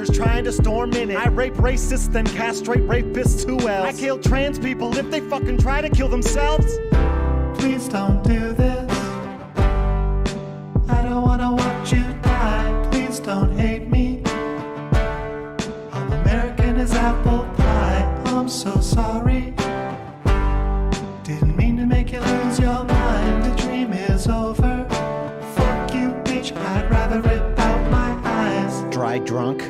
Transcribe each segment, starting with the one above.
soldiers trying to storm in it. I rape racists, then castrate rapists, who else? I kill trans people if they fucking try to kill themselves. Please don't do this. I don't wanna watch you die. Please don't hate me. I'm American as apple pie. I'm so sorry. Didn't mean to make you lose your mind. The dream is over. Fuck you, bitch. I'd rather rip out my eyes. Dry drunk,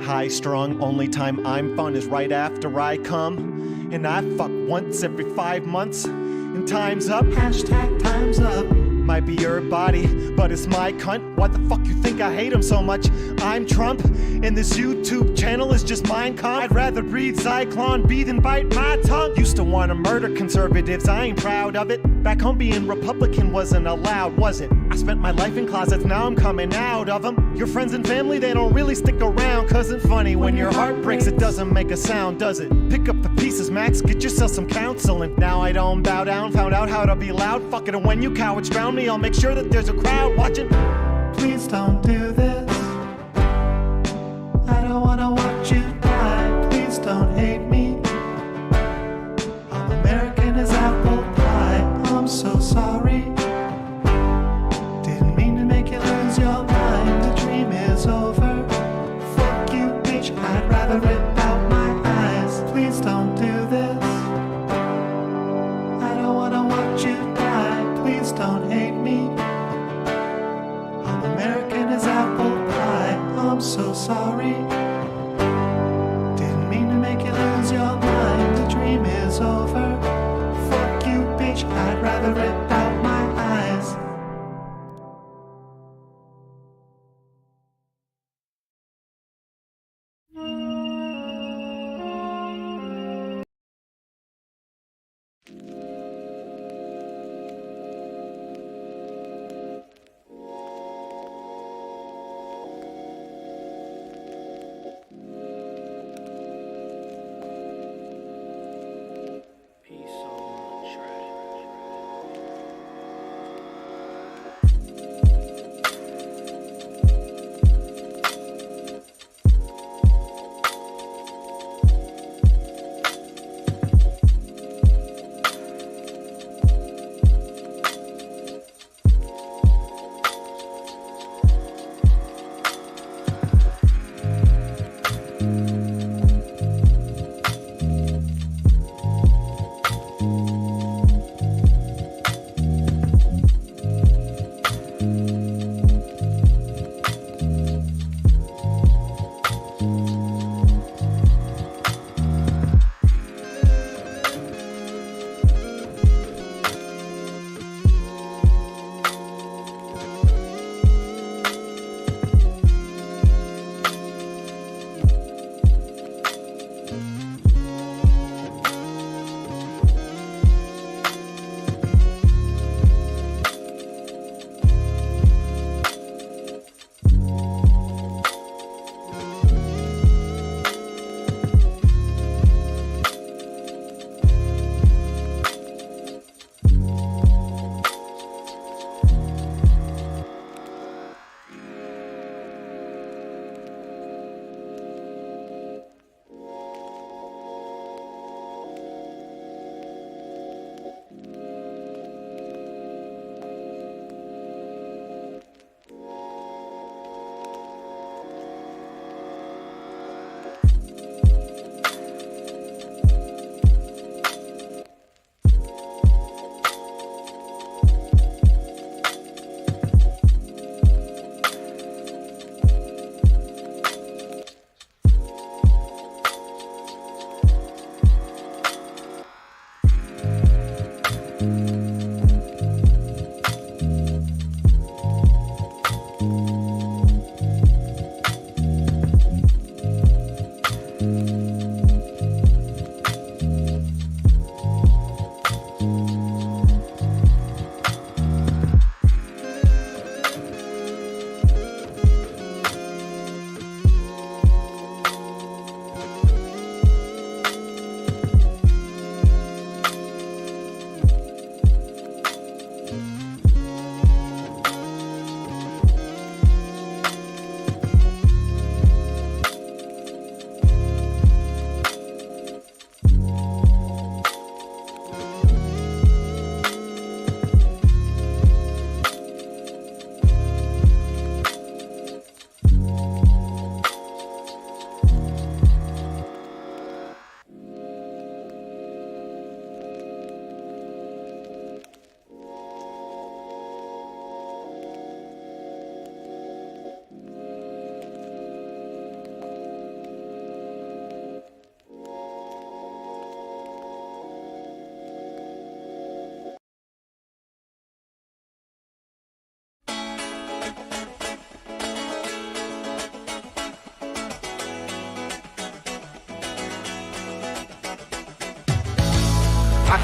high strung, only time I'm fun is right after I come. And I fuck once every 5 months, and time's up. Hashtag time's up. Might be your body, but it's my cunt. What the fuck you think I hate him so much? I'm Trump, and this YouTube channel is just mine comp. I'd rather breathe Zyklon B than bite my tongue. Used to wanna murder conservatives, I ain't proud of it. Back home being Republican wasn't allowed, was it? I spent my life in closets, now I'm coming out of them. Your friends and family, they don't really stick around, cause it's funny, when your heart breaks it doesn't make a sound, does it? Pick up the pieces, Max, get yourself some counseling. Now I don't bow down, found out how to be loud. Fuck it, and when you cowards drown me, I'll make sure that there's a crowd watching. Please don't do this. I don't wanna watch you die. Please don't hate me. I'm American as apple pie. I'm so sorry. Didn't mean to make you lose your mind. The dream is over. Fuck you, bitch. I'd rather rip out my eyes. Please don't do this. I don't wanna watch you die. Please don't hate me. I'm American as apple pie. I'm so sorry. Didn't mean to make you lose your mind. The dream is over. Fuck you, bitch. I'd rather rip out my eyes.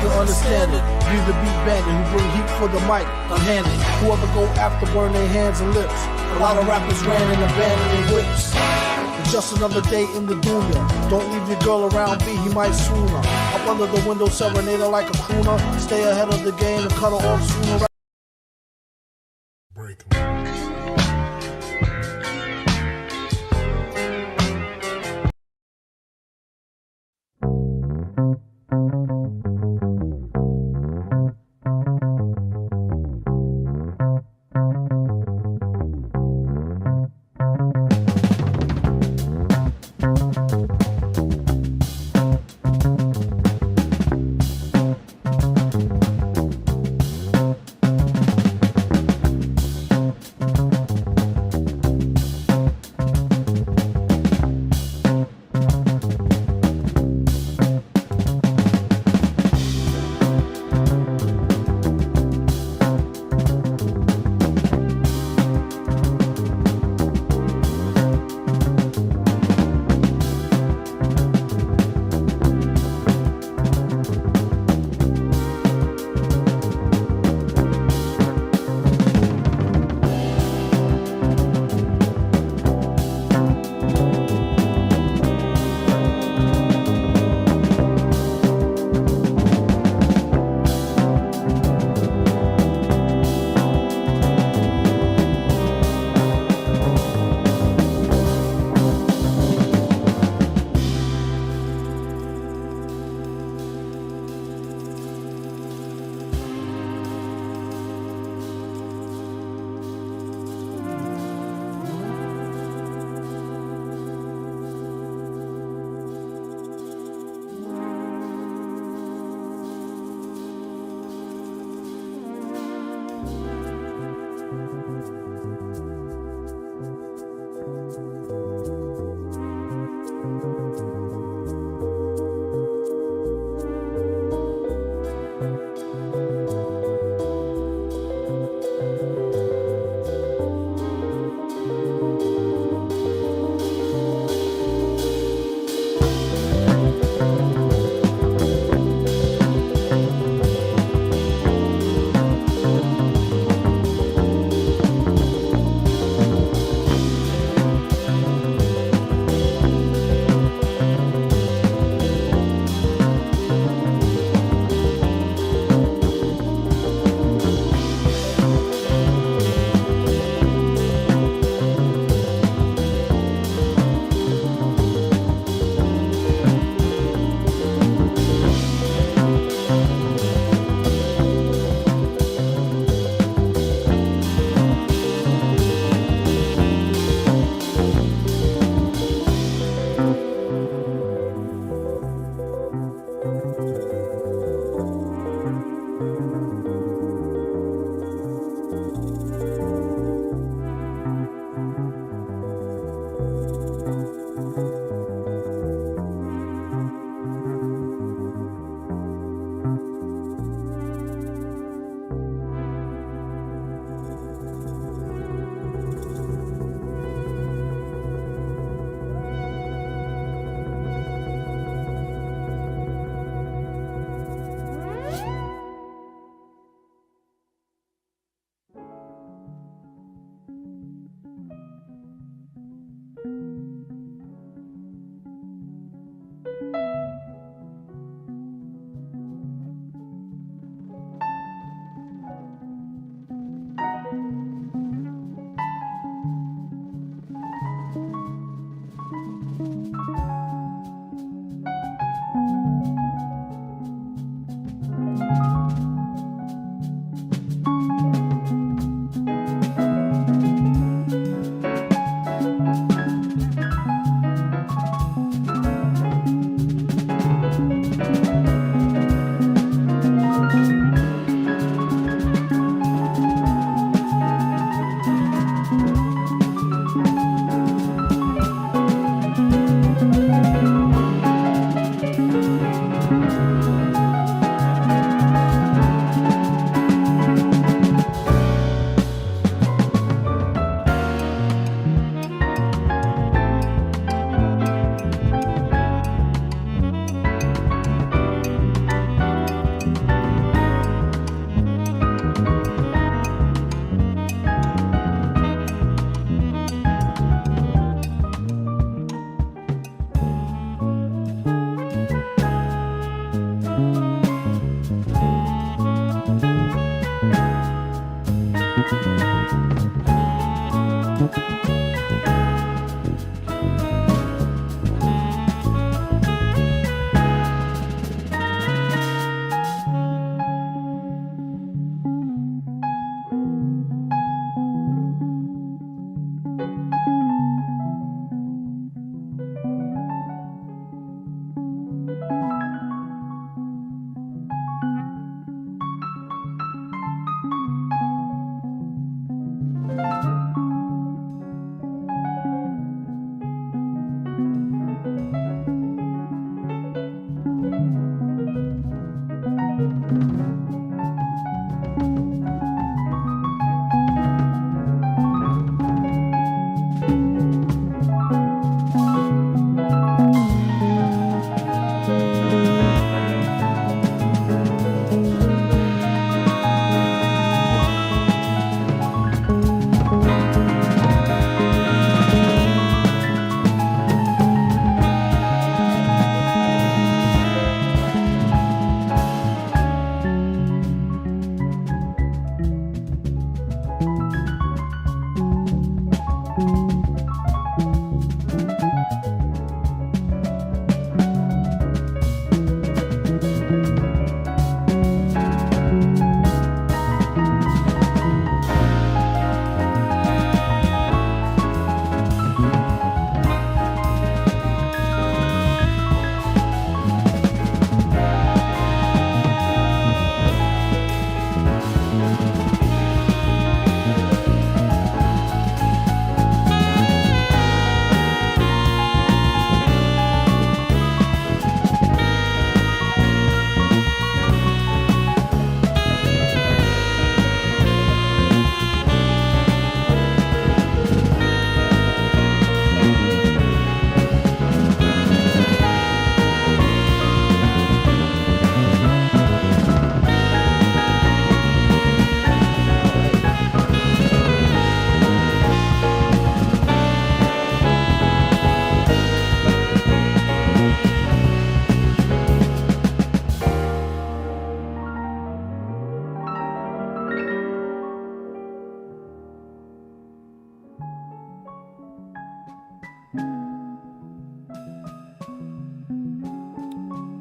can understand it. Be the beat bandit who bring heat for the mic, unhanded. Whoever go after burn their hands and lips. A lot of rappers ran and abandoned their whips. It's just another day in the dunya. Don't leave your girl around B, he might swoon her. Up under the window, serenade her like a crooner. Stay ahead of the game and cut her off sooner. Break.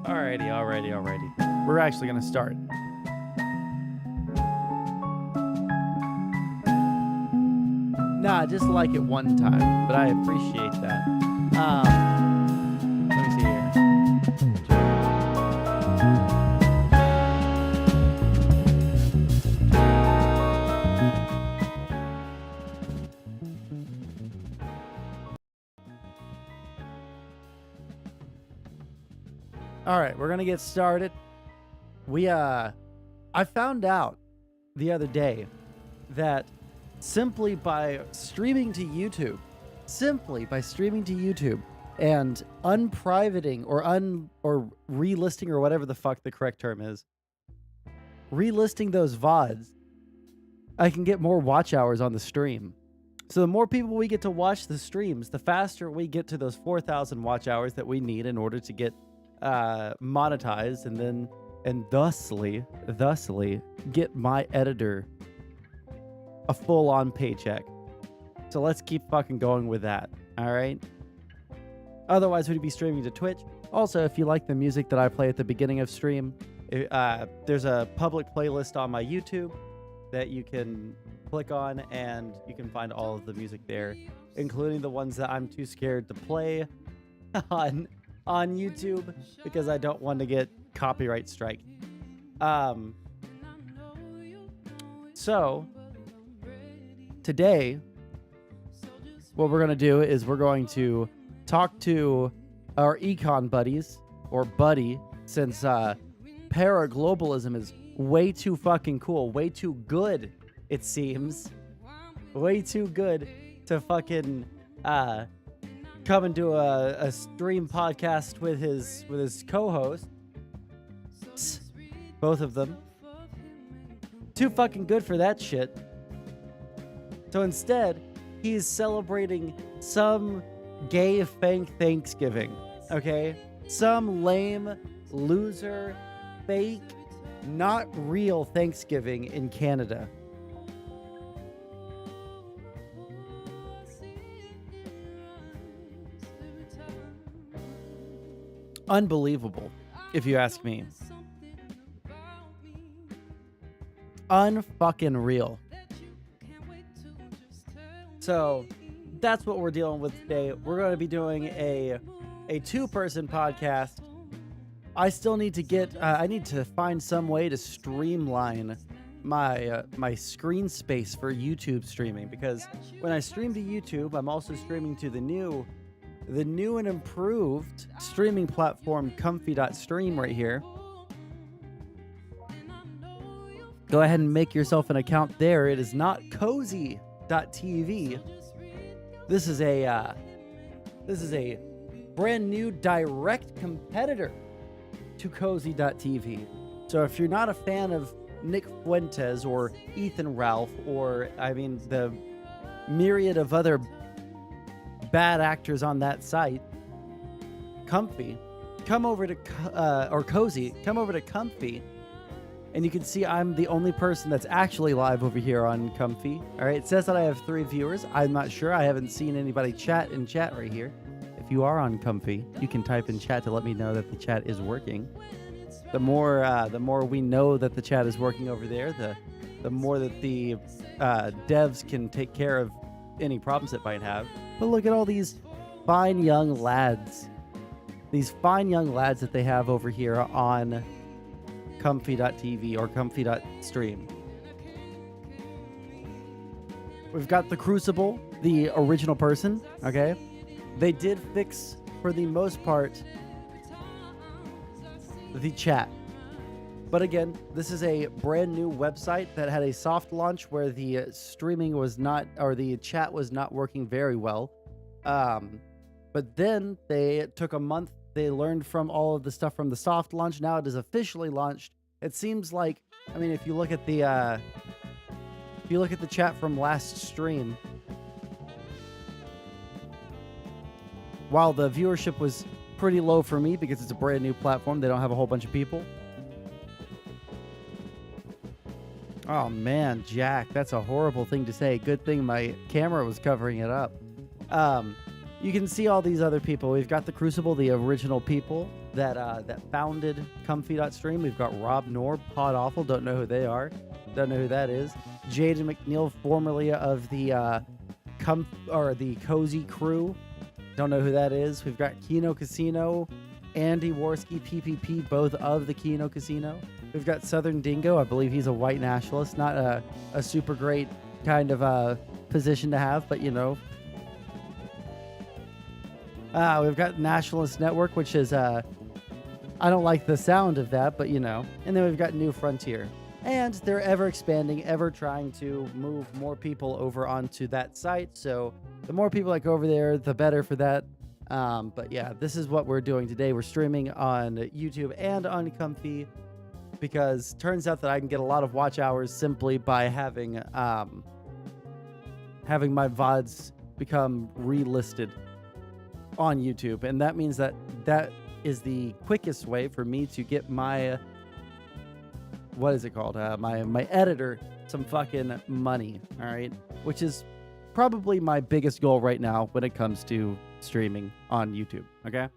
Alrighty. We're actually gonna start. Nah, just like it one time, but I appreciate that. Let me see here. All right, we're gonna get started. I found out the other day that simply by streaming to YouTube and unprivating or relisting or whatever the fuck the correct term is, relisting those VODs, I can get more watch hours on the stream. So the more people we get to watch the streams, the faster we get to those 4,000 watch hours that we need in order to get monetized and thusly get my editor a full-on paycheck. So let's keep fucking going with that. All right. Otherwise, we'd be streaming to Twitch. Also, if you like the music that I play at the beginning of stream, there's a public playlist on my YouTube that you can click on, and you can find all of the music there, including the ones that I'm too scared to play on YouTube because I don't want to get copyright strike. So today, what we're going to do is we're going to talk to our Econ buddies, or buddy, since paraglobalism is way too fucking cool, way too good, it seems. Way too good to fucking come and do a stream podcast with his co-host. Both of them. Too fucking good for that shit. So instead, he's celebrating some gay fake Thanksgiving, okay? Some lame, loser, fake, not real Thanksgiving in Canada. Unbelievable, if you ask me. Unfucking real. So that's what we're dealing with today. We're going to be doing a two-person podcast. I still need to get I need to find some way to streamline my screen space for YouTube streaming, because when I stream to YouTube, I'm also streaming to the new and improved streaming platform comfy.stream right here. Go ahead and make yourself an account there. It is not cozy.tv. This is a brand new direct competitor to cozy.tv. So if you're not a fan of Nick Fuentes or Ethan Ralph, or I mean the myriad of other bad actors on that site, Comfy, come over to Cozy, come over to Comfy, and you can see I'm the only person that's actually live over here on Comfy. All right, it says that I have 3 viewers. I'm not sure. I haven't seen anybody chat in chat right here. If you are on Comfy, you can type in chat to let me know that the chat is working. The more we know that the chat is working over there, the more that the devs can take care of any problems it might have. But look at all these fine young lads. These fine young lads that they have over here on comfy.tv or comfy.stream. We've got the Crucible, the original person, okay? They did fix, for the most part, the chat. But again, this is a brand new website that had a soft launch where the streaming was not, or the chat was not working very well. But then they took a month. They learned from all of the stuff from the soft launch. Now it is officially launched. It seems like, I mean, if you look at the chat from last stream, while the viewership was pretty low for me because it's a brand new platform, they don't have a whole bunch of people. Oh man, Jack, that's a horrible thing to say. Good thing my camera was covering it up. you can see all these other people. We've got the Crucible, the original people that that founded Comfy.stream. We've got Rob Nor, Pod Awful, don't know who they are. Don't know who that is. Jaden McNeil, formerly of the the Cozy Crew. Don't know who that is. We've got Kino Casino, Andy Worski, PPP, both of the Kino Casino. We've got Southern Dingo. I believe he's a white nationalist. Not a super great kind of position to have, but you know. We've got Nationalist Network, which is, I don't like the sound of that, but you know. And then we've got New Frontier. And they're ever expanding, ever trying to move more people over onto that site. So the more people that go over there, the better for that. But yeah, this is what we're doing today. We're streaming on YouTube and on Comfy because turns out that I can get a lot of watch hours simply by having my VODs become relisted on YouTube, and that means that is the quickest way for me to get my what is it called my editor some fucking money. All right, which is probably my biggest goal right now when it comes to streaming on YouTube. Okay,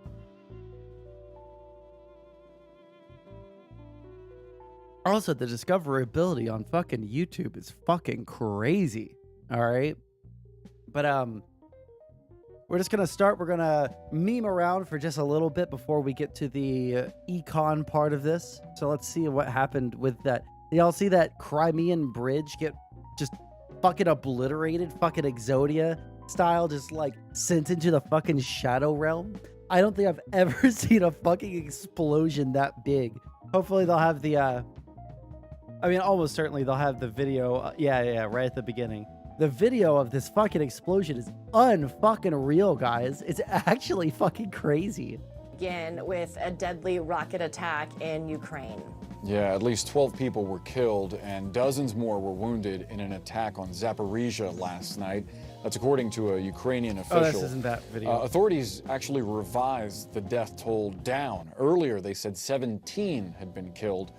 also the discoverability on fucking YouTube is fucking crazy. All right, but we're just going to start. We're going to meme around for just a little bit before we get to the Econ part of this. So let's see what happened with that. Y'all see that Crimean bridge get just fucking obliterated? Fucking Exodia style, just like sent into the fucking Shadow Realm. I don't think I've ever seen a fucking explosion that big. Hopefully they'll have the, I mean, almost certainly they'll have the video. Yeah, right at the beginning. The video of this fucking explosion is unfucking real, guys. It's actually fucking crazy. Begin with a deadly rocket attack in Ukraine. Yeah, at least 12 people were killed and dozens more were wounded in an attack on Zaporizhia last night. That's according to a Ukrainian official. Oh, this isn't that video. Authorities actually revised the death toll down. Earlier, they said 17 had been killed.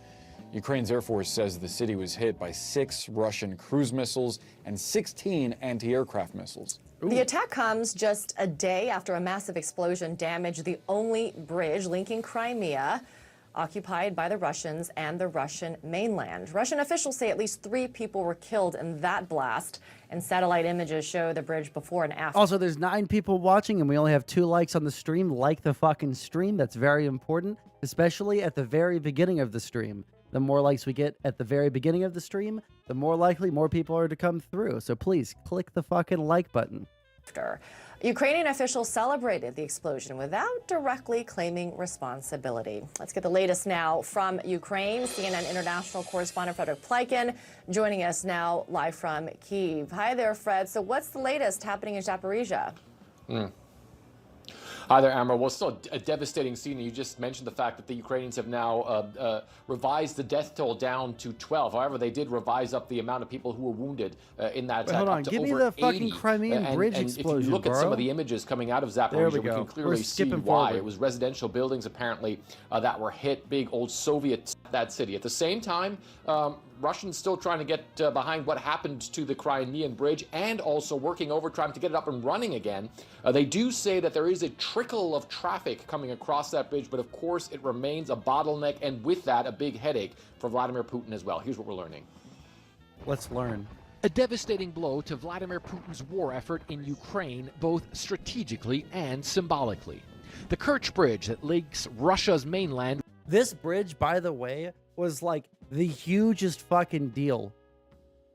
Ukraine's Air Force says the city was hit by 6 Russian cruise missiles and 16 anti-aircraft missiles. Ooh. The attack comes just a day after a massive explosion damaged the only bridge linking Crimea, occupied by the Russians, and the Russian mainland. Russian officials say at least 3 people were killed in that blast, and satellite images show the bridge before and after. Also, there's 9 people watching, and we only have 2 likes on the stream. Like the fucking stream. That's very important, especially at the very beginning of the stream. The more likes we get at the very beginning of the stream, the more likely more people are to come through. So please click the fucking like button. Ukrainian officials celebrated the explosion without directly claiming responsibility. Let's get the latest now from Ukraine. CNN international correspondent Frederick Plykin joining us now live from Kyiv. Hi there, Fred. So what's the latest happening in Zaporizhia? Hi there, Amber. Well, it's still a devastating scene. You just mentioned the fact that the Ukrainians have now revised the death toll down to 12. However, they did revise up the amount of people who were wounded in that attack. Hold on, give me the fucking Crimean bridge explosion, if you look bro. at some of the images coming out of Zaporizhia, we can clearly see why. Forward. It was residential buildings, apparently, that were hit, big old Soviet, that city. At the same time, Russians still trying to get behind what happened to the Crimean bridge and also working overtime to get it up and running again. They do say that there is a trickle of traffic coming across that bridge, but of course it remains a bottleneck, and with that, a big headache for Vladimir Putin as well. Here's what we're learning. Let's learn. A devastating blow to Vladimir Putin's war effort in Ukraine, both strategically and symbolically. The Kerch Bridge that links Russia's mainland. This bridge, by the way, was like the hugest fucking deal.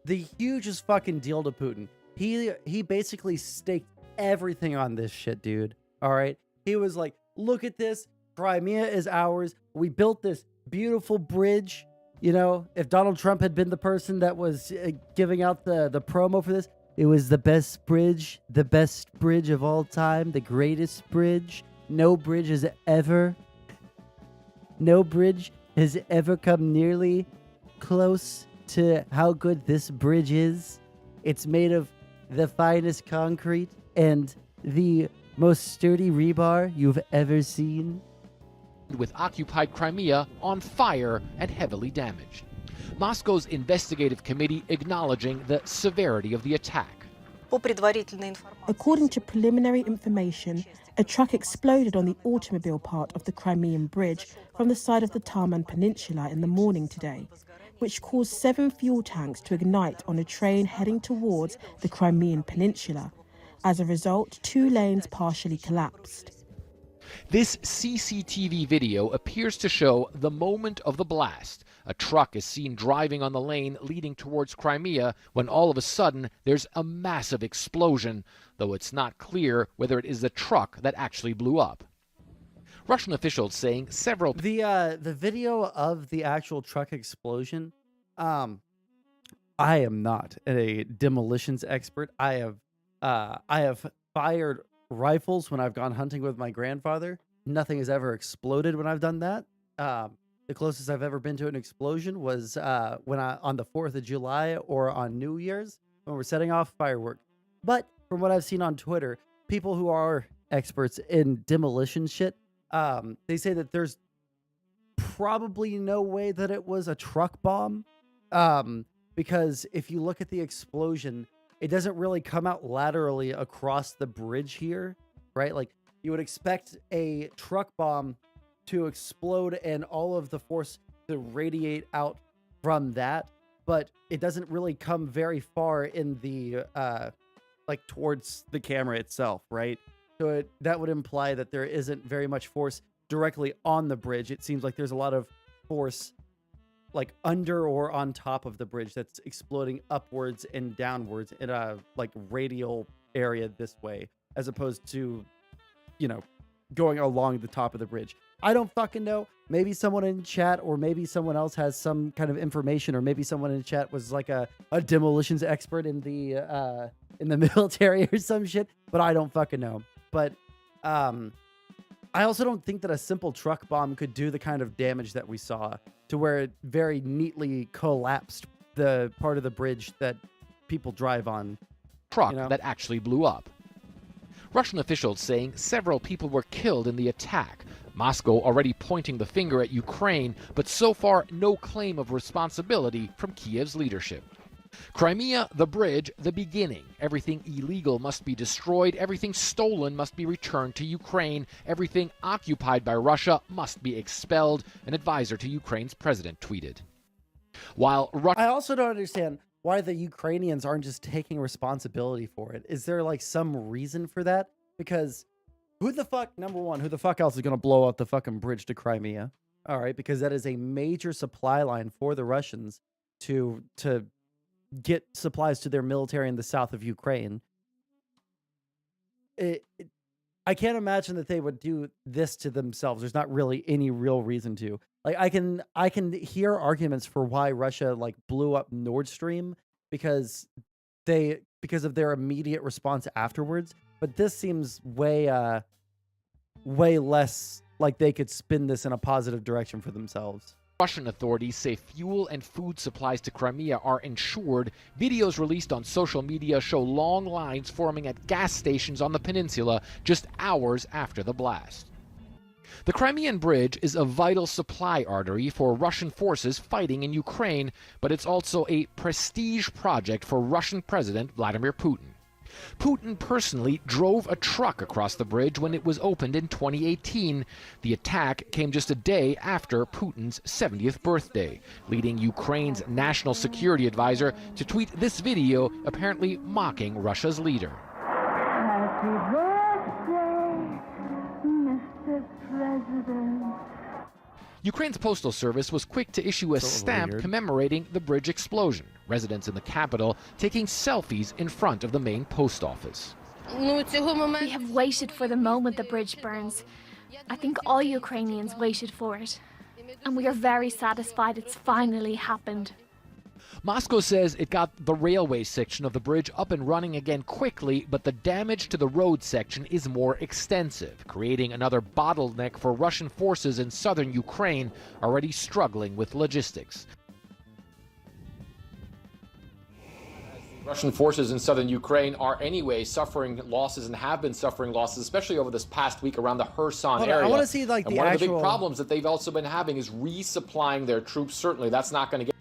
The hugest fucking deal to Putin. He basically staked everything on this shit, dude. All right? He was like, look at this. Crimea is ours. We built this beautiful bridge. You know, if Donald Trump had been the person that was giving out the promo for this, it was the best bridge of all time, the greatest bridge. No bridge has ever come nearly close to how good this bridge is. It's made of the finest concrete and the most sturdy rebar you've ever seen. With occupied Crimea on fire and heavily damaged. Moscow's investigative committee acknowledging the severity of the attack. According to preliminary information, a truck exploded on the automobile part of the Crimean Bridge from the side of the Tarman Peninsula in the morning today, which caused 7 fuel tanks to ignite on a train heading towards the Crimean Peninsula. As a result, 2 lanes partially collapsed. This CCTV video appears to show the moment of the blast. A truck is seen driving on the lane leading towards Crimea when all of a sudden there's a massive explosion, though it's not clear whether it is the truck that actually blew up. Russian officials saying several... The video of the actual truck explosion, I am not a demolitions expert. I have fired rifles when I've gone hunting with my grandfather. Nothing has ever exploded when I've done that. The closest I've ever been to an explosion was on the 4th of July or on New Year's when we're setting off fireworks. But from what I've seen on Twitter, people who are experts in demolition shit, they say that there's probably no way that it was a truck bomb, because if you look at the explosion, it doesn't really come out laterally across the bridge here, right? Like, you would expect a truck bomb to explode and all of the force to radiate out from that, but it doesn't really come very far in the like towards the camera itself, right? So that would imply that there isn't very much force directly on the bridge. It seems like there's a lot of force like under or on top of the bridge that's exploding upwards and downwards in a like radial area this way, as opposed to, you know, going along the top of the bridge. I don't fucking know. Maybe someone in chat, or maybe someone else has some kind of information, or maybe someone in chat was like a demolitions expert in the military or some shit, but I don't fucking know. But I also don't think that a simple truck bomb could do the kind of damage that we saw, to where it very neatly collapsed the part of the bridge that people drive on. Truck that actually blew up. Russian officials saying several people were killed in the attack. Moscow already pointing the finger at Ukraine, but so far no claim of responsibility from Kiev's leadership. Crimea, the bridge, the beginning. Everything illegal must be destroyed. Everything stolen must be returned to Ukraine. Everything occupied by Russia must be expelled, an advisor to Ukraine's president tweeted. While I also don't understand why the Ukrainians aren't just taking responsibility for it. Is there like some reason for that? Because who the fuck, number one, who the fuck else is going to blow up the fucking bridge to Crimea? All right, because that is a major supply line for the Russians to get supplies to their military in the south of Ukraine. I can't imagine that they would do this to themselves. There's not really any real reason to. Like, I can hear arguments for why Russia like blew up Nord Stream because of their immediate response afterwards, but this seems way less like they could spin this in a positive direction for themselves. Russian authorities say fuel and food supplies to Crimea are ensured. Videos released on social media show long lines forming at gas stations on the peninsula just hours after the blast. The Crimean Bridge is a vital supply artery for Russian forces fighting in Ukraine, but it's also a prestige project for Russian President Vladimir Putin. Putin personally drove a truck across the bridge when it was opened in 2018. The attack came just a day after Putin's 70th birthday, leading Ukraine's national security advisor to tweet this video apparently mocking Russia's leader. Happy birthday, Mr. President. Ukraine's postal service was quick to issue a stamp commemorating the bridge explosion. Residents in the capital taking selfies in front of the main post office. We have waited for the moment the bridge burns. I think all Ukrainians waited for it. And we are very satisfied it's finally happened. Moscow says it got the railway section of the bridge up and running again quickly, but the damage to the road section is more extensive, creating another bottleneck for Russian forces in southern Ukraine already struggling with logistics. Russian forces in southern Ukraine are anyway suffering losses and have been suffering losses, especially over this past week around the Kherson area. I want to see like and one of the big problems that they've also been having is resupplying their troops. Certainly, that's not going to get.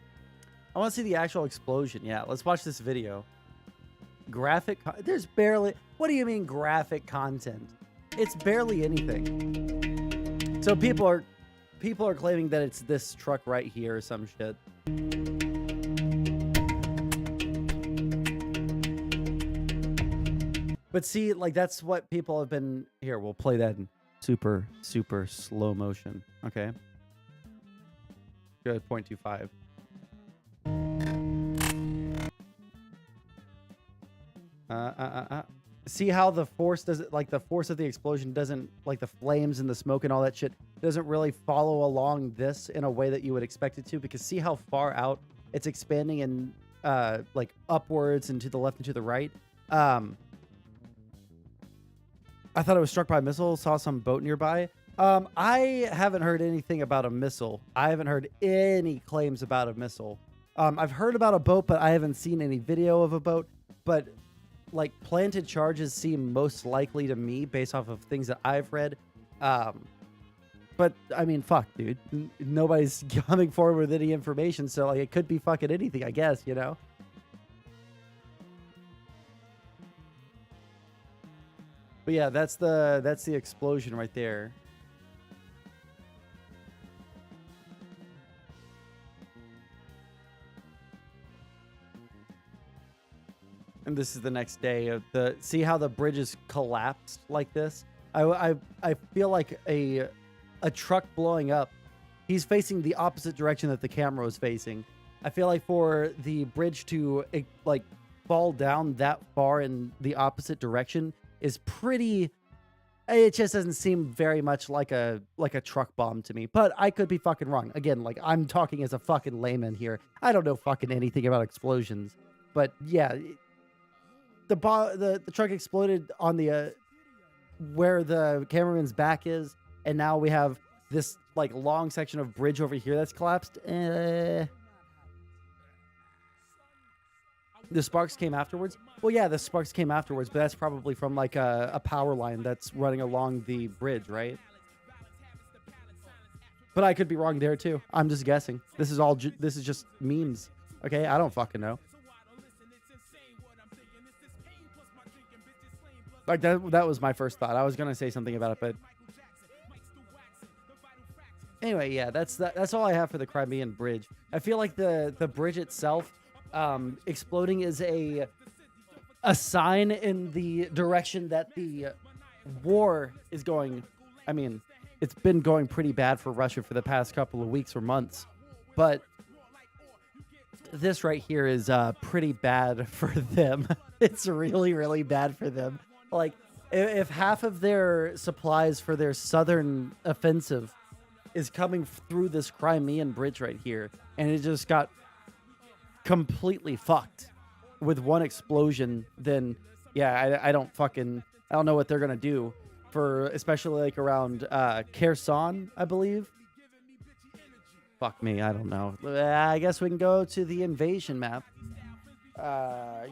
I want to see the actual explosion. Yeah, let's watch this video. graphic. There's barely. What do you mean graphic content? It's barely anything. So people are claiming that it's this truck right here or some shit. But see, like that's what people have been. Here, we'll play that in super slow motion. Okay. Good. 0.25. See how the force doesn't, like the force of the explosion doesn't, like the flames and the smoke and all that shit doesn't really follow along this in a way that you would expect it to, because see how far out it's expanding and like upwards and to the left and to the right. I thought it was struck by a missile, saw some boat nearby. I haven't heard anything about a missile. I haven't heard any claims about a missile. I've heard about a boat, but I haven't seen any video of a boat. But like planted charges seem most likely to me based off of things that I've read. But I mean, fuck, dude. Nobody's coming forward with any information, so like it could be fucking anything, I guess, you know? But yeah, that's the explosion right there. And this is the next day of the. See how the bridge is collapsed like this? I feel like a truck blowing up. He's facing the opposite direction that the camera is facing. I feel like for the bridge to like fall down that far in the opposite direction is pretty. It just doesn't seem very much like a truck bomb to me. But I could be fucking wrong. Again, like I'm talking as a fucking layman here. I don't know fucking anything about explosions. But yeah. The truck exploded on the where the cameraman's back is, and now we have this like long section of bridge over here that's collapsed. The sparks came afterwards. Well, yeah, the sparks came afterwards, but that's probably from like a power line that's running along the bridge, right? But I could be wrong there too. I'm just guessing. This is all. This is just memes. Okay, I don't fucking know. Like that was my first thought. I was gonna say something about it, but anyway, yeah, that's all I have for the Crimean Bridge. I feel like the bridge itself exploding is a sign in the direction that the war is going. I mean, it's been going pretty bad for Russia for the past couple of weeks or months, but this right here is pretty bad for them. It's really, really bad for them. Like, if half of their supplies for their southern offensive is coming through this Crimean bridge right here, and it just got completely fucked with one explosion, then yeah, I don't know what they're gonna do for, especially like around Kherson, I believe. Fuck me, I don't know. I guess we can go to the invasion map.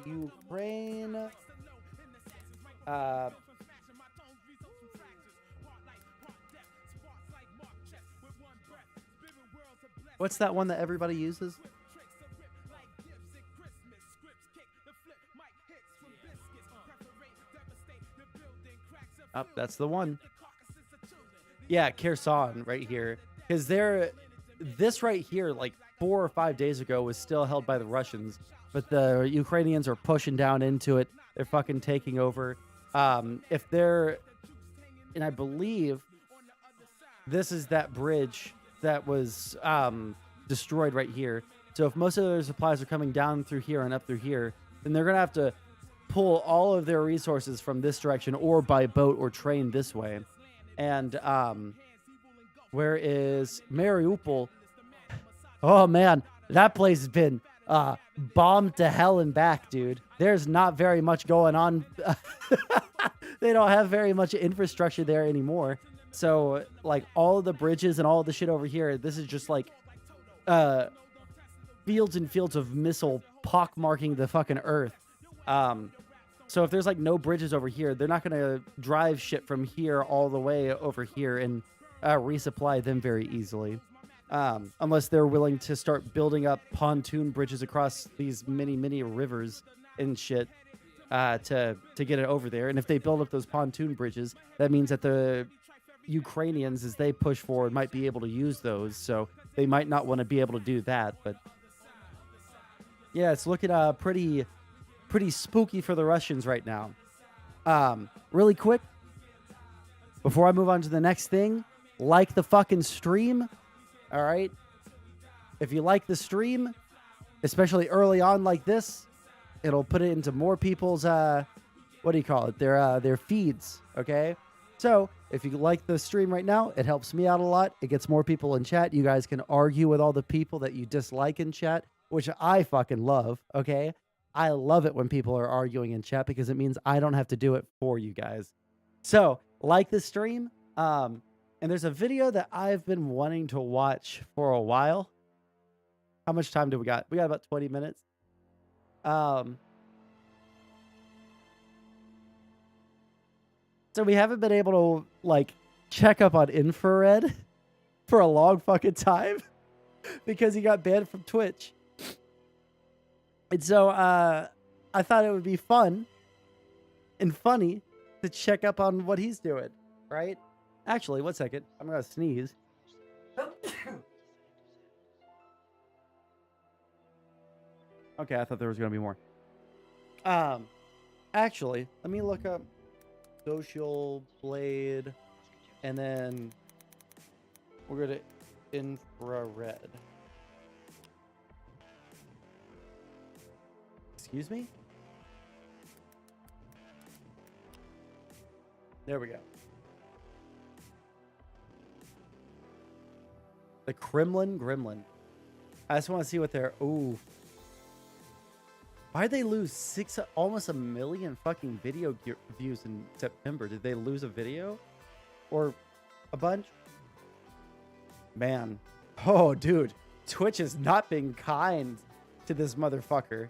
Ukraine. What's that one that everybody uses? Oh, that's the one. Yeah, Kherson right here. Because this right here, like 4 or 5 days ago, was still held by the Russians. But the Ukrainians are pushing down into it. They're fucking taking over. If they're... And I believe this is that bridge that was destroyed right here. So if most of their supplies are coming down through here and up through here, then they're going to have to pull all of their resources from this direction or by boat or train this way. And where is Mariupol? Oh, man. That place has been bombed to hell and back, dude. There's not very much going on. They don't have very much infrastructure there anymore. So, like, all of the bridges and all of the shit over here, this is just, like, fields and fields of missile pockmarking the fucking earth. So if there's, like, no bridges over here, they're not going to drive shit from here all the way over here and resupply them very easily. Unless they're willing to start building up pontoon bridges across these many, many rivers and shit. to get it over there. And if they build up those pontoon bridges, that means that the Ukrainians, as they push forward, might be able to use those. So they might not want to be able to do that. But yeah, it's looking pretty spooky for the Russians right now. Really quick, before I move on to the next thing, like the fucking stream. All right. If you like the stream, especially early on like this, it'll put it into more people's, what do you call it? Their feeds. Okay. So if you like the stream right now, it helps me out a lot. It gets more people in chat. You guys can argue with all the people that you dislike in chat, which I fucking love. Okay. I love it when people are arguing in chat because it means I don't have to do it for you guys. So like the stream. And there's a video that I've been wanting to watch for a while. How much time do we got? We got about 20 minutes. So we haven't been able to like check up on Infrared for a long fucking time because he got banned from Twitch. And so I thought it would be fun and funny to check up on what he's doing, right? Actually, 1 second. I'm going to sneeze. Okay, I thought there was going to be more. Actually, let me look up Social Blade, and then we're going to Infrared. Excuse me? There we go. The Kremlin Gremlin. I just want to see what they're... Ooh. Why'd they lose almost 1 million fucking video views in September? Did they lose a video? Or a bunch? Man. Oh, dude. Twitch has not been kind to this motherfucker.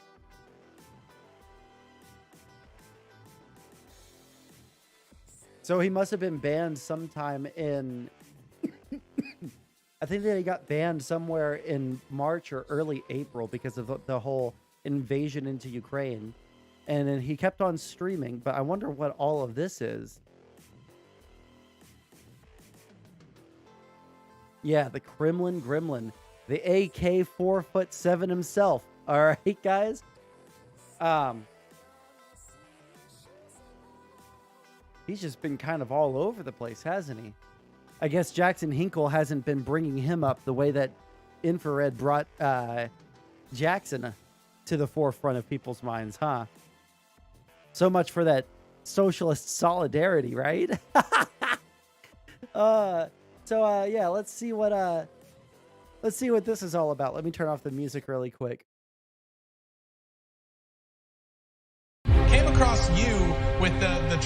So he must have been banned sometime in... I think that he got banned somewhere in March or early April because of the whole invasion into Ukraine. And then he kept on streaming, but I wonder what all of this is. Yeah, the Kremlin Gremlin. The AK 4'7" himself. All right, guys. He's just been kind of all over the place, hasn't he? I guess Jackson Hinkle hasn't been bringing him up the way that Infrared brought Jackson to the forefront of people's minds, huh? So much for that socialist solidarity, right? Yeah, let's see what this is all about. Let me turn off the music really quick. Came across you with the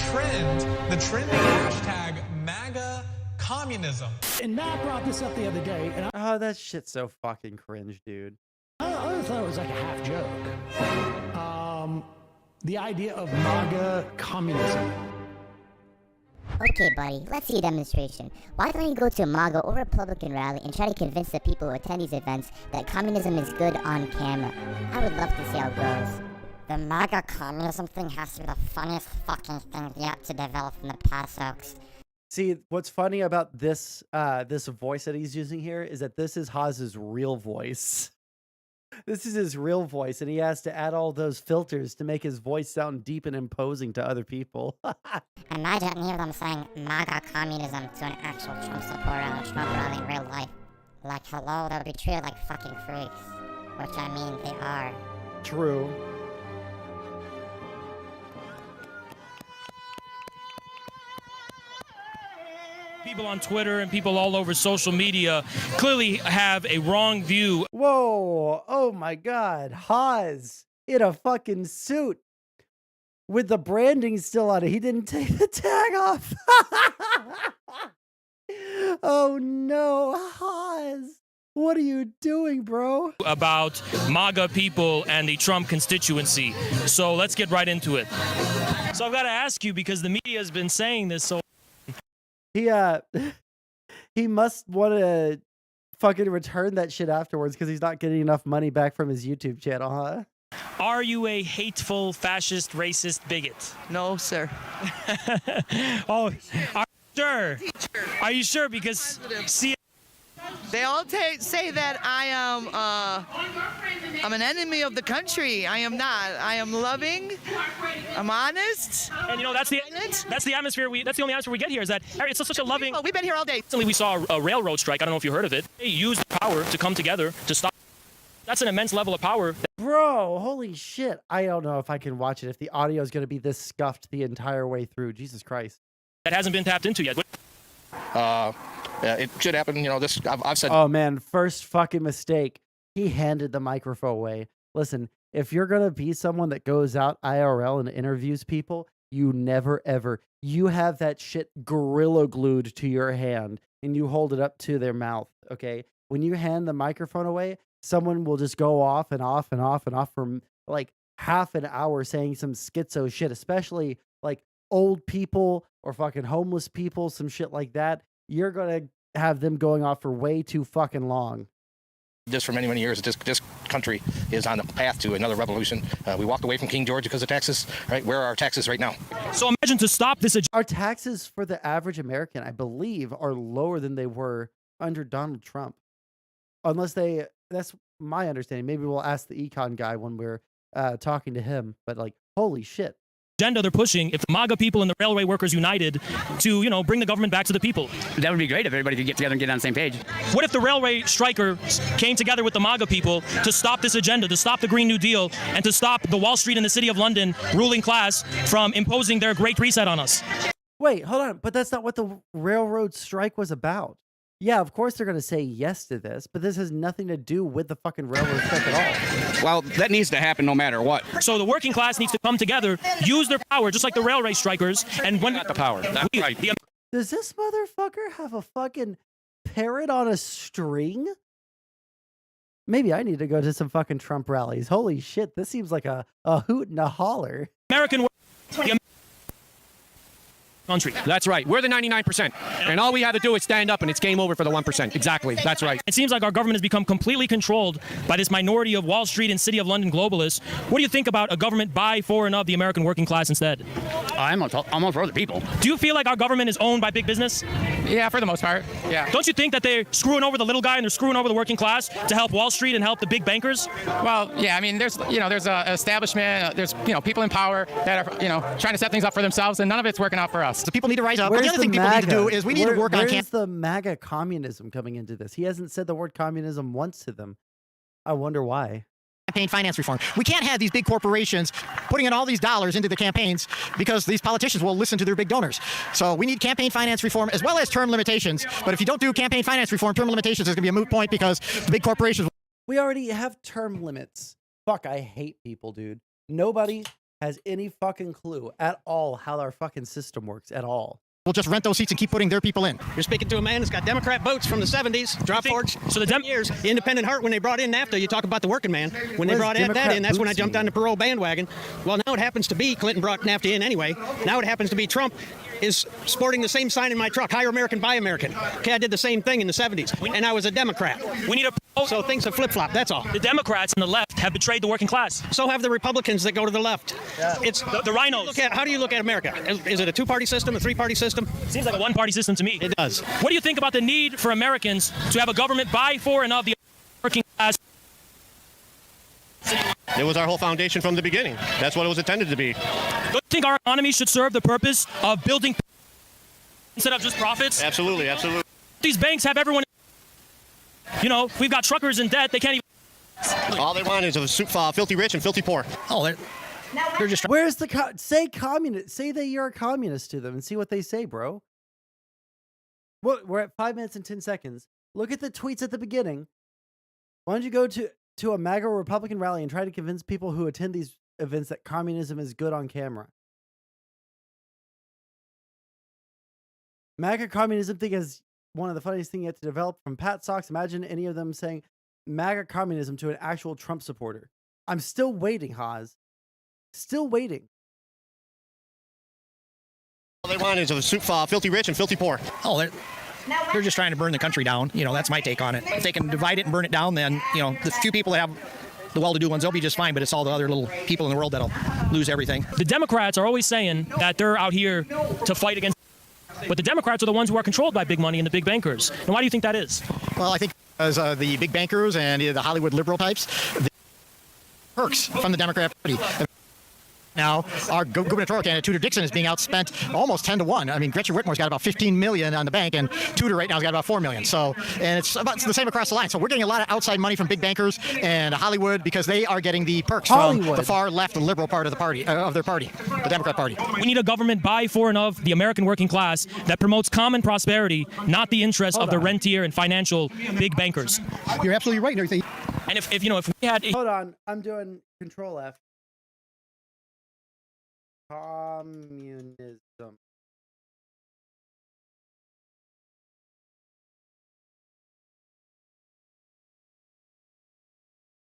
trending hashtag MAGA communism. And Matt brought this up the other day, and Oh, that shit's so fucking cringe, dude. I thought it was like a half joke. The idea of MAGA communism. Okay, buddy, let's see a demonstration. Why don't you go to a MAGA or Republican rally and try to convince the people who attend these events that communism is good on camera? I would love to see how it goes. The MAGA communism thing has to be the funniest fucking thing yet to develop in the past, folks. See, what's funny about this this voice that he's using here is that this is Haz's real voice. This is his real voice, and he has to add all those filters to make his voice sound deep and imposing to other people. Imagine any of them saying MAGA communism to an actual Trump supporter on a Trump rally in real life. Like, hello, they'll be treated like fucking freaks. Which, I mean, they are. True. People on Twitter and people all over social media clearly have a wrong view. Whoa, oh my God, Haz in a fucking suit with the branding still on it. He didn't take the tag off. Oh no, Haz, what are you doing, bro? About MAGA people and the Trump constituency. So let's get right into it. So I've got to ask you, because the media has been saying this so... He must want to fucking return that shit afterwards because he's not getting enough money back from his YouTube channel, huh? Are you a hateful, fascist, racist bigot? No, sir. Oh, are you sure? Are you sure? Because see. They all say that I'm an enemy of the country. I am not. I am loving. I'm honest. And you know that's the atmosphere that's the only atmosphere we get here is that it's such a loving. We've been here all day. Recently we saw a railroad strike. I don't know if you heard of it. They used power to come together to stop. That's an immense level of power. Bro, holy shit. I don't know if I can watch it if the audio is going to be this scuffed the entire way through. Jesus Christ. That hasn't been tapped into yet. It should happen, you know, I've said. Oh man, first fucking mistake. He handed the microphone away. Listen, if you're going to be someone that goes out IRL and interviews people, you never ever, you have that shit gorilla glued to your hand and you hold it up to their mouth, okay? When you hand the microphone away, someone will just go off and off and off and off for like half an hour saying some schizo shit, especially like old people or fucking homeless people, some shit like that. You're going to have them going off for way too fucking long. This for many, many years, this country is on the path to another revolution. We walked away from King George because of taxes, right? Where are our taxes right now? So imagine to stop this. Our taxes for the average American, I believe, are lower than they were under Donald Trump. Unless that's my understanding. Maybe we'll ask the Econ guy when we're talking to him. But like, holy shit. Agenda they're pushing, if the MAGA people and the railway workers united to, you know, bring the government back to the people. That would be great if everybody could get together and get on the same page. What if the railway strikers came together with the MAGA people to stop this agenda, to stop the Green New Deal, and to stop the Wall Street and the City of London ruling class from imposing their Great Reset on us? Wait, hold on. But that's not what the railroad strike was about. Yeah, of course they're going to say yes to this, but this has nothing to do with the fucking railroad strike at all. Well, that needs to happen no matter what. So the working class needs to come together, use their power, just like the railway strikers, and when got the power, that's right. Does this motherfucker have a fucking parrot on a string? Maybe I need to go to some fucking Trump rallies. Holy shit, this seems like a hoot and a holler. American country. That's right. We're the 99%. And all we have to do is stand up and it's game over for the 1%. Exactly. That's right. It seems like our government has become completely controlled by this minority of Wall Street and City of London globalists. What do you think about a government by, for, and of the American working class instead? I'm all for the people. Do you feel like our government is owned by big business? Yeah, for the most part. Yeah. Don't you think that they're screwing over the little guy and they're screwing over the working class to help Wall Street and help the big bankers? Well, yeah, I mean, there's an establishment, there's, people in power that are, trying to set things up for themselves, and none of it's working out for us. So people need to rise up. But the other thing people need to do is we need to work on Where's the MAGA communism coming into this? He hasn't said the word communism once to them. I wonder why. Campaign finance reform. We can't have these big corporations putting in all these dollars into the campaigns because these politicians will listen to their big donors. So we need campaign finance reform as well as term limitations. But if you don't do campaign finance reform, term limitations is going to be a moot point because the big corporations. We already have term limits. Fuck, I hate people, dude. Nobody has any fucking clue at all how our fucking system works at all. We'll just rent those seats and keep putting their people in. You're speaking to a man that's got Democrat votes from the 70s, drop forks. So the years, the independent heart, when they brought in NAFTA, you talk about the working man. When they brought that in, that's when I jumped on the parole bandwagon. Well, now it happens to be Clinton brought NAFTA in anyway. Now it happens to be Trump is sporting the same sign in my truck, Hire American, Buy American. Okay, I did the same thing in the 70s, and I was a Democrat. We need so things have flip-flopped, that's all. The Democrats on the left have betrayed the working class. So have the Republicans that go to the left. Yeah. It's the rhinos. How do you look at America? Is it a two-party system, a three-party system? Seems like a one-party system to me. It does. What do you think about the need for Americans to have a government by, for, and of the working class? It was our whole foundation from the beginning. That's what it was intended to be. Don't you think our economy should serve the purpose of building instead of just profits? Absolutely, absolutely. These banks have everyone. We've got truckers in debt. They can't even. All they want is a filthy rich and filthy poor. Oh, they're just. Where's the say communist? Say that you're a communist to them and see what they say, bro. Well, we're at 5 minutes and 10 seconds. Look at the tweets at the beginning. Why don't you go to a MAGA Republican rally and try to convince people who attend these events that communism is good on camera? MAGA communism thing is one of the funniest things yet to develop from Pat Socks. Imagine any of them saying MAGA communism to an actual Trump supporter. I'm still waiting, Haas. Still waiting. All they want is a filthy rich and filthy poor. Oh, they're just trying to burn the country down. That's my take on it. If they can divide it and burn it down, then, the few people that have the well-to-do ones, they'll be just fine, but it's all the other little people in the world that'll lose everything. The Democrats are always saying that they're out here to fight against, but the Democrats are the ones who are controlled by big money and the big bankers. And why do you think that is? Well, I think as the big bankers and the Hollywood liberal types, the perks from the Democrat Party. Now, our gubernatorial candidate, Tudor Dixon, is being outspent almost 10-1. I mean, Gretchen Whitmore's got about $15 million on the bank, and Tudor right now has got about $4 million. So, and it's the same across the line. So we're getting a lot of outside money from big bankers and Hollywood because they are getting the perks from the far left, the liberal part of the party, of their party, the Democrat Party. We need a government by, for, and of the American working class that promotes common prosperity, not the interests of the rentier and financial big bankers. You're absolutely right and everything. And if we had... Hold on, I'm doing Control F. Communism.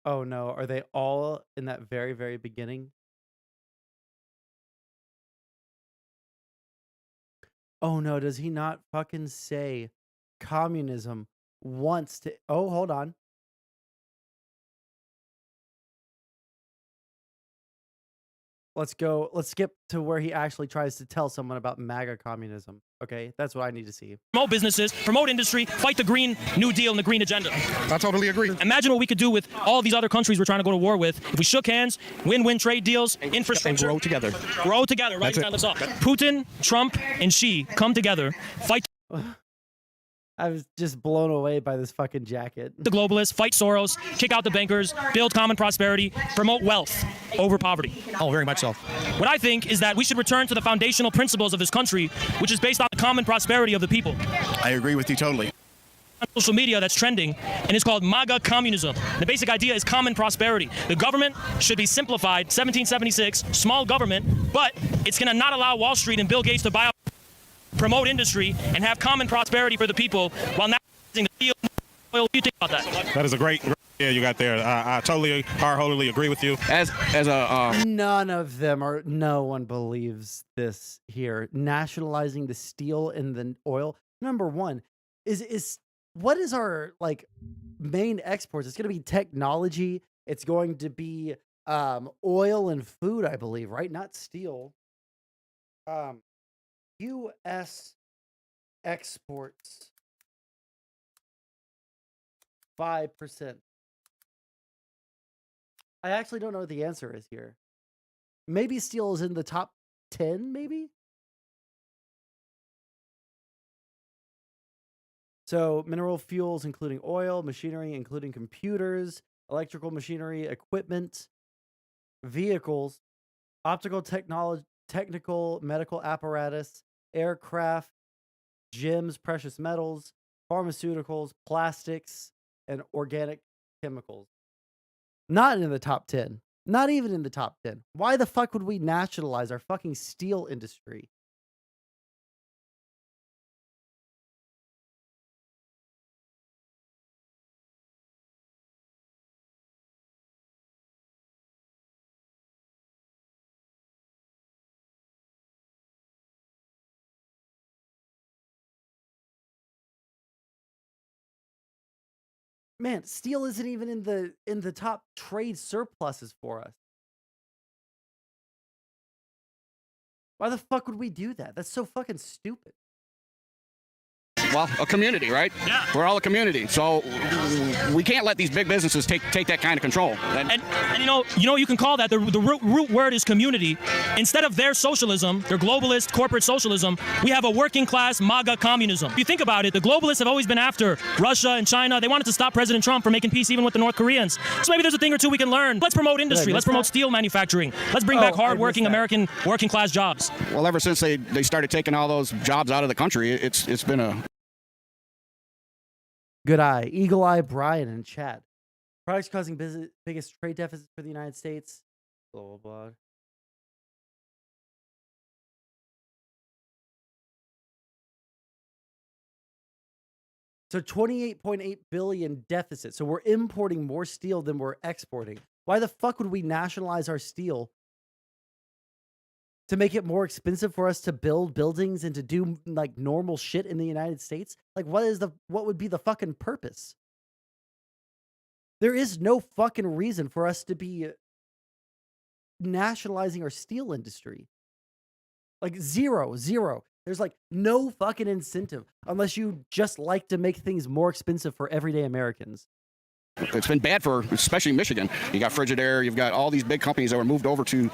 Oh no, are they all in that very, very beginning? Oh no, does he not fucking say communism wants to... Oh, hold on. Let's skip to where he actually tries to tell someone about MAGA communism. Okay, that's what I need to see. Promote businesses, promote industry, fight the Green New Deal and the Green Agenda. I totally agree. Imagine what we could do with all these other countries we're trying to go to war with if we shook hands, win-win trade deals, infrastructure. And grow together. Grow together, right? Now let's Putin, Trump, and Xi come together, fight... I was just blown away by this fucking jacket. The globalists, fight Soros, kick out the bankers, build common prosperity, promote wealth over poverty. Oh, very much so. What I think is that we should return to the foundational principles of this country, which is based on the common prosperity of the people. I agree with you totally. On social media that's trending, and it's called MAGA communism. The basic idea is common prosperity. The government should be simplified, 1776, small government, but it's going to not allow Wall Street and Bill Gates to buy out, promote industry, and have common prosperity for the people while not using the steel oil. What do you think about that? That is a great idea you got there. I totally, wholeheartedly agree with you. None of them are. No one believes this here. Nationalizing the steel and the oil. Number one is what is our main exports? It's going to be technology. It's going to be oil and food, I believe, right? Not steel. U.S. exports 5%. I actually don't know what the answer is here. Maybe steel is in the top 10, maybe? So mineral fuels, including oil, machinery, including computers, electrical machinery, equipment, vehicles, optical technology, technical medical apparatus, aircraft, gems, precious metals, pharmaceuticals, plastics, and organic chemicals. Not in the top 10. Not even in the top 10. Why the fuck would we nationalize our fucking steel industry? Man, steel isn't even in the top trade surpluses for us. Why the fuck would we do that? That's so fucking stupid. Well, a community, right? Yeah. We're all a community, so we can't let these big businesses take that kind of control. And you can call that the root word is community. Instead of their socialism, their globalist corporate socialism, we have a working class MAGA communism. If you think about it, the globalists have always been after Russia and China. They wanted to stop President Trump from making peace even with the North Koreans. So maybe there's a thing or two we can learn. Let's promote industry. Let's promote steel manufacturing. Let's bring back hard-working American working class jobs. Well, ever since they started taking all those jobs out of the country, it's been a... Good eye. Eagle Eye Brian in chat. Products causing biggest trade deficits for the United States. Blah, blah, blah. So 28.8 billion deficit. So we're importing more steel than we're exporting. Why the fuck would we nationalize our steel? To make it more expensive for us to build buildings and to do normal shit in the United States? What would be the fucking purpose? There is no fucking reason for us to be nationalizing our steel industry. Like zero. There's like no fucking incentive unless you just like to make things more expensive for everyday Americans. It's been bad for especially Michigan. You got Frigidaire, you've got all these big companies that were moved over to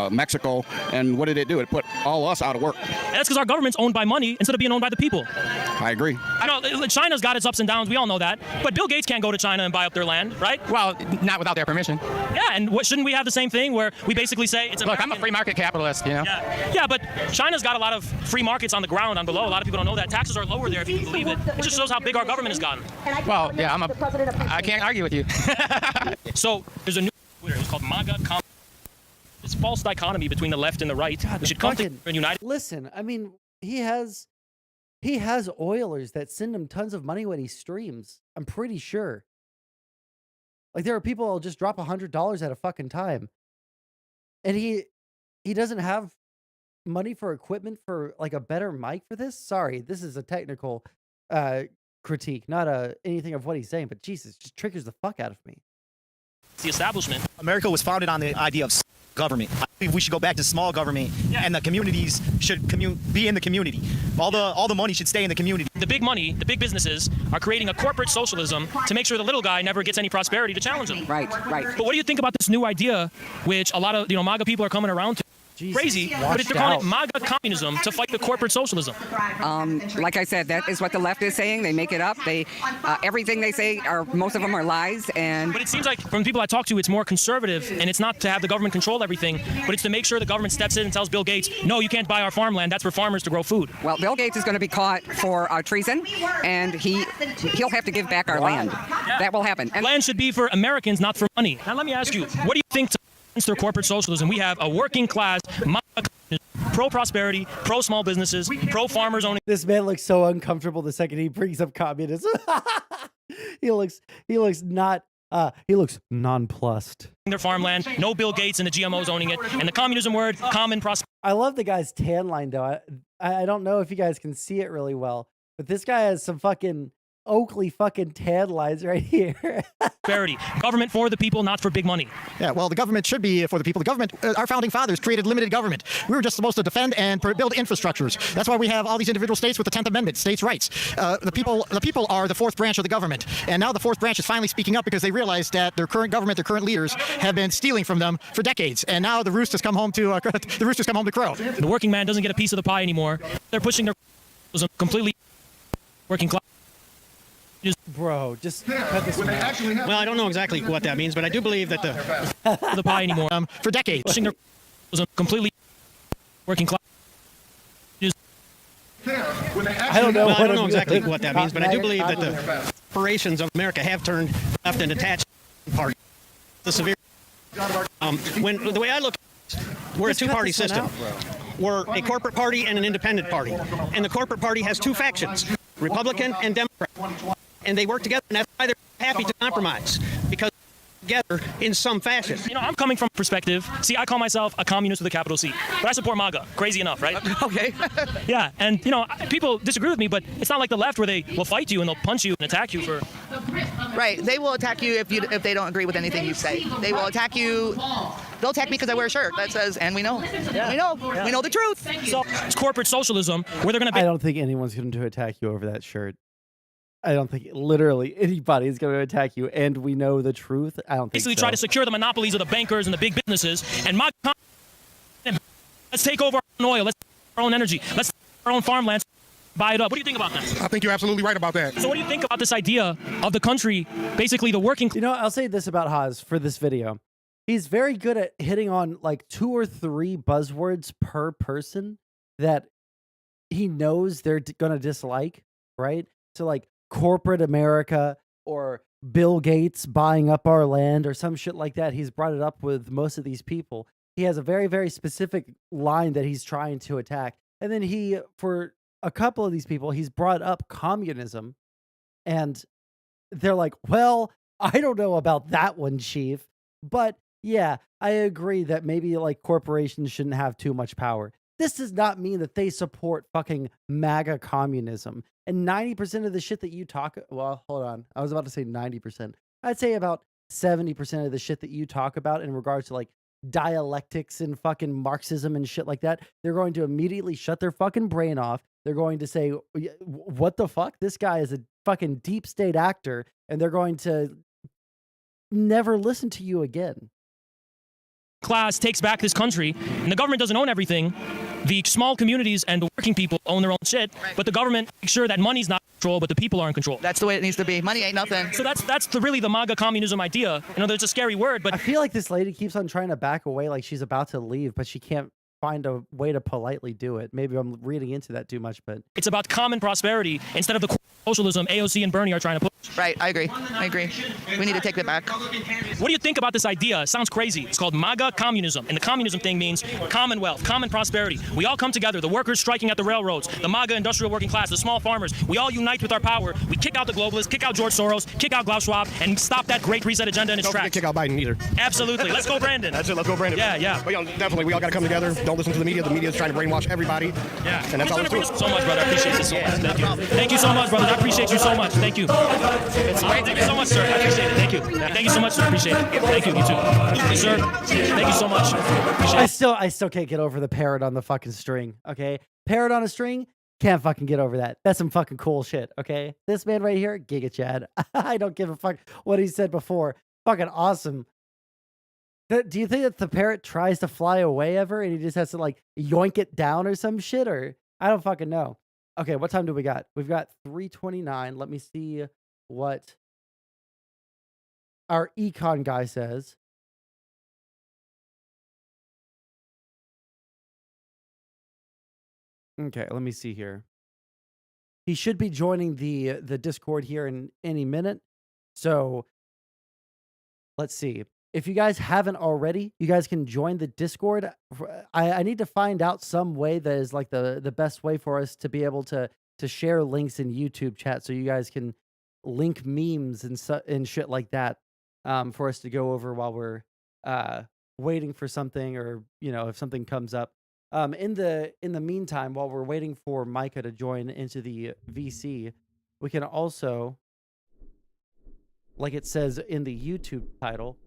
Mexico, and what did it do? It put all us out of work. And that's because our government's owned by money instead of being owned by the people. I agree. I know China's got its ups and downs. We all know that. But Bill Gates can't go to China and buy up their land, right? Well, not without their permission. Yeah, and shouldn't we have the same thing where we basically say it's Look, American? I'm a free market capitalist, you know? Yeah, but China's got a lot of free markets on the ground, on below. A lot of people don't know that. Taxes are lower there, if you can believe it. It just shows how big our government has gotten. Well, yeah, I can't argue with you. So there's a new Twitter. It's called MAGA. It's false dichotomy between the left and the right. We should come together and unite. Listen, I mean, he has Oilers that send him tons of money when he streams. I'm pretty sure. Like there are people who'll just drop $100 at a fucking time, and he doesn't have money for equipment for like a better mic for this. Sorry, this is a technical critique, not anything of what he's saying. But Jesus, just triggers the fuck out of me. The establishment. America was founded on the idea of government. I believe we should go back to small government, and the communities should be in the community. All the money should stay in the community. The big money, the big businesses are creating a corporate socialism to make sure the little guy never gets any prosperity to challenge them. Right. But what do you think about this new idea, which a lot of MAGA people are coming around to? Jesus, crazy, but they're calling it MAGA communism to fight the corporate socialism. Like I said, that is what the left is saying. They make it up. Everything they say most of them are lies. But it seems like from the people I talk to, it's more conservative, and it's not to have the government control everything, but it's to make sure the government steps in and tells Bill Gates, no, you can't buy our farmland. That's for farmers to grow food. Well, Bill Gates is going to be caught for treason, and he'll have to give back our land. That will happen. And land should be for Americans, not for money. Now let me ask you, what do you think their corporate socialism? We have a working class, pro-prosperity, pro-small businesses, pro-farmers owning. This man looks so uncomfortable the second he brings up communism. he looks nonplussed. Their farmland, no Bill Gates and the GMOs owning it, and the communism word, common prosperity. I love the guy's tan line though. I don't know if you guys can see it really well, but this guy has some fucking Oakley fucking tan lines right here. Prosperity. Government for the people, not for big money. Yeah, well, the government should be for the people. The government, our founding fathers created limited government. We were just supposed to defend and build infrastructures. That's why we have all these individual states with the 10th Amendment, states' rights. The people are the fourth branch of the government, and now the fourth branch is finally speaking up because they realize that their current government, their current leaders, have been stealing from them for decades, and now the roost has come home to crow. The working man doesn't get a piece of the pie anymore. They're pushing their completely working class. Bro, just cut this one out. Well, I don't know exactly what that means, but I do believe that the pie anymore. For decades. Pushing their completely working class. I don't know. Well, I don't know exactly what that means, but I do believe that the operations of America have turned left and attached party. The severe. When the way I look, we're a two-party system. We're a corporate party and an independent party, and the corporate party has two factions: Republican and Democrat, and they work together, and that's why they're happy to compromise, because together in some fashion. You know, I'm coming from a perspective. See, I call myself a communist with a capital C, but I support MAGA. Crazy enough, right? Okay. Yeah, and you know, people disagree with me, but it's not like the left where they will fight you and they'll punch you and attack you for. Right. They will attack you if they don't agree with anything you say. They will attack you. They'll attack me because I wear a shirt that says, and we know. Yeah. We know the truth. So it's corporate socialism where they're going to. I don't think anyone's going to attack you over that shirt. I don't think literally anybody is going to attack you, and we know the truth. I don't think basically so. Try to secure the monopolies of the bankers and the big businesses, and let's take over our own oil, let's take our own energy, let's take our own farmlands, buy it up. What do you think about that? I think you're absolutely right about that. So what do you think about this idea of the country, basically the working? You know, I'll say this about Haas for this video. He's very good at hitting on like 2 or 3 buzzwords per person that he knows they're going to dislike, right? So like corporate America or Bill Gates buying up our land or some shit like that. He's brought it up with most of these people. He has a very, very specific line that he's trying to attack. And then for a couple of these people, he's brought up communism, and they're like, well, I don't know about that one, Chief. But yeah, I agree that maybe like corporations shouldn't have too much power. This does not mean that they support fucking MAGA communism. And 90% of the shit that you talk, well, hold on. I was about to say 90%. I'd say about 70% of the shit that you talk about in regards to like dialectics and fucking Marxism and shit like that, they're going to immediately shut their fucking brain off. They're going to say, what the fuck? This guy is a fucking deep state actor. And they're going to never listen to you again. Class takes back this country, and the government doesn't own everything. The small communities and the working people own their own shit, but the government makes sure that money's not in control, but the people are in control. That's the way it needs to be. Money ain't nothing. So that's really the MAGA communism idea. You know, there's a scary word, but I feel like this lady keeps on trying to back away like she's about to leave, but she can't find a way to politely do it. Maybe I'm reading into that too much, but it's about common prosperity instead of the socialism AOC and Bernie are trying to push. Right, I agree. We need to take that back. What do you think about this idea? It sounds crazy. It's called MAGA communism, and the communism thing means commonwealth, common prosperity. We all come together, the workers striking at the railroads, the MAGA industrial working class, the small farmers. We all unite with our power. We kick out the globalists, kick out George Soros, kick out Klaus Schwab, and stop that great reset agenda in its tracks. Don't kick out Biden either. Absolutely. Let's go, Brandon. That's it. Let's go, Brandon. Yeah. But, definitely, we all got to come together. Don't listen to the media. The media is trying to brainwash everybody. Yeah. And that's all it's doing. So much, brother. I appreciate this so much. Thank you. Thank you so much, brother. I appreciate you so much. Thank you. Thank you so much, sir. I appreciate it. Thank you. Thank you so much, sir. Appreciate it. Thank you. You too. Yes, sir. Thank you so much. I still can't get over the parrot on the fucking string. Okay, parrot on a string. Can't fucking get over that. That's some fucking cool shit. Okay, this man right here, Giga Chad. I don't give a fuck what he said before. Fucking awesome. Do you think that the parrot tries to fly away ever, and he just has to like yoink it down or some shit, or I don't fucking know. Okay, what time do we got? We've got 3:29. Let me see what our Econ guy says. Okay, let me see here. He should be joining the Discord here in any minute. So let's see. If you guys haven't already, you guys can join the Discord. I need to find out some way that is like the best way for us to be able to share links in YouTube chat, so you guys can link memes and shit like that for us to go over while we're waiting for something, or if something comes up. In the meantime, while we're waiting for Micah to join into the VC, we can also, like it says in the YouTube title.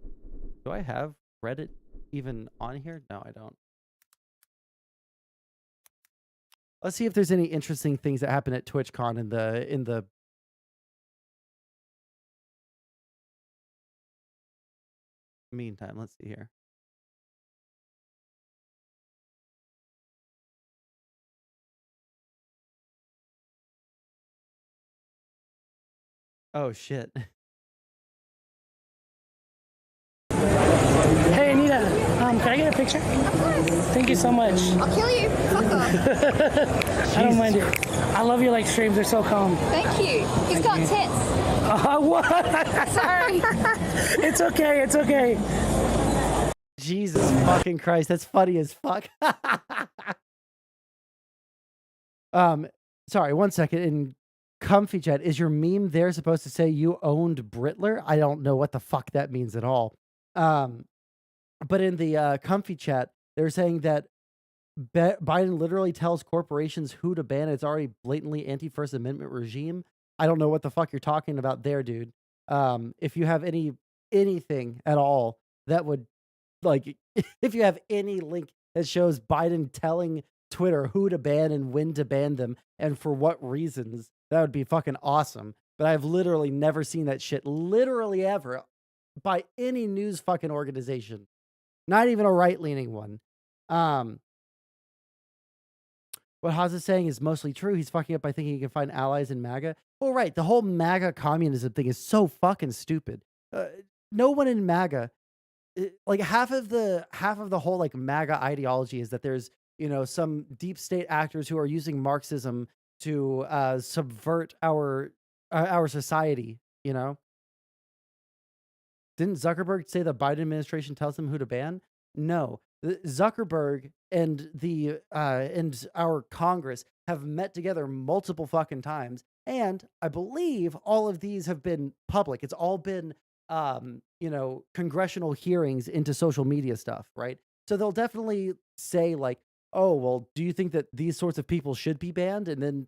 Do I have Reddit even on here? No, I don't. Let's see if there's any interesting things that happen at TwitchCon in the meantime. Let's see here. Oh shit. Hey Anita, can I get a picture? Thank you so much. I'll kill you. Fuck off. I don't mind it. I love your streams. They're so calm. Thank you. He's got tits. What? Sorry. It's okay. It's okay. Jesus fucking Christ, that's funny as fuck. Sorry, 1 second. In Comfy Chat, is your meme there supposed to say you owned Britler? I don't know what the fuck that means at all. But in the Comfy Chat, they're saying that Biden literally tells corporations who to ban. It's already blatantly anti-First Amendment regime. I don't know what the fuck you're talking about there, dude. If you have anything at all that would, like, if you have any link that shows Biden telling Twitter who to ban and when to ban them and for what reasons, that would be fucking awesome. But I've literally never seen that shit, literally ever, by any news fucking organization. Not even a right-leaning one. What Haas is saying is mostly true. He's fucking up by thinking he can find allies in MAGA. Well, right. The whole MAGA communism thing is so fucking stupid. No one in MAGA, like half of the whole like MAGA ideology is that there's, some deep state actors who are using Marxism to subvert our society, Didn't Zuckerberg say the Biden administration tells him who to ban? No. Zuckerberg and and our Congress have met together multiple fucking times, and I believe all of these have been public. It's all been congressional hearings into social media stuff, right? So they'll definitely say like, oh, well, do you think that these sorts of people should be banned? And then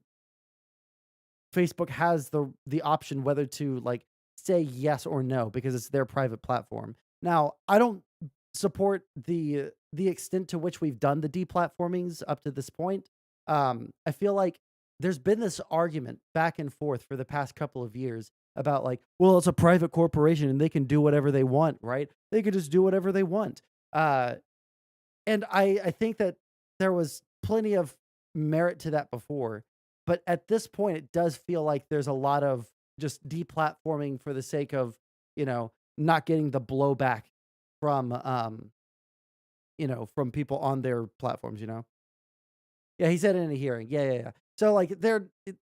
Facebook has the option whether to like say yes or no because it's their private platform. Now, I don't support the extent to which we've done the deplatformings up to this point. I feel like there's been this argument back and forth for the past couple of years about like, well, it's a private corporation and they can do whatever they want, right? They could just do whatever they want. And I think that there was plenty of merit to that before, but at this point, it does feel like there's a lot of just deplatforming for the sake of, not getting the blowback from, from people on their platforms, Yeah, he said it in a hearing. Yeah. So like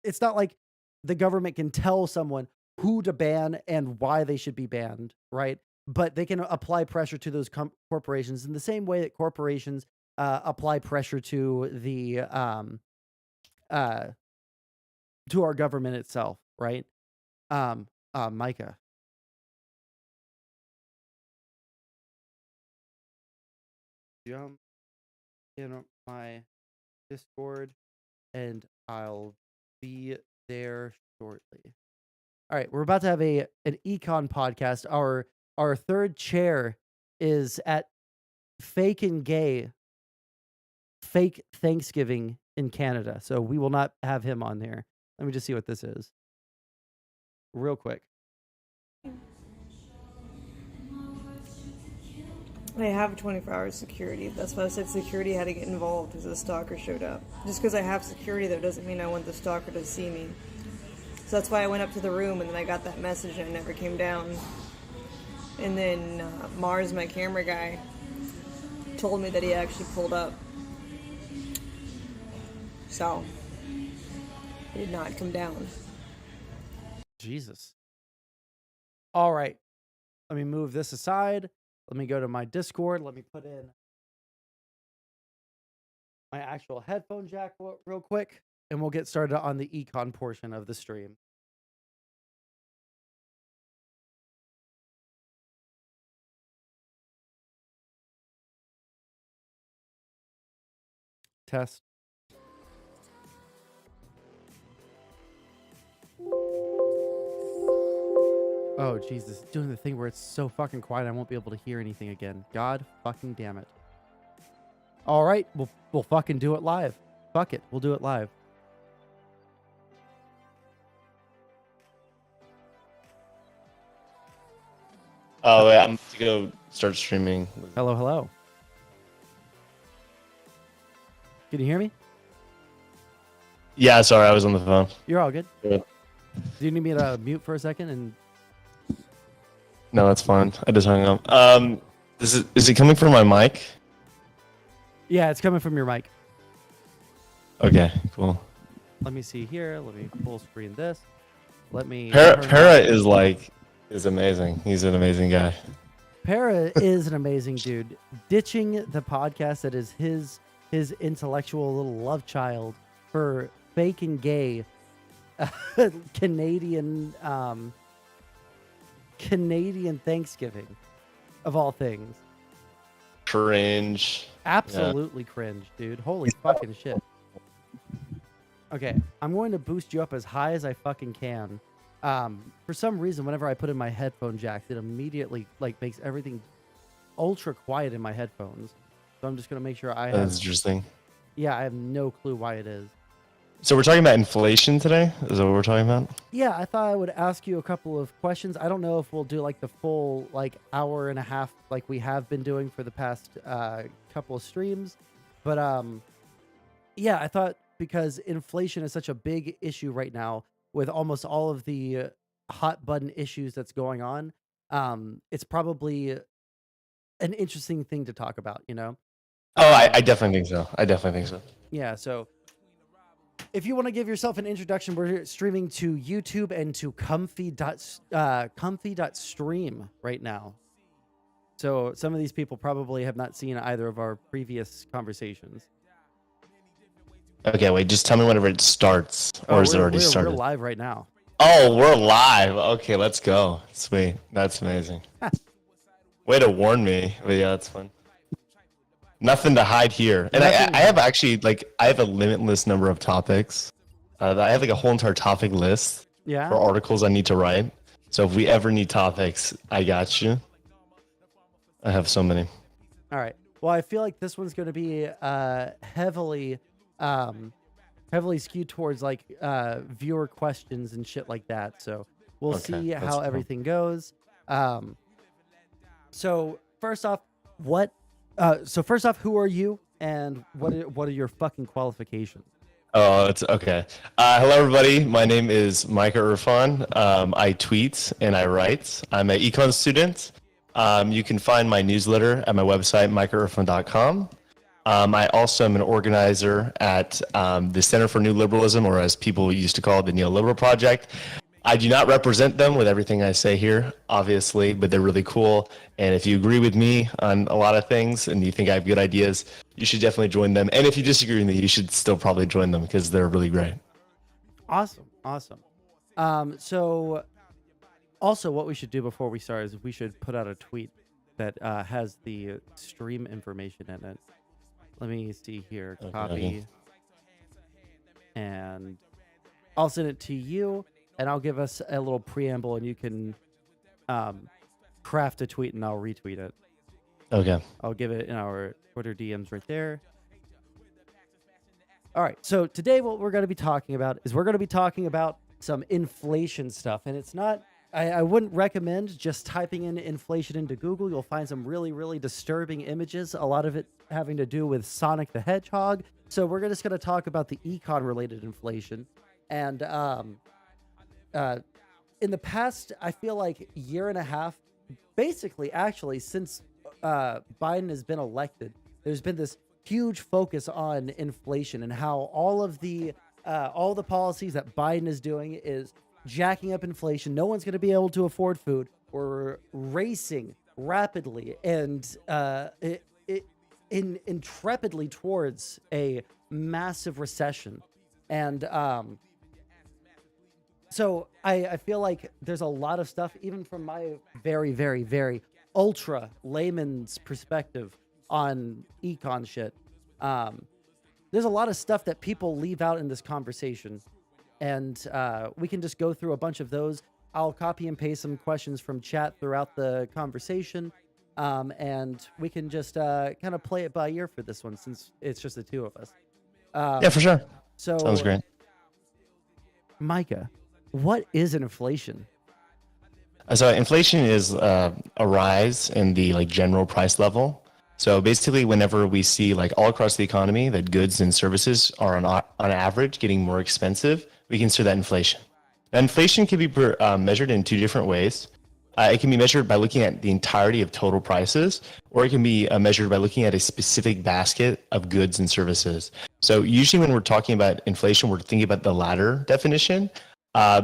it's not like the government can tell someone who to ban and why they should be banned, right? But they can apply pressure to those corporations in the same way that corporations apply pressure to the to our government itself, right? Micah. Jump in my Discord and I'll be there shortly. All right, we're about to have an Econ podcast. Our third chair is at Fake and Gay Fake Thanksgiving in Canada. So we will not have him on there. Let me just see what this is. Real quick. I have 24-hour security. That's why I said security had to get involved because the stalker showed up. Just because I have security, though, doesn't mean I want the stalker to see me. So that's why I went up to the room, and then I got that message, and I never came down. And then Mars, my camera guy, told me that he actually pulled up. So, I did not come down. Jesus. All right. Let me move this aside. Let me go to my Discord. Let me put in my actual headphone jack real quick, and we'll get started on the Econ portion of the stream. Test. Oh, Jesus. It's doing the thing where it's so fucking quiet I won't be able to hear anything again. God fucking damn it. All right. We'll fucking do it live. Fuck it. We'll do it live. Oh, wait. I'm to go start streaming. Hello. Can you hear me? Yeah, sorry. I was on the phone. You're all good. Good. Do you need me to mute for a second? And No, that's fine. I just hung up. Is it coming from my mic? yeah, it's coming from your mic. Okay, cool. Let me see here. Let me full screen this. Let me. Para is amazing. He's an amazing guy. Para is an amazing dude. Ditching the podcast that is his intellectual little love child for Fake and Gay Canadian Thanksgiving of all things. Cringe. Absolutely cringe, dude. Holy fucking shit. Okay, I'm going to boost you up as high as I fucking can. For some reason, whenever I put in my headphone jacks, it immediately makes everything ultra quiet in my headphones. So I'm just gonna make sure I have. That's interesting. Yeah, I have no clue why it is. So we're talking about inflation today? Is that what we're talking about? Yeah, I thought I would ask you a couple of questions. I don't know if we'll do the full hour and a half like we have been doing for the past couple of streams, but yeah, I thought because inflation is such a big issue right now with almost all of the hot button issues that's going on, it's probably an interesting thing to talk about, Oh, I definitely think so. Yeah, so if you want to give yourself an introduction, we're streaming to YouTube and to comfy.stream right now. So some of these people probably have not seen either of our previous conversations. Okay, wait, just tell me whenever it starts. Or is it already started? We're live right now. Oh, we're live. Okay, let's go. Sweet. That's amazing. Way to warn me. But yeah, that's fun. Nothing to hide here. And I have actually, I have a limitless number of topics. I have a whole entire topic list for articles I need to write. So if we ever need topics, I got you. I have so many. All right. Well, I feel like this one's going to be heavily skewed towards like viewer questions and shit like that. So we'll see how cool. everything goes. So first off, who are you, and what are your fucking qualifications? Oh, it's okay. Hello, everybody. My name is Micah Irfan. I tweet and I write. I'm an Econ student. You can find my newsletter at my website, micahirfan.com. I also am an organizer at the Center for New Liberalism, or as people used to call it, the Neoliberal Project. I do not represent them with everything I say here, obviously, but they're really cool. And if you agree with me on a lot of things and you think I have good ideas, you should definitely join them. And if you disagree with me, you should still probably join them because they're really great. Awesome. So also what we should do before we start is we should put out a tweet that has the stream information in it. Let me see here. Copy. Okay. And I'll send it to you, and I'll give us a little preamble, and you can craft a tweet, and I'll retweet it. Okay. I'll give it in our Twitter DMs right there. All right. So today what we're going to be talking about is some inflation stuff. And it's not, I wouldn't recommend just typing in inflation into Google. You'll find some really, really disturbing images, a lot of it having to do with Sonic the Hedgehog. So we're just going to talk about the econ related inflation. And in the past, I feel like year and a half, basically, actually, since Biden has been elected, there's been this huge focus on inflation and how all the policies that Biden is doing is jacking up inflation. No one's going to be able to afford food. We're racing rapidly and intrepidly towards a massive recession. And so I feel like there's a lot of stuff, even from my very, very, very ultra layman's perspective on econ shit. There's a lot of stuff that people leave out in this conversation. And we can just go through a bunch of those. I'll copy and paste some questions from chat throughout the conversation. And we can just kind of play it by ear for this one, since it's just the two of us. Yeah, for sure. So, sounds great. Micah, what is inflation? So inflation is a rise in the general price level. So basically, whenever we see all across the economy that goods and services are on average getting more expensive, we consider that inflation. Now, inflation can be measured in two different ways. It can be measured by looking at the entirety of total prices, or it can be measured by looking at a specific basket of goods and services. So usually when we're talking about inflation, we're thinking about the latter definition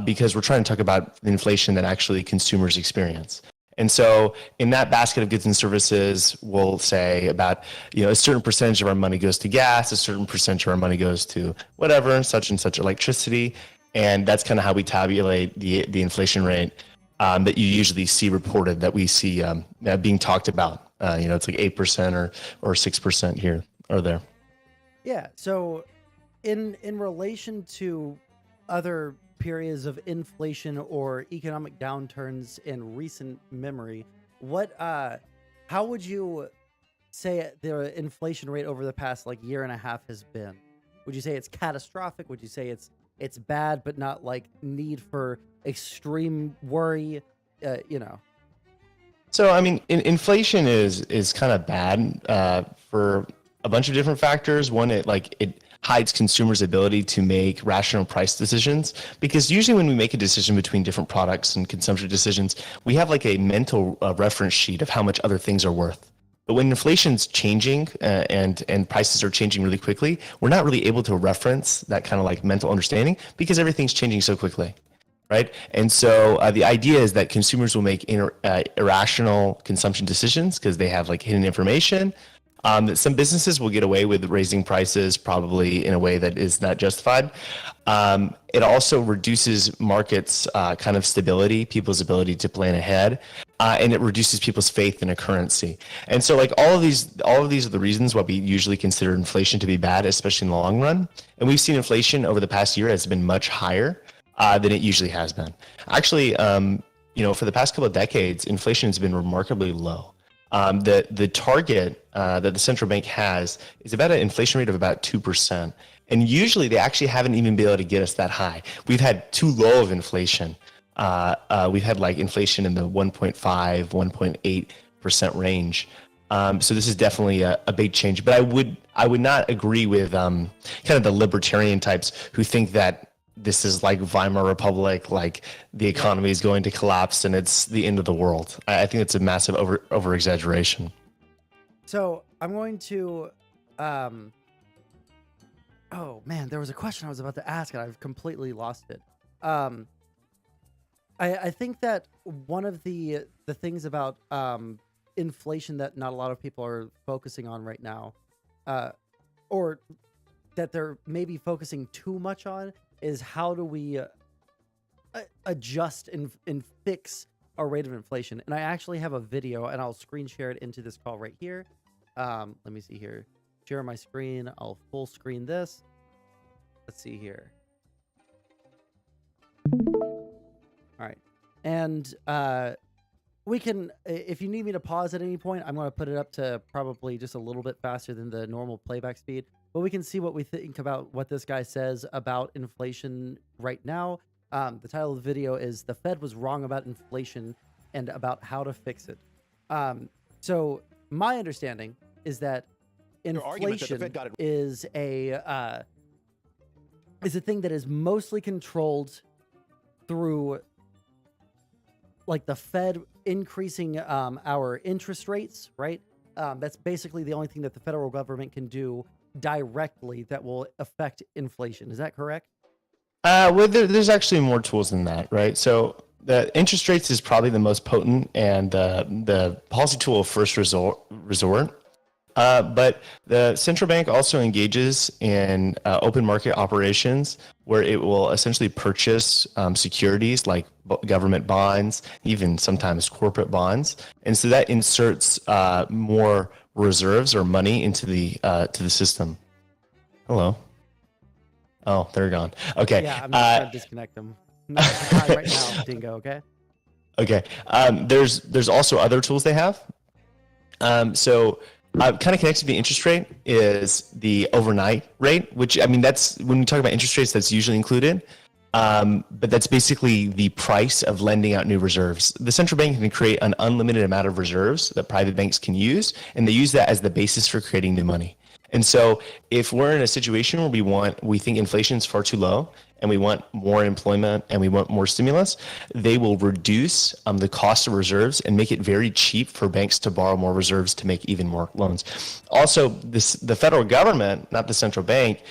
because we're trying to talk about the inflation that actually consumers experience. And so in that basket of goods and services, we'll say about, a certain percentage of our money goes to gas, a certain percentage of our money goes to whatever, such and such electricity. And that's kind of how we tabulate the inflation rate that you usually see reported, that we see being talked about. It's like 8% or 6% here or there. Yeah. So in relation to other periods of inflation or economic downturns in recent memory, how would you say the inflation rate over the past year and a half has been? Would you say it's catastrophic? Would you say it's bad but not need for extreme worry? So I mean, inflation is kind of bad for a bunch of different factors. One, it hides consumers' ability to make rational price decisions, because usually when we make a decision between different products and consumption decisions, we have a mental reference sheet of how much other things are worth. But when inflation's changing and prices are changing really quickly, we're not really able to reference that kind of mental understanding because everything's changing so quickly, right? And so the idea is that consumers will make irrational consumption decisions because they have hidden information. That some businesses will get away with raising prices probably in a way that is not justified. It also reduces markets' kind of stability, people's ability to plan ahead, and it reduces people's faith in a currency. And so all of these are the reasons why we usually consider inflation to be bad, especially in the long run. And we've seen inflation over the past year has been much higher than it usually has been. Actually, for the past couple of decades, inflation has been remarkably low. The target that the central bank has is about an inflation rate of about 2%. And usually they actually haven't even been able to get us that high. We've had too low of inflation. We've had like inflation in the 1.5, 1.8% range. So this is definitely a big change. But I would not agree with kind of the libertarian types who think that this is like Weimar Republic, like the economy is going to collapse and it's the end of the world. I think it's a massive over exaggeration. So I'm going to, oh man, there was a question I was about to ask and I've completely lost it. I think that one of the things about inflation that not a lot of people are focusing on right now, or that they're maybe focusing too much on, is how do we adjust and fix our rate of inflation. And I actually have a video, and I'll screen share it into this call right here. Let me see here. Share my screen. I'll full screen this. Let's see here. All right. And we can, if you need me to pause at any point, I'm going to put it up to probably just a little bit faster than the normal playback speed. But we can see what we think about what this guy says about inflation right now. The title of the video is "The Fed Was Wrong About Inflation and About How to Fix It." So my understanding is that inflation is a thing that is mostly controlled through like the Fed increasing our interest rates, right? That's basically the only thing that the federal government can do directly that will affect inflation. Is that correct? Well, there's actually more tools than that, right? So the interest rates is probably the most potent and the policy tool of first resort. But the central bank also engages in open market operations where it will essentially purchase securities like government bonds, even sometimes corporate bonds. And so that inserts more reserves or money into the to the system. Hello. Oh, they're gone. Okay. Yeah, I'm just trying to disconnect them. Not right now, Dingo. Okay. Okay. There's also other tools they have. So kind of connected to the interest rate is the overnight rate, which, I mean, that's when we talk about interest rates, that's usually included. But that's basically the price of lending out new reserves. The central bank can create an unlimited amount of reserves that private banks can use, and they use that as the basis for creating new money. And so if we're in a situation where we think inflation is far too low and we want more employment and we want more stimulus, they will reduce the cost of reserves and make it very cheap for banks to borrow more reserves to make even more loans. Also, the federal government, not the central bank,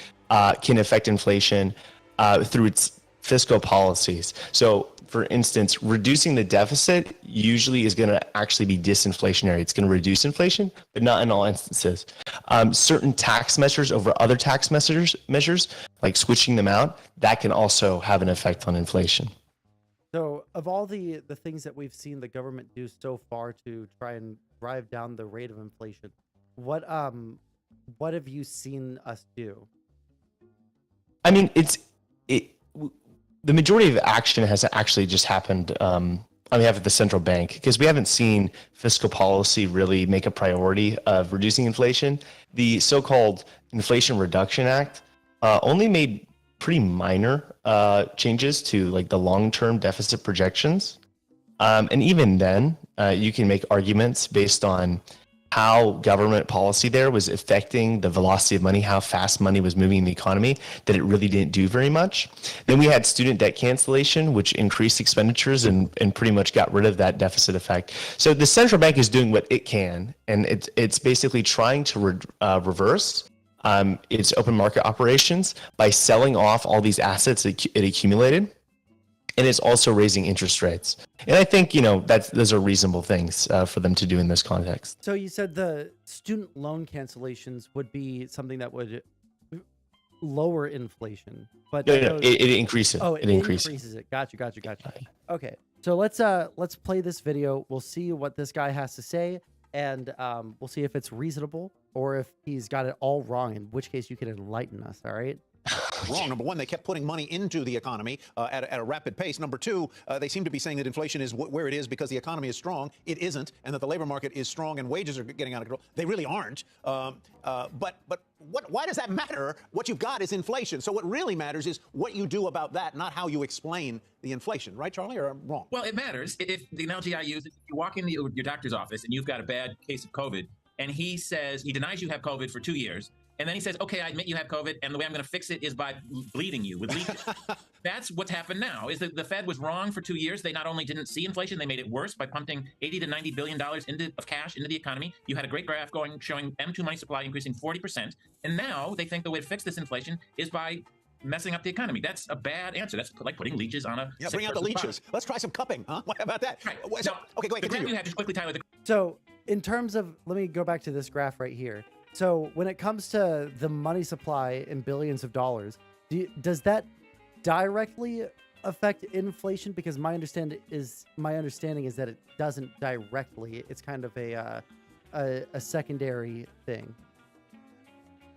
can affect inflation through its fiscal policies. So, for instance, reducing the deficit usually is going to actually be disinflationary. It's going to reduce inflation, but not in all instances. Certain tax measures over other tax measures, like switching them out, that can also have an effect on inflation. So, of all the things that we've seen the government do so far to try and drive down the rate of inflation, what have you seen us do? I mean, the majority of action has actually just happened on behalf of the central bank, because we haven't seen fiscal policy really make a priority of reducing inflation. The so-called Inflation Reduction Act only made pretty minor changes to like the long-term deficit projections. And even then, you can make arguments based on how government policy there was affecting the velocity of money, how fast money was moving in the economy, that it really didn't do very much. Then we had student debt cancellation, which increased expenditures and pretty much got rid of that deficit effect. So the central bank is doing what it can, and it's basically trying to reverse its open market operations by selling off all these assets it accumulated. And it's also raising interest rates. And I think, those are reasonable things for them to do in this context. So you said the student loan cancellations would be something that would lower inflation, but No, it increases. Oh, it increases it. Got you. Okay, so let's play this video. We'll see what this guy has to say, and we'll see if it's reasonable or if he's got it all wrong, in which case you can enlighten us. All right. wrong. Number one, they kept putting money into the economy at a rapid pace. Number two, they seem to be saying that inflation is where it is because the economy is strong. It isn't, and that the labor market is strong and wages are getting out of control. They really aren't. But why does that matter? What you've got is inflation. So what really matters is what you do about that, not how you explain the inflation. Right, Charlie, or I'm wrong? Well, it matters. If the analogy I use, if you walk into your doctor's office and you've got a bad case of COVID, and he denies you have COVID for 2 years, and then he says, okay, I admit you have COVID, and the way I'm going to fix it is by bleeding you with leeches. That's what's happened now, is that the Fed was wrong for 2 years. They not only didn't see inflation, they made it worse by pumping $80 to $90 billion of cash into the economy. You had a great graph showing M2 money supply increasing 40%. And now they think the way to fix this inflation is by messing up the economy. That's a bad answer. That's like putting leeches on a bring out the leeches. Body. Let's try some cupping, huh? What about that? Right. So, okay, go ahead. The graph you had, just quickly, Tyler. So in terms of, let me go back to this graph right here. So when it comes to the money supply in billions of dollars, does that directly affect inflation? Because my understanding is that it doesn't directly. It's kind of a secondary thing.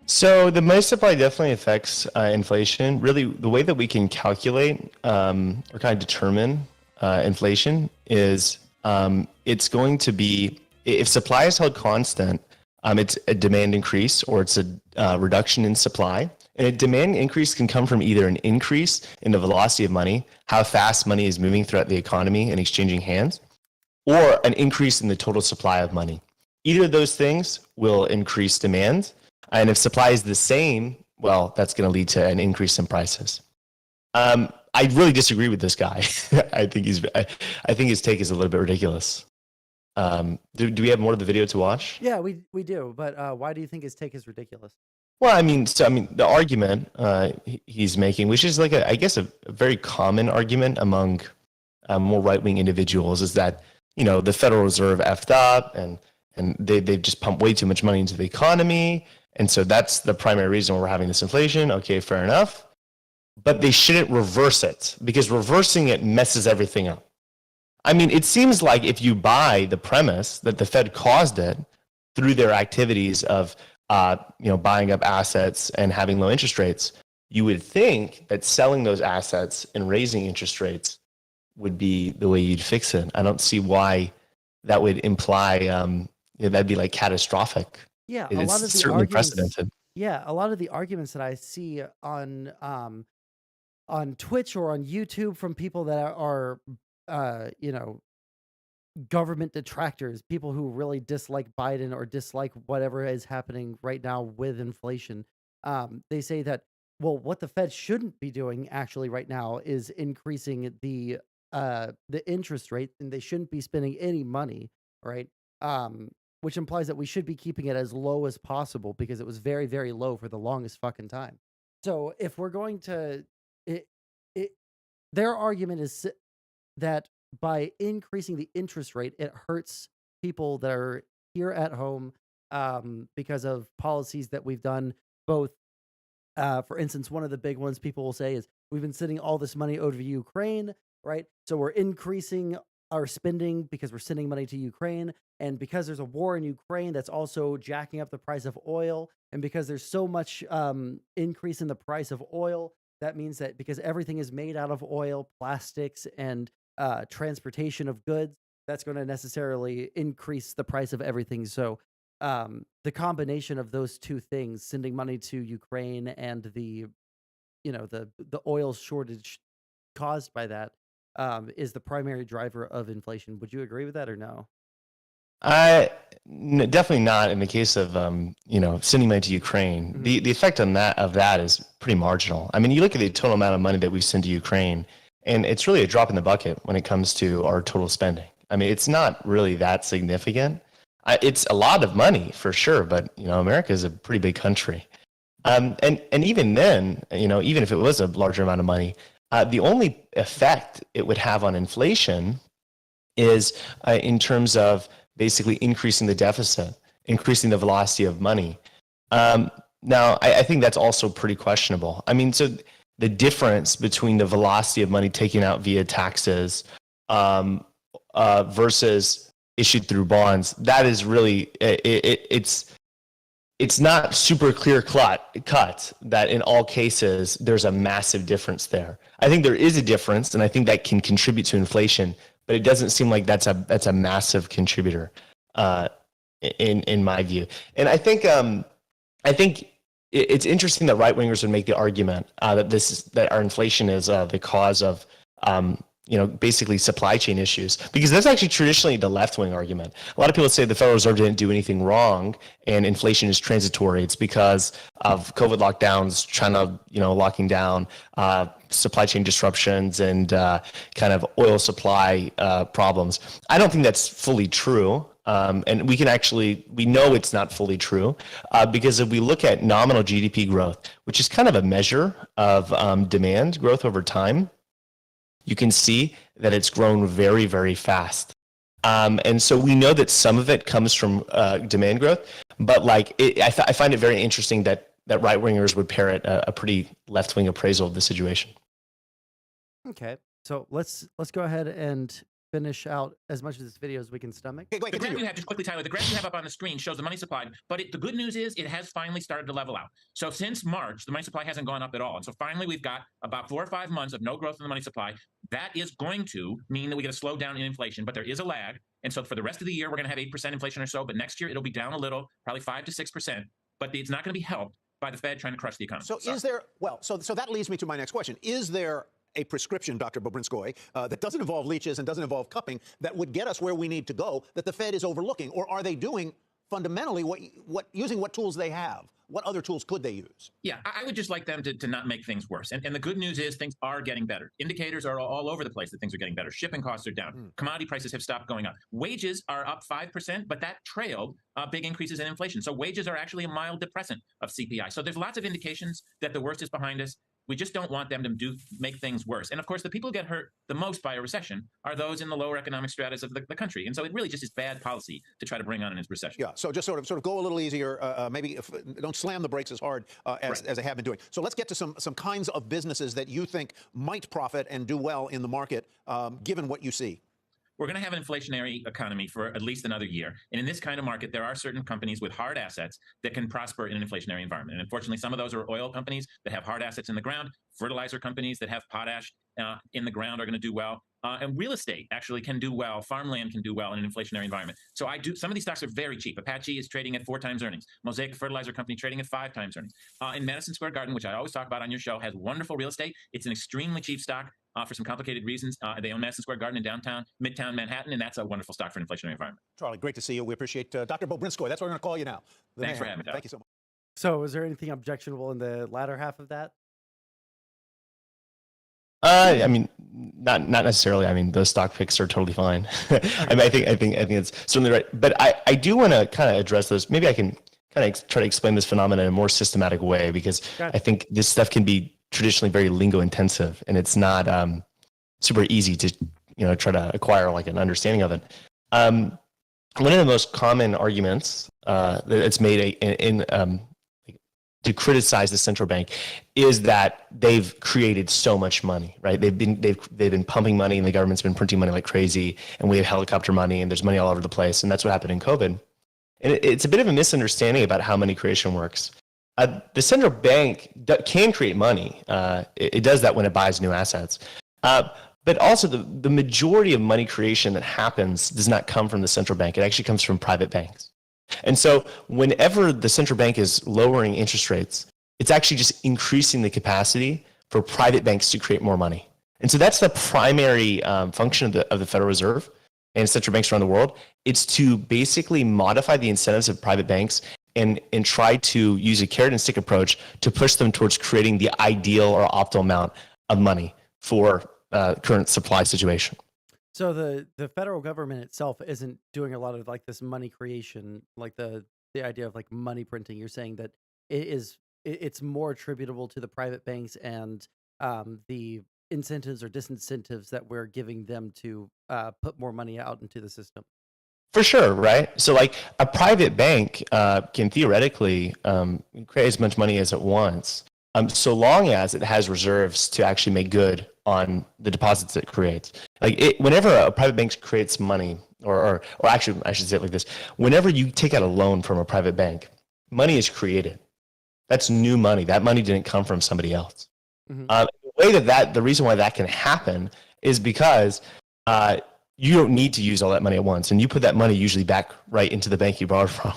So the money supply definitely affects inflation. Really, the way that we can calculate or kind of determine inflation is it's going to be, if supply is held constant, it's a demand increase or it's a reduction in supply. And a demand increase can come from either an increase in the velocity of money, how fast money is moving throughout the economy and exchanging hands, or an increase in the total supply of money. Either of those things will increase demand. And if supply is the same, well, that's going to lead to an increase in prices. I really disagree with this guy. I think his take is a little bit ridiculous. Do we have more of the video to watch? Yeah, we do. But why do you think his take is ridiculous? Well, I mean, the argument he's making, which is like I guess a very common argument among more right-wing individuals, is that the Federal Reserve effed up and they've just pumped way too much money into the economy, and so that's the primary reason we're having this inflation. Okay, fair enough, but they shouldn't reverse it because reversing it messes everything up. I mean, it seems like if you buy the premise that the Fed caused it through their activities of buying up assets and having low interest rates, you would think that selling those assets and raising interest would be the way you'd fix it. I don't see why that would imply that'd be like catastrophic. Yeah, it's certainly unprecedented. Yeah, a lot of the arguments that I see on Twitch or on YouTube from people that are government detractors, people who really dislike Biden or dislike whatever is happening right now with inflation. They say that, well, what the Fed shouldn't be doing actually right now is increasing the interest rate, and they shouldn't be spending any money, right? Which implies that we should be keeping it as low as possible because it was very, very low for the longest fucking time. So if we're going to, their argument is that by increasing the interest rate, it hurts people that are here at home because of policies that we've done. Both, for instance, one of the big ones people will say is we've been sending all this money over to Ukraine, right? So we're increasing our spending because we're sending money to Ukraine. And because there's a war in Ukraine, that's also jacking up the price of oil. And because there's so much increase in the price of oil, that means that because everything is made out of oil, plastics, and transportation of goods, that's going to necessarily increase the price of everything. So the combination of those two things, sending money to Ukraine and the oil shortage caused by that, is the primary driver of inflation. Would you agree with that or no? Definitely not in the case of sending money to Ukraine. Mm-hmm. The effect of that is pretty marginal. I mean, you look at the total amount of money that we send to Ukraine, and it's really a drop in the bucket when it comes to our total spending. I mean, it's not really that significant. It's a lot of money for sure, but America is a pretty big country, and even then, even if it was a larger amount of money, the only effect it would have on inflation is in terms of basically increasing the deficit, increasing the velocity of money. Now, I think that's also pretty questionable. I mean, so the difference between the velocity of money taken out via taxes versus issued through bonds, that is really, it's it's not super clear cut that in all cases there's a massive difference there. I think there is a difference, and I think that can contribute to inflation, but it doesn't seem like that's a massive contributor in my view. And I think it's interesting that right wingers would make the argument that our inflation is the cause of basically supply chain issues, because that's actually traditionally the left-wing argument. A lot of people say the Federal Reserve didn't do anything wrong and inflation is transitory. It's because of COVID lockdowns, China, locking down, supply chain disruptions, and kind of oil supply problems. I don't think that's fully true. And we know it's not fully true because if we look at nominal GDP growth, which is kind of a measure of demand growth over time, you can see that it's grown very, very fast. And so we know that some of it comes from demand growth, but I find it very interesting that right-wingers would parrot a pretty left-wing appraisal of the situation. Okay, so let's go ahead and finish out as much of this video as we can stomach. The graph you have, just quickly, Tyler, the graph you have up on the screen shows the money supply, but the good news is it has finally started to level out. So since March, the money supply hasn't gone up at all. And so finally, we've got about 4 or 5 months of no growth in the money supply. That is going to mean that we get a slowdown in inflation, but there is a lag. And so for the rest of the year, we're going to have 8% inflation or so, but next year it'll be down a little, probably 5 to 6%, but it's not going to be helped by the Fed trying to crush the economy. So is there, so that leads me to my next question. Is there a prescription, Dr. Bobrinskoy, that doesn't involve leeches and doesn't involve cupping that would get us where we need to go that the Fed is overlooking? Or are they doing fundamentally using what tools they have? What other tools could they use? Yeah, I would just like them to not make things worse. And the good news is things are getting better. Indicators are all over the place that things are getting better. Shipping costs are down. Commodity prices have stopped going up. Wages are up 5%, but that trailed big increases in inflation. So wages are actually a mild depressant of CPI. So there's lots of indications that the worst is behind us. We just don't want them to make things worse. And of course, the people who get hurt the most by a recession are those in the lower economic stratas of the country. And so it really just is bad policy to try to bring on a recession. Yeah, so just sort of go a little easier. Maybe don't slam the brakes as hard as they have been doing. So let's get to some kinds of businesses that you think might profit and do well in the market, given what you see. We're going to have an inflationary economy for at least another year. And in this kind of market, there are certain companies with hard assets that can prosper in an inflationary environment. And unfortunately, some of those are oil companies that have hard assets in the ground. Fertilizer companies that have potash in the ground are going to do well. And real estate actually can do well. Farmland can do well in an inflationary environment. So some of these stocks are very cheap. Apache is trading at 4 times earnings. Mosaic Fertilizer Company trading at 5 times earnings. In Madison Square Garden, which I always talk about on your show, has wonderful real estate. It's an extremely cheap stock for some complicated reasons. They own Madison Square Garden in Midtown Manhattan, and that's a wonderful stock for an inflationary environment. Charlie, great to see you. We appreciate Dr. Bobrinskoy. That's what we're going to call you now. Thanks for having me. Thank you so much. So is there anything objectionable in the latter half of that? I mean, not necessarily. I mean, those stock picks are totally fine. I mean, I think it's certainly right. But I do want to kind of address those. Maybe I can kind of try to explain this phenomenon in a more systematic way, because I think this stuff can be traditionally very lingo intensive, and it's not super easy to try to acquire like an understanding of it. One of the most common arguments that's made to criticize the central bank is that they've created so much money, right? They've been pumping money, and the government's been printing money like crazy, and we have helicopter money, and there's money all over the place, and that's what happened in COVID. And it's a bit of a misunderstanding about how money creation works. The central bank can create money. It does that when it buys new assets. But also the majority of money creation that happens does not come from the central bank. It actually comes from private banks. And so whenever the central bank is lowering interest rates, it's actually just increasing the capacity for private banks to create more money. And so that's the primary function of the Federal Reserve and central banks around the world. It's to basically modify the incentives of private banks and try to use a carrot and stick approach to push them towards creating the ideal or optimal amount of money for current supply situation. So the federal government itself isn't doing a lot of like this money creation, like the idea of like money printing. You're saying that it's more attributable to the private banks and the incentives or disincentives that we're giving them to put more money out into the system. For sure, right? So like a private bank can theoretically create as much money as it wants, so long as it has reserves to actually make good on the deposits it creates. Like whenever a private bank creates money, or actually I should say it like this, whenever you take out a loan from a private bank, money is created. That's new money. That money didn't come from somebody else. The reason why that can happen is because you don't need to use all that money at once, and you put that money usually back right into the bank you borrowed from,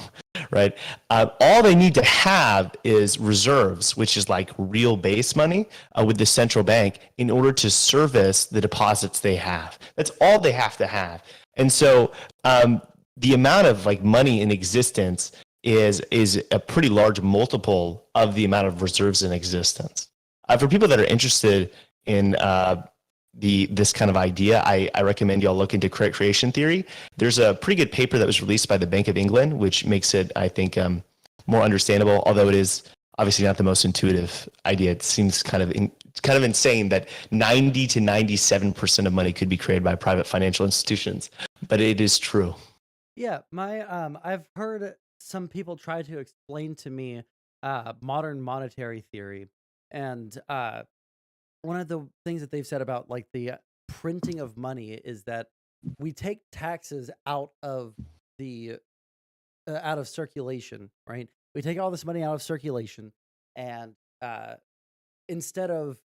right? All they need to have is reserves, which is like real base money with the central bank in order to service the deposits they have. That's all they have to have. And so the amount of like money in existence is a pretty large multiple of the amount of reserves in existence. For people that are interested in this kind of idea, I recommend y'all look into credit creation theory. There's a pretty good paper that was released by the Bank of England, which makes it, I think, more understandable, although it is obviously not the most intuitive idea. It seems kind of insane that 90 to 97% of money could be created by private financial institutions, but it is true. Yeah, I've heard some people try to explain to me modern monetary theory, and one of the things that they've said about like the printing of money is that we take taxes out of the out of circulation, right? We take all this money out of circulation, and instead of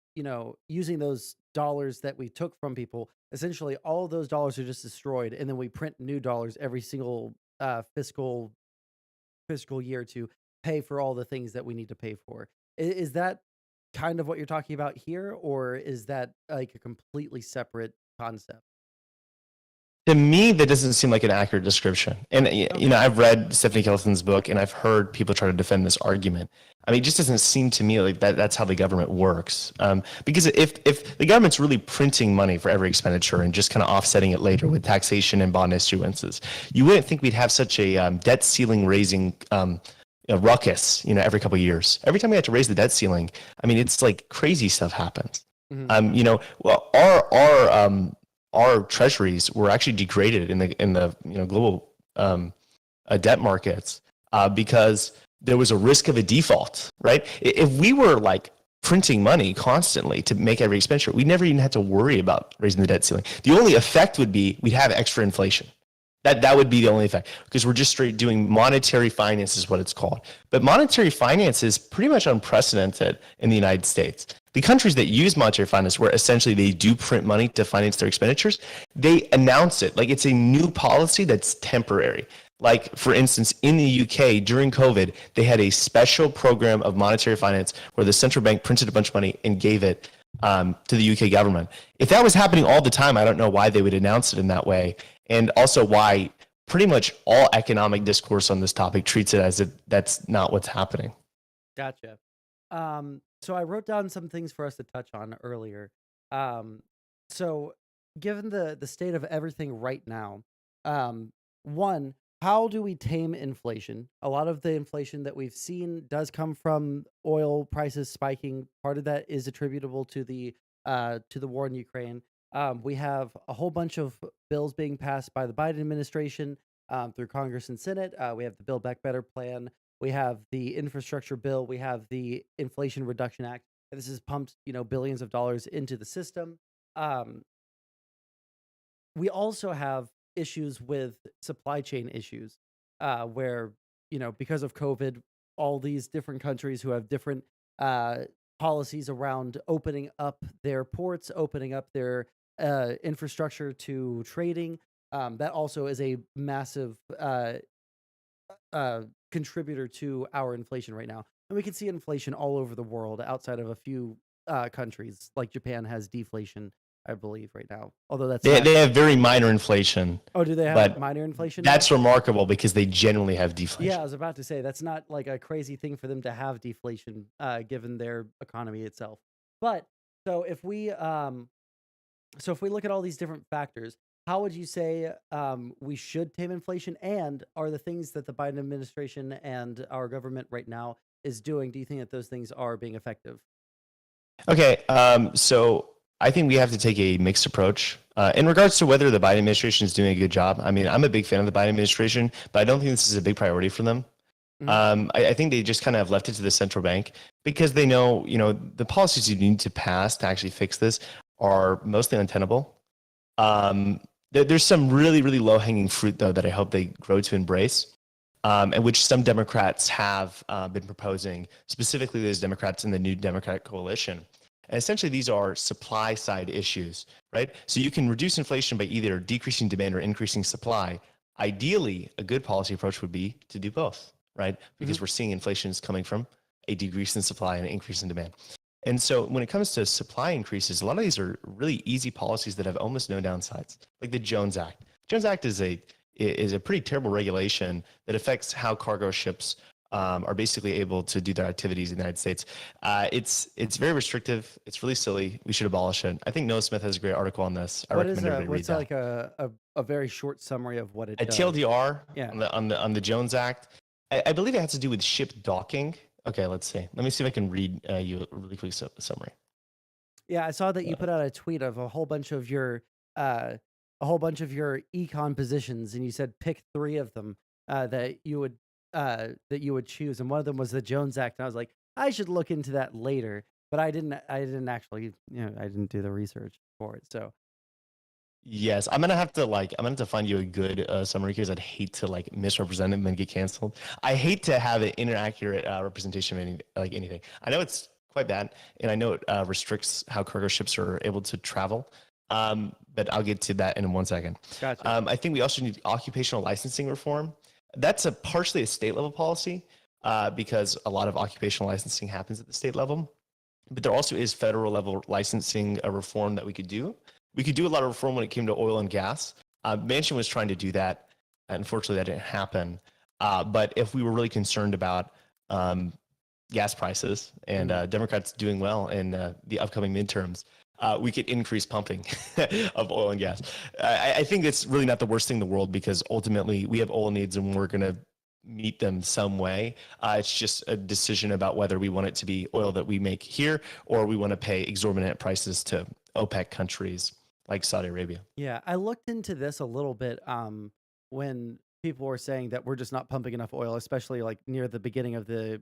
using those dollars that we took from people, essentially all of those dollars are just destroyed, and then we print new dollars every single fiscal year to pay for all the things that we need to pay for. Is that kind of what you're talking about here, or is that like a completely separate concept? To me, that doesn't seem like an accurate description. And I've read Stephanie Kelton's book, and I've heard people try to defend this argument. I mean, it just doesn't seem to me like that's how the government works. Because if the government's really printing money for every expenditure and just kind of offsetting it later with taxation and bond issuances, you wouldn't think we'd have such a debt ceiling raising ruckus, every couple of years. Every time we have to raise the debt ceiling, I mean, it's like crazy stuff happens. Our treasuries were actually degraded in the global debt markets because there was a risk of a default, right? If we were like printing money constantly to make every expenditure, we never even had to worry about raising the debt ceiling. The only effect would be we'd have extra inflation. That would be the only effect, because we're just straight doing monetary finance is what it's called. But monetary finance is pretty much unprecedented in the United States. The countries that use monetary finance, where essentially they do print money to finance their expenditures, they announce it like it's a new policy that's temporary. Like, for instance, in the UK during COVID, they had a special program of monetary finance where the central bank printed a bunch of money and gave it to the UK government. If that was happening all the time, I don't know why they would announce it in that way. And also why pretty much all economic discourse on this topic treats it as if that's not what's happening. Gotcha. So I wrote down some things for us to touch on earlier. So given the state of everything right now, one, how do we tame inflation? A lot of the inflation that we've seen does come from oil prices spiking. Part of that is attributable to the war in Ukraine. We have a whole bunch of bills being passed by the Biden administration through Congress and Senate. We have the Build Back Better plan. We have the infrastructure bill. We have the Inflation Reduction Act. This has pumped, billions of dollars into the system. We also have issues with supply chain issues where, because of COVID, all these different countries who have different policies around opening up their ports, opening up their infrastructure to trading. That also is a massive contributor to our inflation right now. And we can see inflation all over the world outside of a few countries. Like Japan has deflation, I believe, right now. Although they have very minor inflation. Oh, do they have minor inflation? That's remarkable because they generally have deflation. Yeah, I was about to say that's not like a crazy thing for them to have deflation given their economy itself. But if we look at all these different factors, how would you say we should tame inflation? And are the things that the Biden administration and our government right now is doing, do you think that those things are being effective? Okay, so I think we have to take a mixed approach in regards to whether the Biden administration is doing a good job. I mean, I'm a big fan of the Biden administration, but I don't think this is a big priority for them. I think they just kind of left it to the central bank because they know, the policies you need to pass to actually fix this are mostly untenable. There's some really, really low-hanging fruit, though, that I hope they grow to embrace. and which some Democrats have been proposing, specifically those Democrats in the New Democratic Coalition. And essentially, these are supply side issues, right? So you can reduce inflation by either decreasing demand or increasing supply. Ideally, a good policy approach would be to do both, right? Because we're seeing inflation is coming from a decrease in supply and an increase in demand. And so when it comes to supply increases, a lot of these are really easy policies that have almost no downsides, like the Jones Act. Jones Act is a pretty terrible regulation that affects how cargo ships are basically able to do their activities in the United States. It's very restrictive. It's really silly. We should abolish it. I think Noah Smith has a great article on this. I recommend everybody read that. What's like a very short summary of what it does? TLDR Yeah. on the Jones Act. I believe it has to do with ship docking. Okay, let's see. Let me see if I can read you a really quick summary. Yeah, I saw that you put out a tweet of a whole bunch of your econ positions, and you said pick 3 of them that you would choose, and one of them was the Jones Act. And I was like, I should look into that later, but I didn't actually, I didn't do the research for it. So Yes, I'm gonna have to find you a good summary because I'd hate to misrepresent it and then get canceled. I hate to have an inaccurate representation of anything. I know it's quite bad, and I know it restricts how cargo ships are able to travel. But I'll get to that in 1 second. Gotcha. I think we also need occupational licensing reform. That's partially a state level policy because a lot of occupational licensing happens at the state level. But there also is federal level licensing reform that we could do. We could do a lot of reform when it came to oil and gas. Manchin was trying to do that. Unfortunately, that didn't happen. But if we were really concerned about gas prices and Democrats doing well in the upcoming midterms, we could increase pumping of oil and gas. I think it's really not the worst thing in the world because ultimately we have oil needs and we're going to meet them some way. It's just a decision about whether we want it to be oil that we make here or we want to pay exorbitant prices to OPEC countries like Saudi Arabia. yeah, I looked into this a little bit when people were saying that we're just not pumping enough oil, especially like near the beginning of the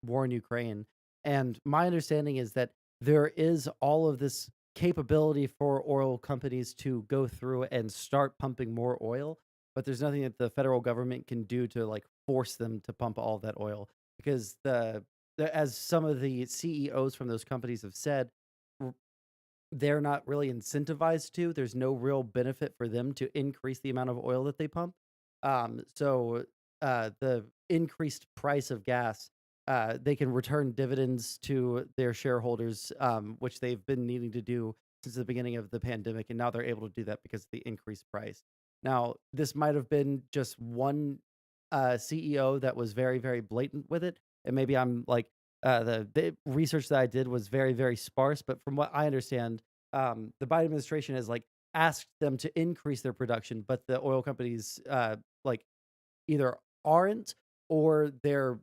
war in Ukraine. And my understanding is that there is all of this capability for oil companies to go through and start pumping more oil, but there's nothing that the federal government can do to force them to pump all that oil because as some of the CEOs from those companies have said, they're not really incentivized to. There's no real benefit for them to increase the amount of oil that they pump. So the increased price of gas, they can return dividends to their shareholders, which they've been needing to do since the beginning of the pandemic, and now they're able to do that because of the increased price. Now, this might have been just one CEO that was very, very blatant with it, and maybe I'm the research that I did was very, very sparse. But from what I understand, the Biden administration has asked them to increase their production, but the oil companies either aren't or they're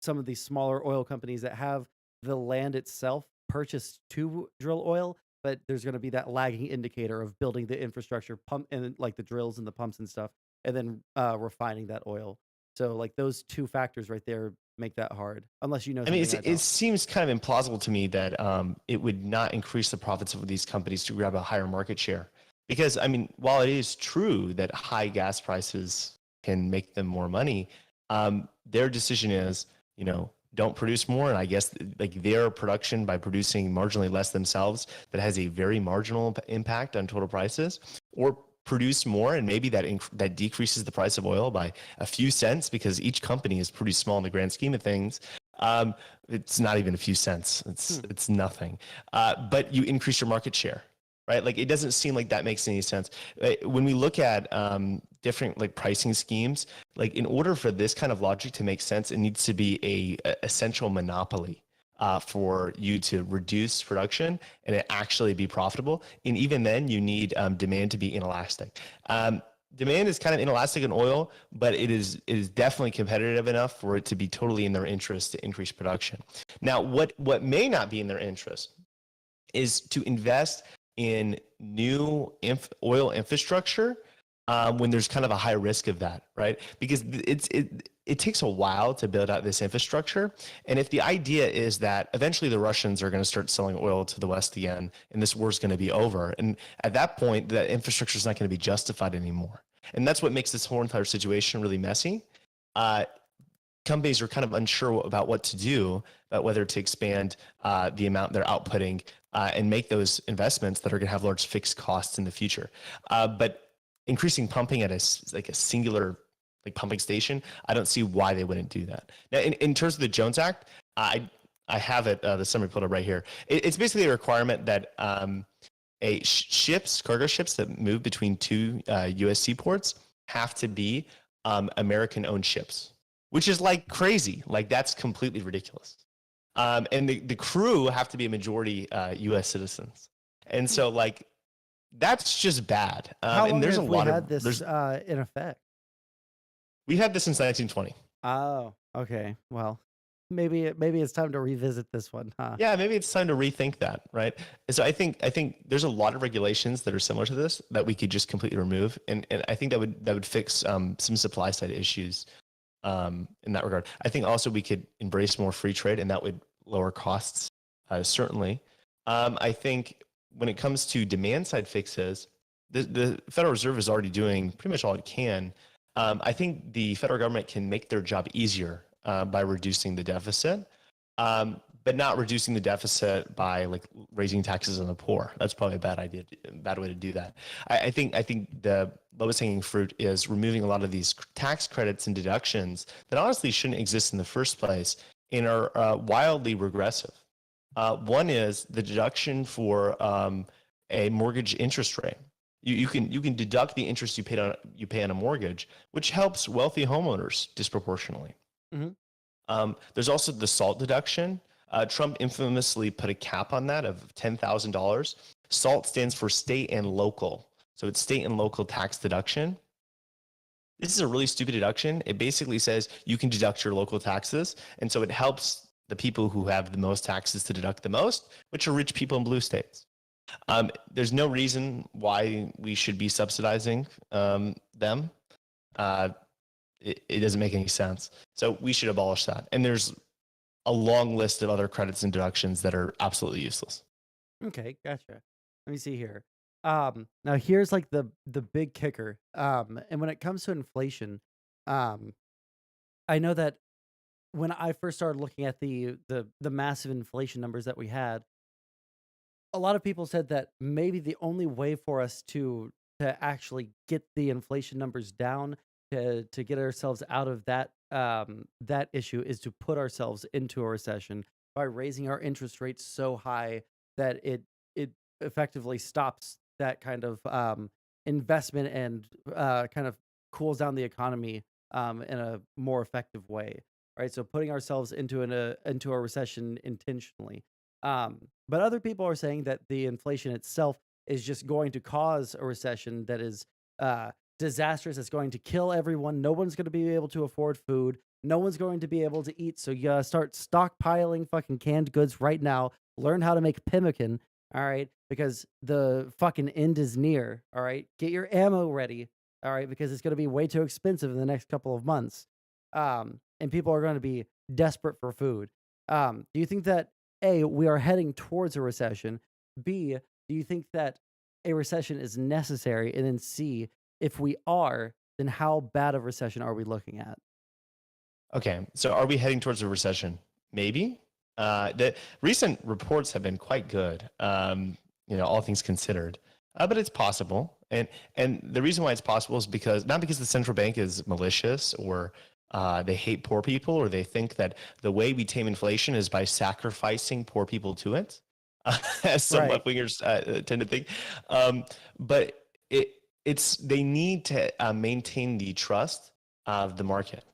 some of these smaller oil companies that have the land itself purchased to drill oil, but there's going to be that lagging indicator of building the infrastructure, pump and the drills and the pumps and stuff, and then refining that oil. So those 2 factors right there make that hard, unless you know. I mean, it seems kind of implausible to me that it would not increase the profits of these companies to grab a higher market share. Because I mean, while it is true that high gas prices can make them more money, their decision is, don't produce more. And I guess their production by producing marginally less themselves that has a very marginal impact on total prices, or produce more and maybe that decreases the price of oil by a few cents because each company is pretty small in the grand scheme of things. It's not even a few cents. It's nothing. But you increase your market share, right? It doesn't seem like that makes any sense. When we look at different pricing schemes, in order for this kind of logic to make sense, it needs to be a essential monopoly. For you to reduce production and it actually be profitable. And even then you need demand to be inelastic. Demand is kind of inelastic in oil, but it is definitely competitive enough for it to be totally in their interest to increase production. Now, what may not be in their interest is to invest in new oil infrastructure when there's kind of a high risk of that, right? Because it takes a while to build out this infrastructure. And if the idea is that eventually the Russians are going to start selling oil to the West again, and this war is going to be over, and at that point, that infrastructure is not going to be justified anymore. And that's what makes this whole entire situation really messy. companies are kind of unsure about what to do, about whether to expand the amount they're outputting and make those investments that are going to have large fixed costs in the future. But increasing pumping at a singular pumping station, I don't see why they wouldn't do that. Now, in terms of the Jones Act, I have it, the summary pulled up right here. It's basically a requirement that cargo ships that move between two U.S. seaports have to be American-owned ships, which is crazy. That's completely ridiculous. And the crew have to be a majority U.S. citizens. And so, that's just bad. How long and there's have a lot we of had this in effect? We had this since 1920. Oh, okay. Well, maybe it's time to revisit this one, huh? Yeah, maybe it's time to rethink that, right? And so I think there's a lot of regulations that are similar to this that we could just completely remove, and I think that would fix some supply side issues in that regard. I think also we could embrace more free trade, and that would lower costs certainly. I think when it comes to demand side fixes, the Federal Reserve is already doing pretty much all it can. I think the federal government can make their job easier by reducing the deficit, but not reducing the deficit by raising taxes on the poor. That's probably a bad idea, bad way to do that. I think the lowest hanging fruit is removing a lot of these tax credits and deductions that honestly shouldn't exist in the first place and are wildly regressive. One is the deduction for a mortgage interest rate. You can deduct the interest you pay on a mortgage, which helps wealthy homeowners disproportionately. Mm-hmm. There's also the SALT deduction. Trump infamously put a cap on that of $10,000. SALT stands for state and local. So it's state and local tax deduction. This is a really stupid deduction. It basically says you can deduct your local taxes. And so it helps the people who have the most taxes to deduct the most, which are rich people in blue states. There's no reason why we should be subsidizing them. It doesn't make any sense. So we should abolish that. And there's a long list of other credits and deductions that are absolutely useless. Okay, gotcha. Let me see here. Now here's the big kicker. And when it comes to inflation, I know that when I first started looking at the massive inflation numbers that we had, a lot of people said that maybe the only way for us to actually get the inflation numbers down, to get ourselves out of that issue, is to put ourselves into a recession by raising our interest rates so high that it effectively stops that kind of investment and kind of cools down the economy in a more effective way, right? So putting ourselves into a recession intentionally. But other people are saying that the inflation itself is just going to cause a recession that is disastrous. It's going to kill everyone. No one's going to be able to afford food. No one's going to be able to eat. So you gotta start stockpiling fucking canned goods right now. Learn how to make pemmican, all right? Because the fucking end is near, all right? Get your ammo ready, all right? Because it's going to be way too expensive in the next couple of months. And people are going to be desperate for food. Do you think that, A, we are heading towards a recession? B, do you think that a recession is necessary? And then C, if we are, then how bad of a recession are we looking at? Okay, so are we heading towards a recession? Maybe. The recent reports have been quite good, all things considered, but it's possible. And the reason why it's possible is not because the central bank is malicious or they hate poor people, or they think that the way we tame inflation is by sacrificing poor people to it, as some left-wingers tend to think. But they need to maintain the trust of the market.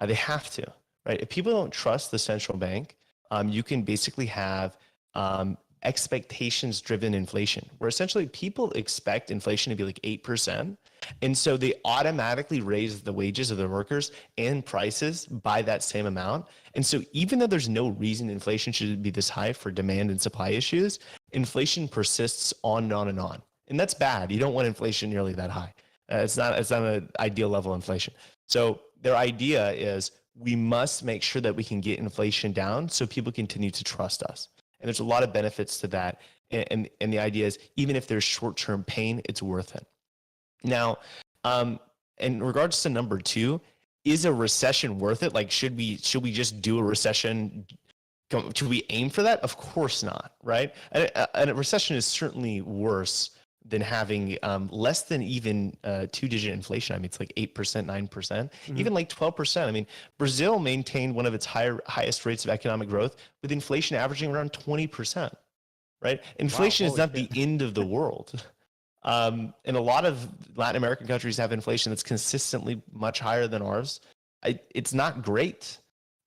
They have to, right? If people don't trust the central bank, you can basically have expectations-driven inflation, where essentially people expect inflation to be 8%. And so they automatically raise the wages of their workers and prices by that same amount. And so even though there's no reason inflation should be this high for demand and supply issues, inflation persists on and on and on. And that's bad. You don't want inflation nearly that high. It's not an ideal level of inflation. So their idea is we must make sure that we can get inflation down so people continue to trust us. And there's a lot of benefits to that. And the idea is even if there's short-term pain, it's worth it. Now, in regards to number two, is a recession worth it? Like, should we just do a recession? Should we aim for that? Of course not, right? And a recession is certainly worse than having less than even two-digit inflation. I mean, it's like 8%, 9%, even like 12%. I mean, Brazil maintained one of its highest rates of economic growth with inflation averaging around 20%, right? Inflation is not the end of the world. And a lot of Latin American countries have inflation that's consistently much higher than ours. It's not great,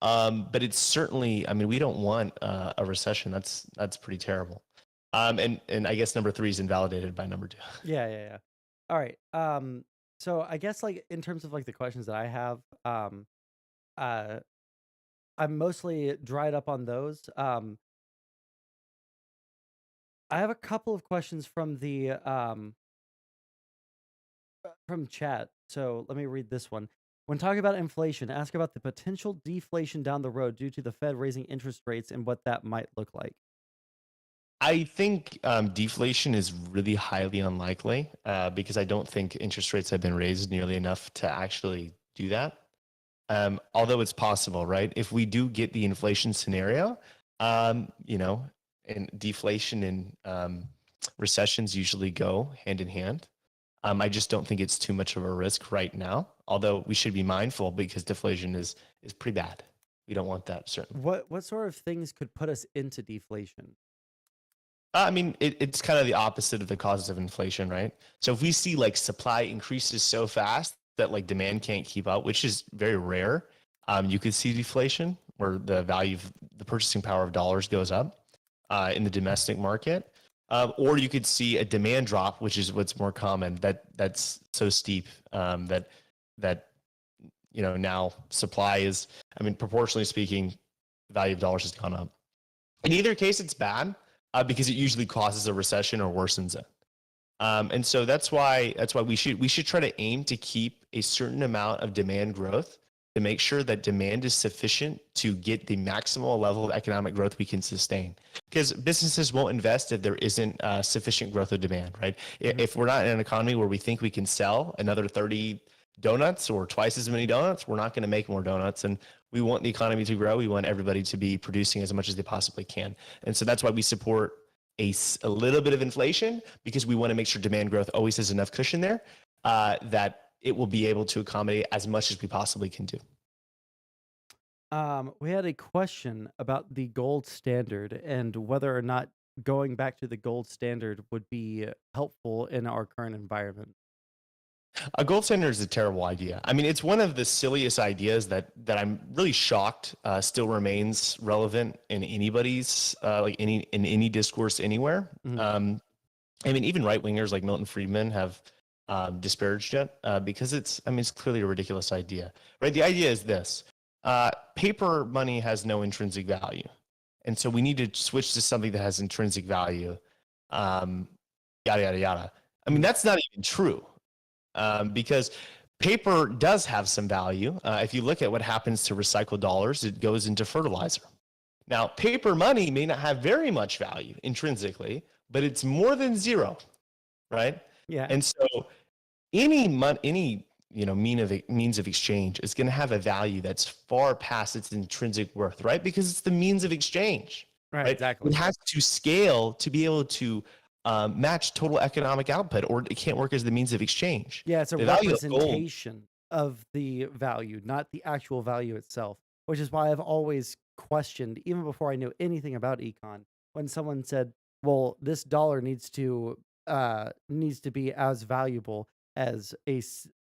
but it's certainly, I mean, we don't want a recession. That's pretty terrible. And I guess number 3 is invalidated by number 2. Yeah. All right. So I guess like in terms of like the questions that I have, I'm mostly dried up on those. I have a couple of questions from the from chat. So let me read this one. When talking about inflation, ask about the potential deflation down the road due to the Fed raising interest rates and what that might look like. I think deflation is really highly unlikely because I don't think interest rates have been raised nearly enough to actually do that. Although it's possible, right? If we do get the inflation scenario, you know, and deflation and recessions usually go hand in hand. I just don't think it's too much of a risk right now, although we should be mindful because deflation is pretty bad. We don't want that, certainly. What sort of things could put us into deflation? I mean, it's kind of the opposite of the causes of inflation, right? So if we see like supply increases so fast that like demand can't keep up, which is very rare, you could see deflation where the value of the purchasing power of dollars goes up in the domestic market. Or you could see a demand drop, which is what's more common, that's so steep that you know, now supply is, I mean, proportionally speaking, the value of dollars has gone up. In either case, it's bad because it usually causes a recession or worsens it. And so that's why we should try to aim to keep a certain amount of demand growth to make sure that demand is sufficient to get the maximal level of economic growth we can sustain. Because businesses won't invest if there isn't sufficient growth of demand, right? If we're not in an economy where we think we can sell another 30 donuts or twice as many donuts, we're not going to make more donuts. And we want the economy to grow. We want everybody to be producing as much as they possibly can. And so that's why we support a little bit of inflation, because we want to make sure demand growth always has enough cushion there that it will be able to accommodate as much as we possibly can do. We had a question about the gold standard and whether or not going back to the gold standard would be helpful in our current environment. A gold standard is a terrible idea. I mean, it's one of the silliest ideas that I'm really shocked still remains relevant in anybody's in any discourse anywhere. I mean, even right wingers like Milton Friedman have disparaged it because it's clearly a ridiculous idea, right? The idea is this: paper money has no intrinsic value, and so we need to switch to something that has intrinsic value. Yada yada yada. I mean, that's not even true. Because paper does have some value. If you look at what happens to recycled dollars, it goes into fertilizer. Now, paper money may not have very much value intrinsically, but it's more than zero, right? Yeah. And so any means of exchange is going to have a value that's far past its intrinsic worth, right? Because it's the means of exchange. Right, exactly. It has to scale to be able to match total economic output, or it can't work as the means of exchange. Yeah, it's a The value of representation of the value, not the actual value itself, which is why I've always questioned, even before I knew anything about Econ, when someone said, well, this dollar needs to be as valuable as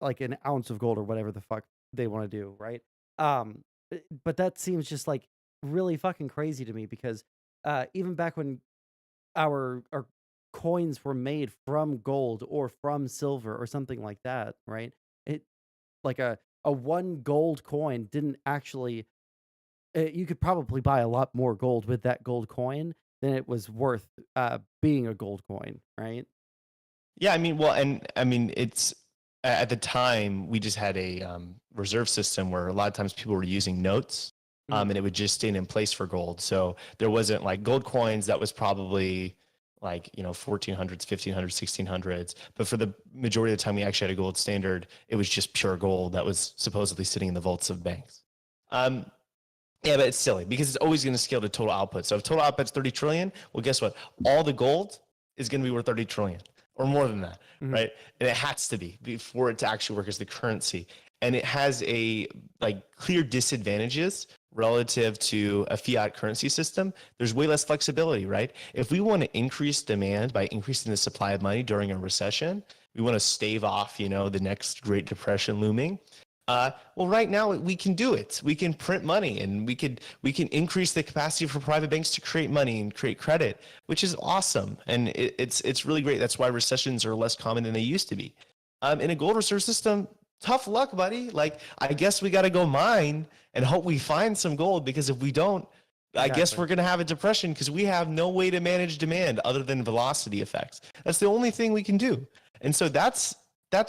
like an ounce of gold or whatever the fuck they want to do, right? But that seems just like really fucking crazy to me, because even back when our coins were made from gold or from silver or something like that, right? It like a 1 gold coin didn't actually, you could probably buy a lot more gold with that gold coin than it was worth being a gold coin, right? Yeah, it's at the time we just had a reserve system where a lot of times people were using notes, and it would just stay in place for gold. So there wasn't like gold coins. That was probably like 1400s, 1500s, 1600s. But for the majority of the time we actually had a gold standard, it was just pure gold that was supposedly sitting in the vaults of banks. Yeah, but it's silly because it's always going to scale to total output. So if total output's 30 trillion, well, guess what? All the gold is going to be worth 30 trillion or more than that, right? And it has to be before it to actually work as the currency. And it has a clear disadvantages relative to a fiat currency system. There's way less flexibility, right? If we want to increase demand by increasing the supply of money during a recession, we want to stave off, the next Great Depression looming. Well, right now we can do it. We can print money, and we can increase the capacity for private banks to create money and create credit, which is awesome. And it's really great. That's why recessions are less common than they used to be. In a gold reserve system, tough luck, buddy. I guess we got to go mine and hope we find some gold, because if we don't, I guess we're going to have a depression because we have no way to manage demand other than velocity effects. That's the only thing we can do. And so that's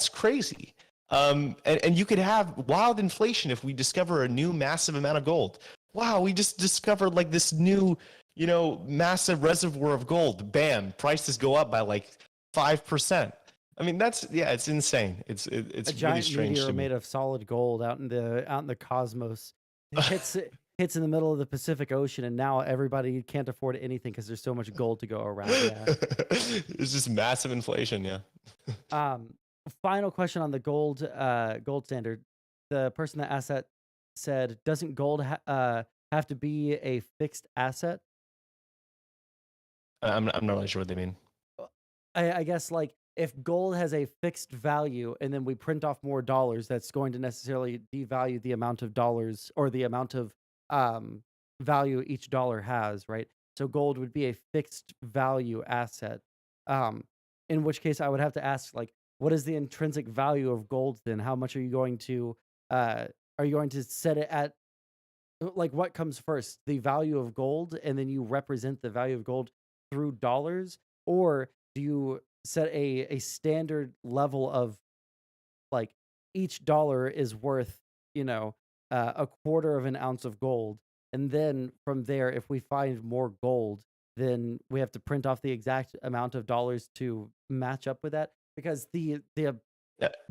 crazy. And you could have wild inflation if we discover a new massive amount of gold. Wow, we just discovered this new, massive reservoir of gold. Bam, prices go up by 5%. I mean, it's insane. It's a really giant strange meteor to me. made of solid gold out in the cosmos. It hits in the middle of the Pacific Ocean, and now everybody can't afford anything because there's so much gold to go around. Yeah. It's just massive inflation. Yeah. Final question on the gold standard. The person that asked that said, "Doesn't gold have to be a fixed asset?" I'm not really sure what they mean. I guess if gold has a fixed value and then we print off more dollars, that's going to necessarily devalue the amount of dollars or the amount of value each dollar has, right? So gold would be a fixed value asset. In which case I would have to ask, what is the intrinsic value of gold then? How much are you going to set it at? What comes first, the value of gold, and then you represent the value of gold through dollars? Or do you set a standard level of each dollar is worth, a quarter of an ounce of gold. And then from there, if we find more gold, then we have to print off the exact amount of dollars to match up with that, because the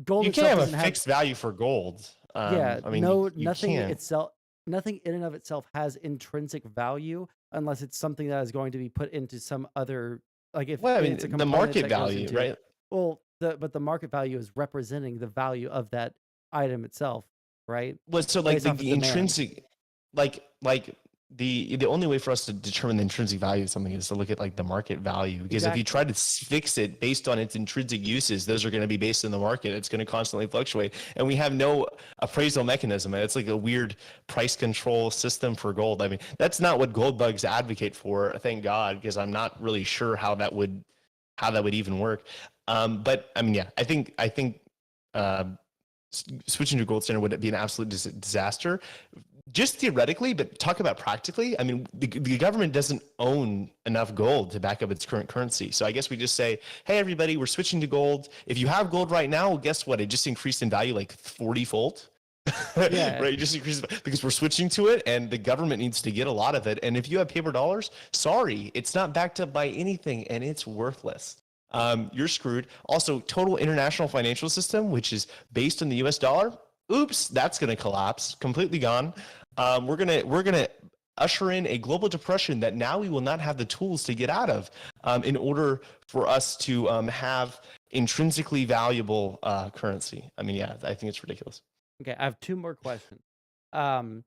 gold you itself can't have doesn't a fixed value for gold. Yeah, I mean, nothing can't. itself, nothing in and of itself has intrinsic value unless it's something that is going to be put into some other, if it's a the component market that goes value, into right? it. Well, but the market value is representing the value of that item itself, right? Well, so Based the off of demand. intrinsic, the only way for us to determine the intrinsic value of something is to look at the market value, because if you try to fix it based on its intrinsic uses, those are going to be based on the market. It's going to constantly fluctuate, and we have no appraisal mechanism. It's like a weird price control system for gold. I mean, that's not what gold bugs advocate for, thank God, because I'm not really sure how that would even work. But I mean, yeah, I think switching to gold standard would be an absolute disaster, just theoretically, but talk about practically. I mean, the government doesn't own enough gold to back up its current currency. So I guess we just say, hey, everybody, we're switching to gold. If you have gold right now, well, guess what? It just increased in value 40-fold. Yeah. Right? It just increases because we're switching to it, and the government needs to get a lot of it. And if you have paper dollars, sorry, it's not backed up by anything, and it's worthless. You're screwed. Also, total international financial system, which is based on the US dollar, oops, that's going to collapse, completely gone. We're gonna usher in a global depression that now we will not have the tools to get out of, in order for us to have intrinsically valuable currency. I mean, yeah, I think it's ridiculous. Okay, I have two more questions. Had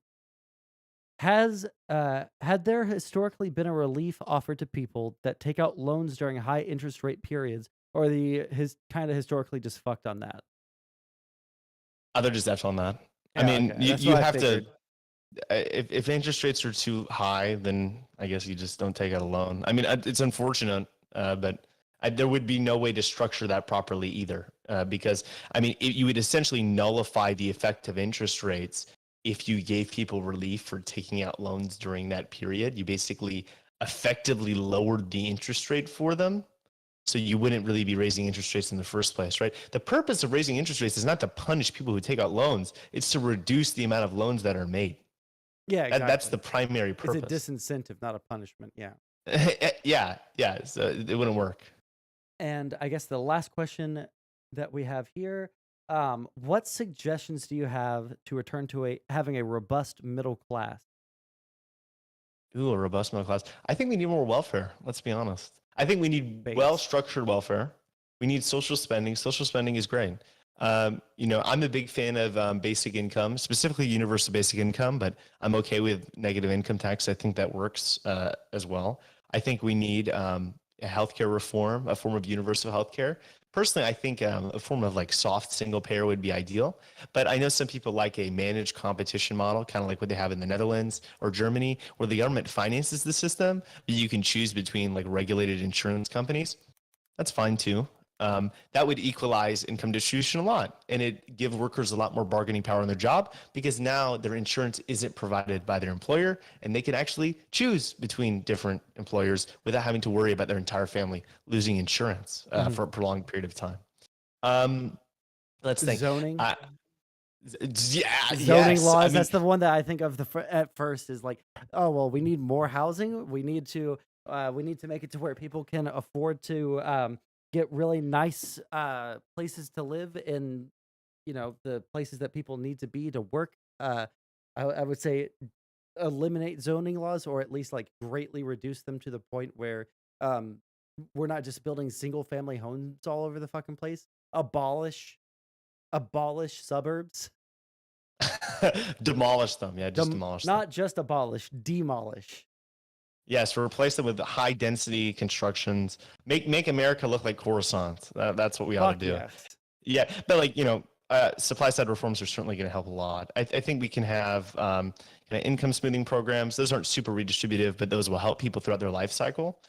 there historically been a relief offered to people that take out loans during high interest rate periods, or his kind of historically just fucked on that? They're just F on that. Yeah, I mean, okay, you that's what I have to. figured. If interest rates are too high, then I guess you just don't take out a loan. I mean, it's unfortunate, but there would be no way to structure that properly either, because I mean, you would essentially nullify the effect of interest rates if you gave people relief for taking out loans during that period. You basically effectively lowered the interest rate for them, so you wouldn't really be raising interest rates in the first place, right? The purpose of raising interest rates is not to punish people who take out loans; it's to reduce the amount of loans that are made. Yeah, exactly. That's the primary It's purpose. a disincentive, not a punishment. Yeah. Yeah. So it wouldn't work. And I guess the last question that we have here, what suggestions do you have to return to having a robust middle class? Ooh, a robust middle class. I think we need more welfare. Let's be honest. I think we need well-structured welfare. We need social spending. Social spending is great. I'm a big fan of basic income, specifically universal basic income, but I'm okay with negative income tax. I think that works as well. I think we need a healthcare reform, a form of universal healthcare. Personally, I think a form of like soft single payer would be ideal. But I know some people like a managed competition model, kind of like what they have in the Netherlands or Germany, where the government finances the system, but you can choose between like regulated insurance companies. That's fine too. That would equalize income distribution a lot, and it give workers a lot more bargaining power in their job because now their insurance isn't provided by their employer, and they can actually choose between different employers without having to worry about their entire family losing insurance for a prolonged period of time. Let's think. Zoning. Zoning Laws. I mean, That's the one that I think of at first is like, oh well, we need more housing. We need to make it to where people can afford to get really nice places to live in, the places that people need to be to work. I would say eliminate zoning laws, or at least like greatly reduce them to the point where we're not just building single family homes all over the fucking place. Abolish suburbs. demolish them. Yeah, just demolish them. Not just abolish, demolish. Yes, replace them with high density constructions. Make America look like Coruscant. That's what we ought to do. Yes. Yeah, but supply side reforms are certainly going to help a lot. I think we can have income smoothing programs. Those aren't super redistributive, but those will help people throughout their life cycle.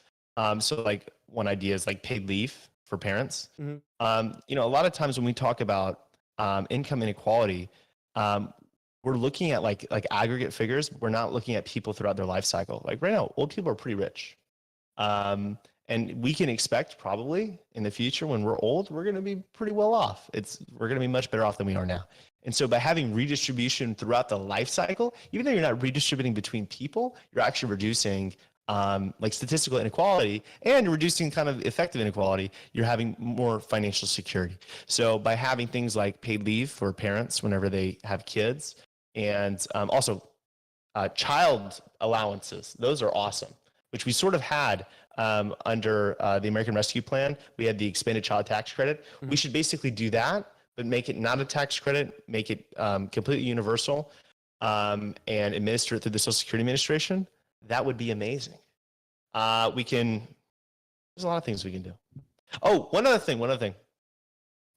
So like one idea is like paid leave for parents. Mm-hmm. A lot of times when we talk about income inequality, we're looking at like aggregate figures. We're not looking at people throughout their life cycle. Like right now, old people are pretty rich. And we can expect probably in the future when we're old, we're going to be pretty well off. We're going to be much better off than we are now. And so by having redistribution throughout the life cycle, even though you're not redistributing between people, you're actually reducing like statistical inequality and reducing kind of effective inequality. You're having more financial security. So by having things like paid leave for parents whenever they have kids, and also child allowances, those are awesome, which we sort of had under the American Rescue Plan. We had the expanded child tax credit. Mm-hmm. We should basically do that, but make it not a tax credit, make it completely universal, and administer it through the Social Security Administration. That would be amazing. There's a lot of things we can do. Oh, one other thing.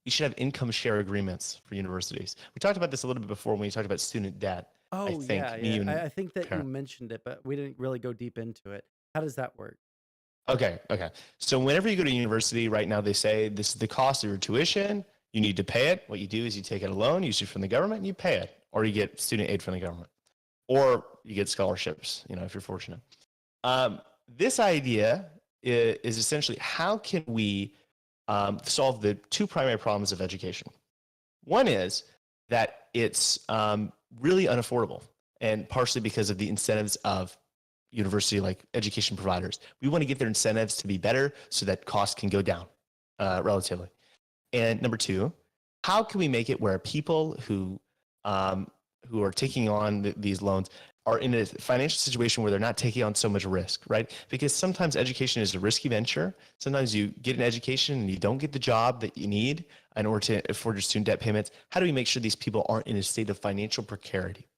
You should have income share agreements for universities. We talked about this a little bit before when we talked about student debt. Oh, I think that you mentioned it, but we didn't really go deep into it. How does that work? Okay. So whenever you go to university right now, they say this is the cost of your tuition. You need to pay it. What you do is you take out a loan, usually from the government, and you pay it, or you get student aid from the government, or you get scholarships, if you're fortunate. This idea is essentially how can we solve the two primary problems of education. One is that it's really unaffordable, and partially because of the incentives of university like education providers. We want to get their incentives to be better so that costs can go down relatively. And number two, how can we make it where people who are taking on these loans are in a financial situation where they're not taking on so much risk, right? Because sometimes education is a risky venture. Sometimes you get an education and you don't get the job that you need in order to afford your student debt payments. How do we make sure these people aren't in a state of financial precarity?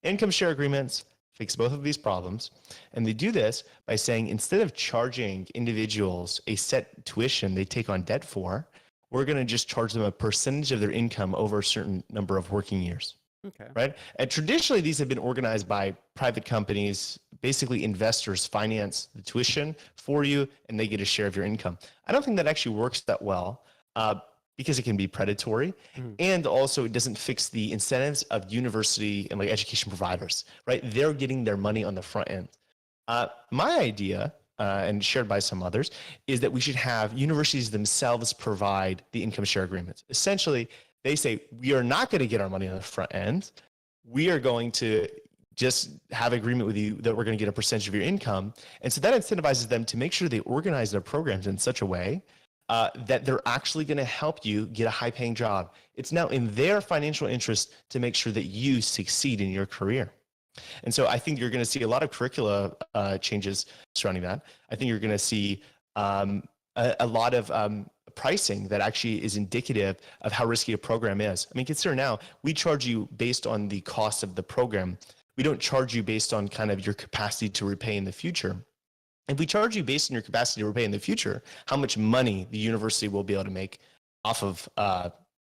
Income share agreements fix both of these problems. And they do this by saying, instead of charging individuals a set tuition they take on debt for, we're going to just charge them a percentage of their income over a certain number of working years. Okay. Right. And traditionally, these have been organized by private companies. Basically, investors finance the tuition for you, and they get a share of your income. I don't think that actually works that well because it can be predatory, and also it doesn't fix the incentives of university and like education providers. Right. They're getting their money on the front end. My idea, and shared by some others, is that we should have universities themselves provide the income share agreements. Essentially, they say, we are not going to get our money on the front end. We are going to just have an agreement with you that we're going to get a percentage of your income. And so that incentivizes them to make sure they organize their programs in such a way that they're actually going to help you get a high-paying job. It's now in their financial interest to make sure that you succeed in your career. And so I think you're going to see a lot of curricula changes surrounding that. I think you're going to see a lot of pricing that actually is indicative of how risky a program is. I mean, consider now, we charge you based on the cost of the program. We don't charge you based on kind of your capacity to repay in the future. If we charge you based on your capacity to repay in the future, how much money the university will be able to make off of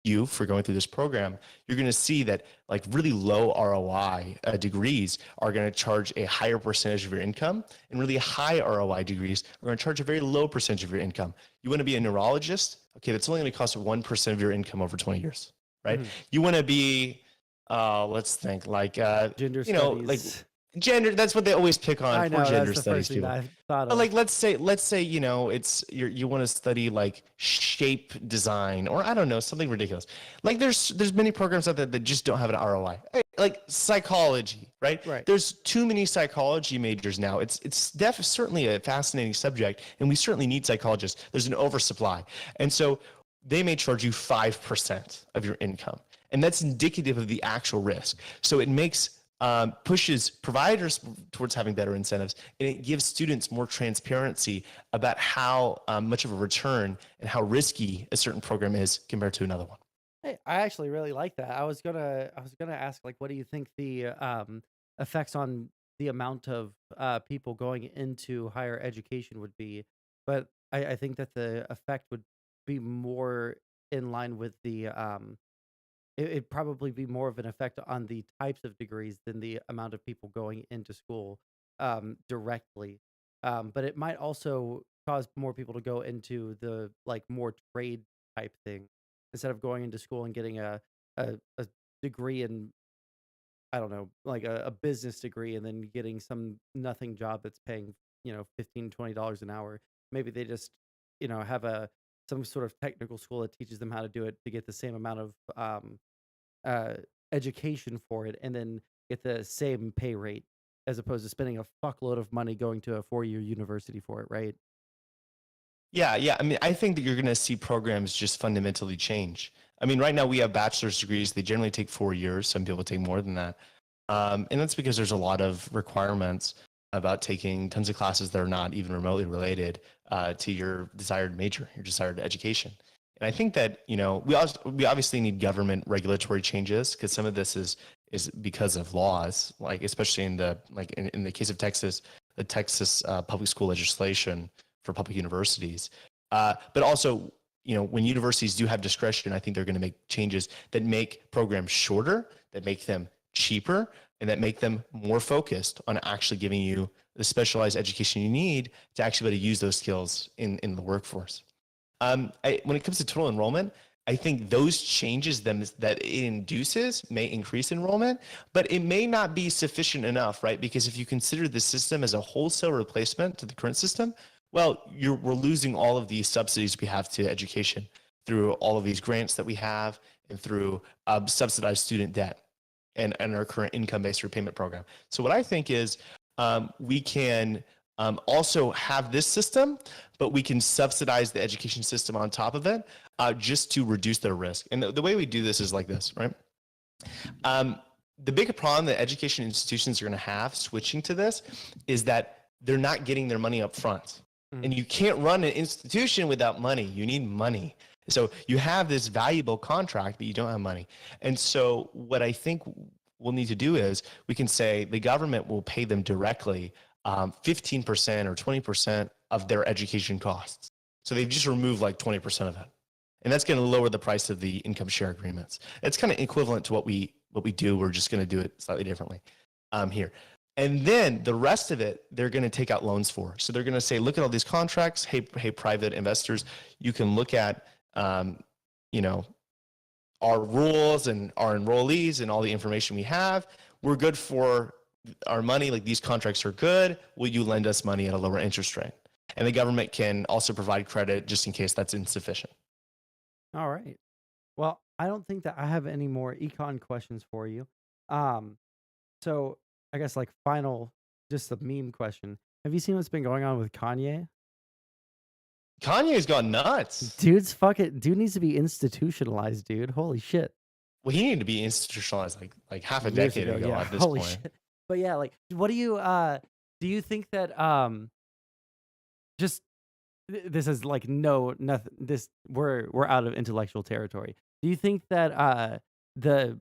you for going through this program, you're going to see that like really low ROI degrees are going to charge a higher percentage of your income, and really high ROI degrees are going to charge a very low percentage of your income. You want to be a neurologist? Okay, that's only going to cost 1% of your income over 20 years, right? You want to be, let's think, like, Gender you know, like studies. gender. That's what they always pick on I for know, gender that's the studies first thing people. I thought But of. like, let's say, you know, you want to study like shape design, or I don't know, something ridiculous. Like there's many programs out there that just don't have an ROI. Like psychology, right? There's too many psychology majors now. It's certainly a fascinating subject, and we certainly need psychologists. There's an oversupply, and so they may charge you 5% of your income, and that's indicative of the actual risk. So it makes pushes providers towards having better incentives, and it gives students more transparency about how much of a return and how risky a certain program is compared to another one. Hey, I actually really like that. I was gonna ask, like, what do you think the effects on the amount of people going into higher education would be? But I think that the effect would be more in line with the it'd probably be more of an effect on the types of degrees than the amount of people going into school directly. But it might also cause more people to go into the like more trade type thing instead of going into school and getting a degree in, I don't know, like a business degree, and then getting some nothing job that's paying, $15-20 an hour. Maybe they just, have some sort of technical school that teaches them how to do it to get the same amount of education for it, and then get the same pay rate as opposed to spending a fuckload of money going to a 4-year university for it, right? Yeah. I mean, I think that you're going to see programs just fundamentally change. I mean, right now we have bachelor's degrees. They generally take 4 years. Some people take more than that. And that's because there's a lot of requirements about taking tons of classes that are not even remotely related to your desired major, your desired education. And I think that, we obviously need government regulatory changes, because some of this is because of laws, like especially in the case of Texas, the Texas public school legislation for public universities. But also, when universities do have discretion, I think they're going to make changes that make programs shorter, that make them cheaper, and that make them more focused on actually giving you the specialized education you need to actually be able to use those skills in the workforce. When it comes to total enrollment, I think those changes that it induces may increase enrollment, but it may not be sufficient enough, right? Because if you consider the system as a wholesale replacement to the current system, well, we're losing all of these subsidies we have to education through all of these grants that we have, and through subsidized student debt and our current income-based repayment program. So what I think is we can also have this system, but we can subsidize the education system on top of it just to reduce their risk. And the way we do this is like this, right? The big problem that education institutions are going to have switching to this is that they're not getting their money up front. And you can't run an institution without money. You need money. So you have this valuable contract, but you don't have money. And so what I think we'll need to do is we can say the government will pay them directly 15% or 20% of their education costs. So they've just removed like 20% of it. And that's going to lower the price of the income share agreements. It's kind of equivalent to what we do. We're just going to do it slightly differently here. And then the rest of it, they're going to take out loans for. So they're going to say, look at all these contracts. Hey, private investors, you can look at, our rules and our enrollees and all the information we have. We're good for our money. Like, these contracts are good. Will you lend us money at a lower interest rate? And the government can also provide credit just in case that's insufficient. All right. Well, I don't think that I have any more econ questions for you. So I guess like final, just a meme question. Have you seen what's been going on with Kanye? Kanye's gone nuts. Dude needs to be institutionalized, dude. Holy shit. Well, he needed to be institutionalized like half a Years decade ago yeah. at this Holy point. shit. But yeah, like, what do you think that just this is like nothing. This we're out of intellectual territory. Do you think that the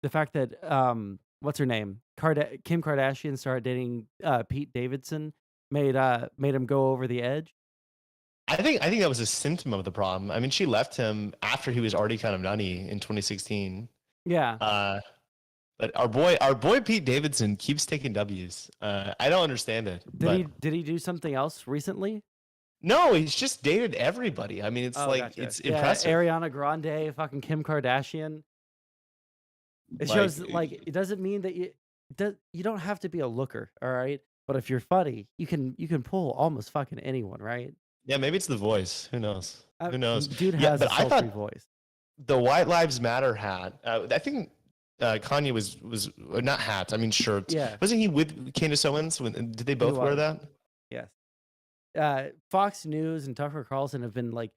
fact that what's her name, Kim Kardashian started dating Pete Davidson made him go over the edge? I think that was a symptom of the problem. I mean, she left him after he was already kind of nutty in 2016. Yeah. But our boy Pete Davidson keeps taking W's. I don't understand it. Did he do something else recently? No, he's just dated everybody. I mean, it's Gotcha. it's Yeah, impressive. Ariana Grande, fucking Kim Kardashian. It shows like it doesn't mean that you don't have to be a looker, all right? But if you're funny, you can pull almost fucking anyone, right? Yeah, maybe it's the voice. Who knows? Who knows? Dude Yeah, has but a I sultry thought voice. the White Lives Matter hat. I think Kanye was not hats. I mean shirts. Yeah. Wasn't he with Candace Owens? Did they both wear that? Yes. Fox News and Tucker Carlson have been like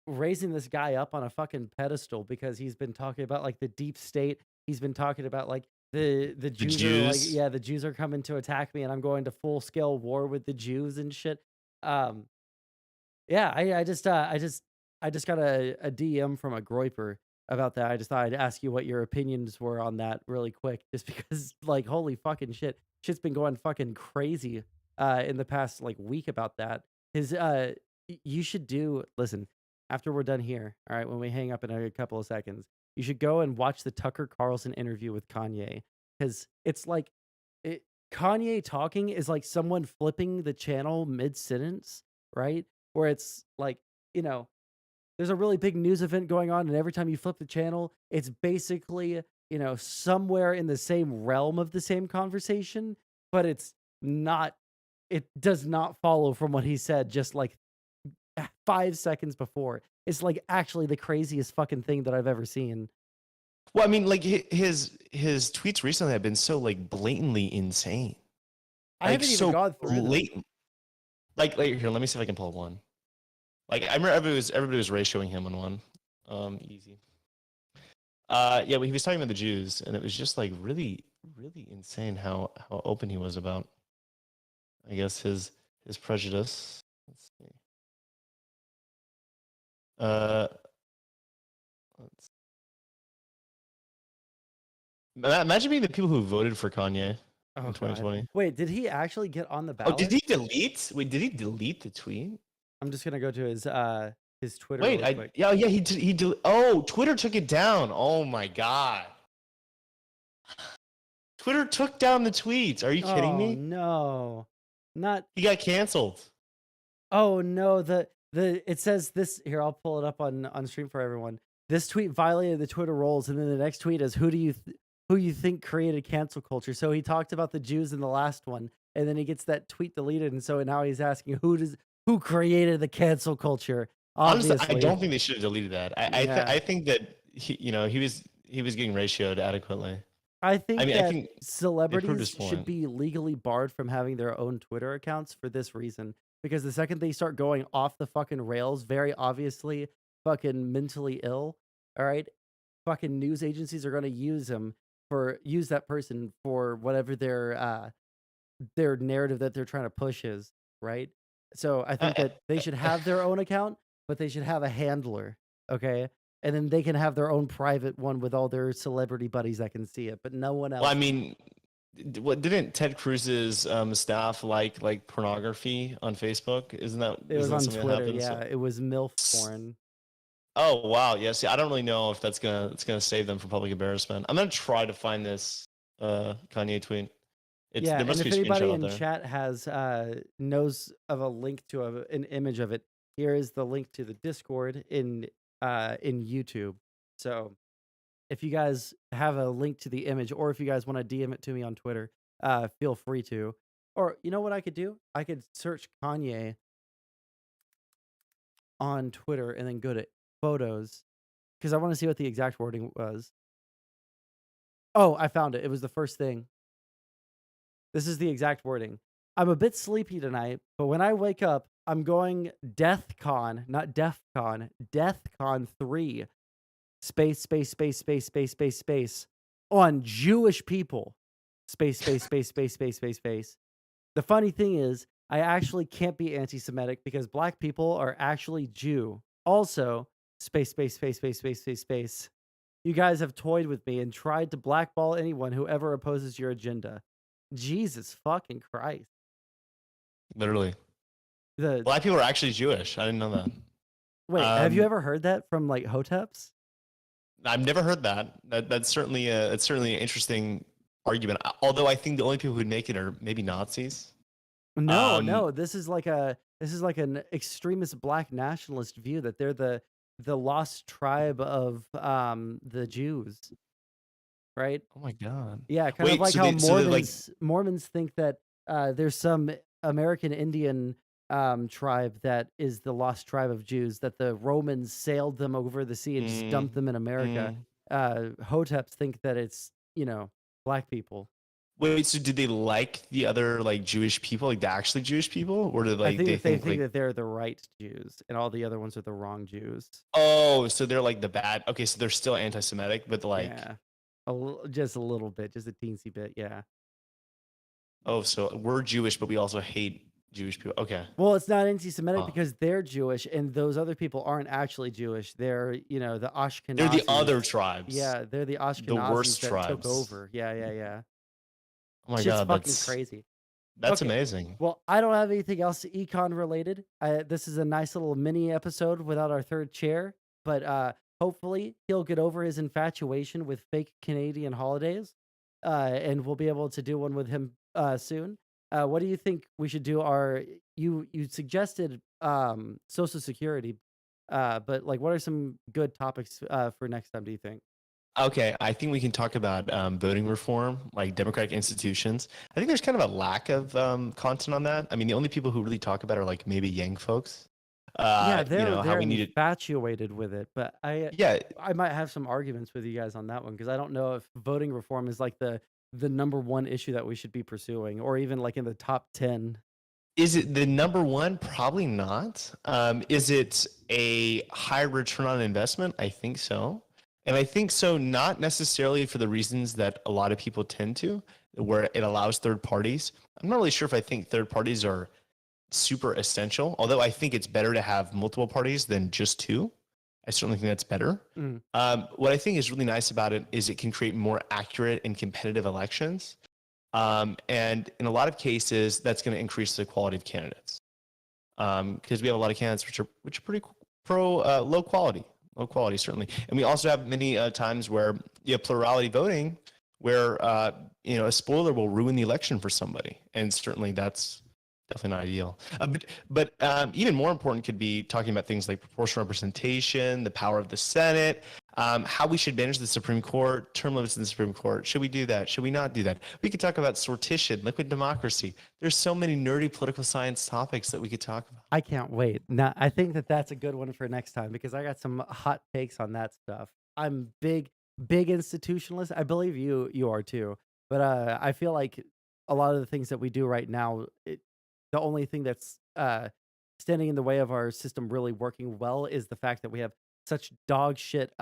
raising this guy up on a fucking pedestal because he's been talking about like the deep state. He's been talking about like the Jews are like, yeah, the Jews are coming to attack me and I'm going to full scale war with the Jews and shit. Yeah, I just got a DM from a Groiper about that. I just thought I'd ask you what your opinions were on that really quick, just because like holy fucking shit's been going fucking crazy in the past like week about that. You should listen, after we're done here, all right, when we hang up in a couple of seconds, you should go and watch the Tucker Carlson interview with Kanye, because it's like Kanye talking is like someone flipping the channel mid-sentence, right? Where it's like, there's a really big news event going on, and every time you flip the channel, it's basically, somewhere in the same realm of the same conversation, but it does not follow from what he said just like 5 seconds before. It's like actually the craziest fucking thing that I've ever seen. Well, I mean, like his tweets recently have been so like blatantly insane. I haven't even gone through blatant. Like here, let me see if I can pull one. Like I remember everybody was ratioing him on one. Easy. Yeah, he was talking about the Jews, and it was just like really, really insane how open he was about, I guess, his prejudice. Let's see. Imagine being the people who voted for Kanye in 2020. God. Wait, did he actually get on the Oh, ballot? did he delete? Wait, did he delete the tweet? I'm just gonna go to his Twitter. Wait, real quick. Oh, Twitter took it down. Oh my god. Twitter took down the tweets. Are you kidding me? No, not. He got canceled. Oh no, it says this here. I'll pull it up on stream for everyone. This tweet violated the Twitter rules, and then the next tweet is who you think created cancel culture. So he talked about the Jews in the last one, and then he gets that tweet deleted, and so now he's asking who created the cancel culture. Obviously. Honestly, I don't think they should have deleted that. I think that he was getting ratioed adequately. I think that celebrities should be legally barred from having their own Twitter accounts for this reason. Because the second they start going off the fucking rails, very obviously fucking mentally ill, all right? Fucking news agencies are going to use that person for whatever their narrative that they're trying to push is, right? So I think that they should have their own account, but they should have a handler, okay? And then they can have their own private one with all their celebrity buddies that can see it, but no one else. Well, I mean, didn't Ted Cruz's staff like pornography on Facebook? Isn't that it was on something that Twitter? happens? Yeah, it was MILF porn. Oh wow, yeah. See, I don't really know if it's gonna save them from public embarrassment. I'm gonna try to find this Kanye tweet. Yeah, there must and be if a screenshot anybody out in there. chat has knows of a link to an image of it, here is the link to the Discord in YouTube. So if you guys have a link to the image, or if you guys want to DM it to me on Twitter, feel free to. Or you know what I could do? I could search Kanye on Twitter and then go to photos, because I want to see what the exact wording was. Oh, I found it. It was the first thing. This is the exact wording. I'm a bit sleepy tonight, but when I wake up, I'm going DeathCon, not DEFCON, DeathCon 3, space, on Jewish people, space. The funny thing is, I actually can't be anti-Semitic because black people are actually Jew. Also, space. You guys have toyed with me and tried to blackball anyone who ever opposes your agenda. Jesus fucking Christ. Literally. Black people are actually Jewish. I didn't know that. Wait, have you ever heard that from like Hoteps? I've never heard that. That's certainly an interesting argument. Although I think the only people who make it are maybe Nazis. No. This is like an extremist black nationalist view that they're the lost tribe of the Jews. Right? Oh my God. Yeah, kind of like how Mormons think that there's some American Indian tribe that is the lost tribe of Jews, that the Romans sailed them over the sea and just dumped them in America. Hoteps think that it's, black people. Wait, so did they like the other like Jewish people, like the actually Jewish people, or did like they think that they're the right Jews and all the other ones are the wrong Jews? Oh, so they're like the bad. Okay, so they're still anti-Semitic, but like just a little bit, just a teensy bit, yeah. Oh, so we're Jewish, but we also hate Jewish people. Okay. Well, it's not anti-Semitic because they're Jewish, and those other people aren't actually Jewish. They're, the Ashkenazis. They're the other tribes. Yeah, they're the Ashkenazis the worst that tribes. took over. Yeah. Oh my Shit's God, fucking that's crazy. That's Okay. amazing. Well, I don't have anything else Econ related. This is a nice little mini episode without our third chair, but hopefully he'll get over his infatuation with fake Canadian holidays, and we'll be able to do one with him soon. What do you think we should do? You suggested Social Security, but like, what are some good topics for next time? Do you think? Okay, I think we can talk about voting reform, like democratic institutions. I think there's kind of a lack of content on that. I mean, the only people who really talk about it are like maybe Yang folks. They're infatuated with it, but I might have some arguments with you guys on that one because I don't know if voting reform is like the number one issue that we should be pursuing, or even like in the top 10. Is it the number one? Probably not. Is it a high return on investment? I think so. And I think so, not necessarily for the reasons that a lot of people tend to, where it allows third parties. I'm not really sure if I think third parties are super essential, although I think it's better to have multiple parties than just two. I certainly think that's better. What I think is really nice about it is it can create more accurate and competitive elections. And in a lot of cases, that's going to increase the quality of candidates. Because we have a lot of candidates which are pretty low quality, certainly. And we also have many times where you have plurality voting, where a spoiler will ruin the election for somebody, and certainly that's definitely not ideal. But even more important could be talking about things like proportional representation, the power of the Senate, how we should manage the Supreme Court, term limits in the Supreme Court. Should we do that? Should we not do that? We could talk about sortition, liquid democracy. There's so many nerdy political science topics that we could talk about. I can't wait. Now, I think that's a good one for next time because I got some hot takes on that stuff. I'm big institutionalist. I believe you are too. But I feel like a lot of the things that we do right now, the only thing that's standing in the way of our system really working well is the fact that we have such dog shit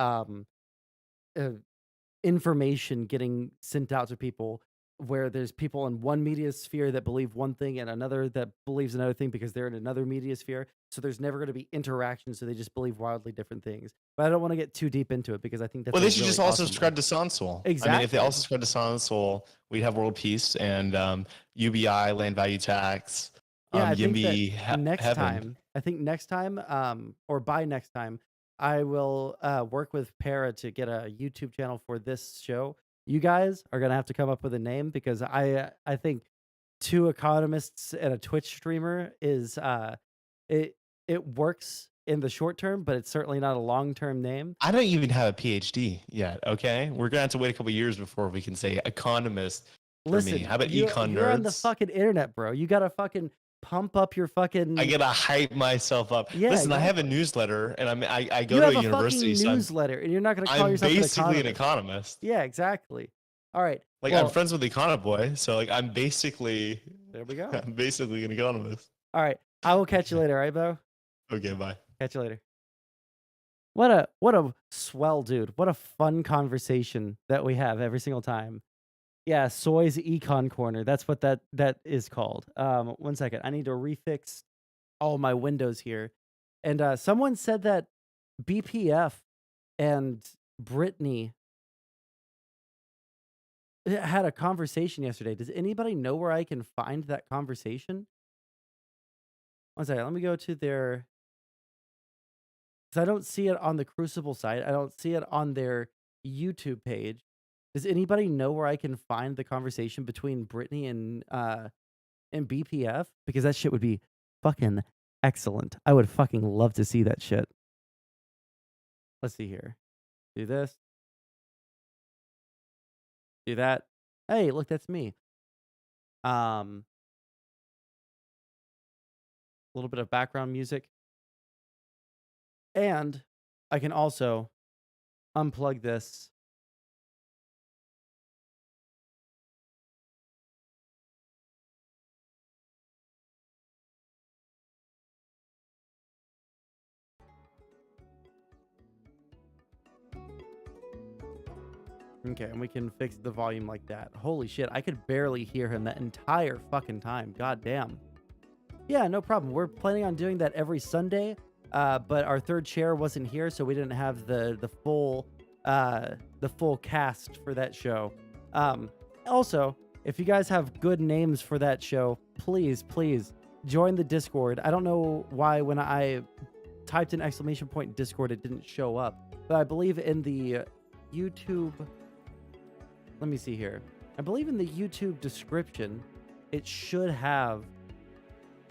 information getting sent out to people, where there's people in one media sphere that believe one thing and another that believes another thing because they're in another media sphere. So there's never going to be interaction. So they just believe wildly different things. But I don't want to get too deep into it because I think that's they should really just also awesome subscribe to Sondsol. Exactly. I mean, if they also subscribe to Sondsol, we'd have world peace and UBI, land value tax. Yeah, I think YIMBY, that next heaven. time, or by next time, I will work with Para to get a YouTube channel for this show. You guys are gonna have to come up with a name because I think two economists and a Twitch streamer is it works in the short term, but it's certainly not a long term name. I don't even have a PhD yet. Okay, we're gonna have to wait a couple years before we can say economist. Listen, me. How about you're econ on the nerds? fucking internet, bro. You gotta fucking pump up your fucking. I gotta hype myself up. Yeah, Listen, I have a exactly. newsletter, and I go You to have a a university. fucking So newsletter, and you're not gonna call I'm yourself basically an economist. economist. Yeah, exactly. All right. Like well, I'm friends with Econ boy, so like I'm basically. There we go. I'm basically gonna get on this. All right. I will catch you later, all right, Bo? Okay, bye. Catch you later. What a swell dude. What a fun conversation that we have every single time. Yeah, Soy's Econ Corner. That's what that is called. 1 second. I need to refix all my windows here. And someone said that BPF and Brittany had a conversation yesterday. Does anybody know where I can find that conversation? 1 second. Let me go to their... Because I don't see it on the Crucible site. I don't see it on their YouTube page. Does anybody know where I can find the conversation between Brittany and BPF? Because that shit would be fucking excellent. I would fucking love to see that shit. Let's see here. Do this. Do that. Hey, look, that's me. A little bit of background music. And I can also unplug this. Okay, and we can fix the volume like that. Holy shit, I could barely hear him that entire fucking time. God damn. Yeah, no problem. We're planning on doing that every Sunday, but our third chair wasn't here, so we didn't have the full cast for that show. Also, if you guys have good names for that show, please join the Discord. I don't know why when I typed in ! Discord it didn't show up, but I believe in the YouTube... Let me see here. I believe in the YouTube description, it should have...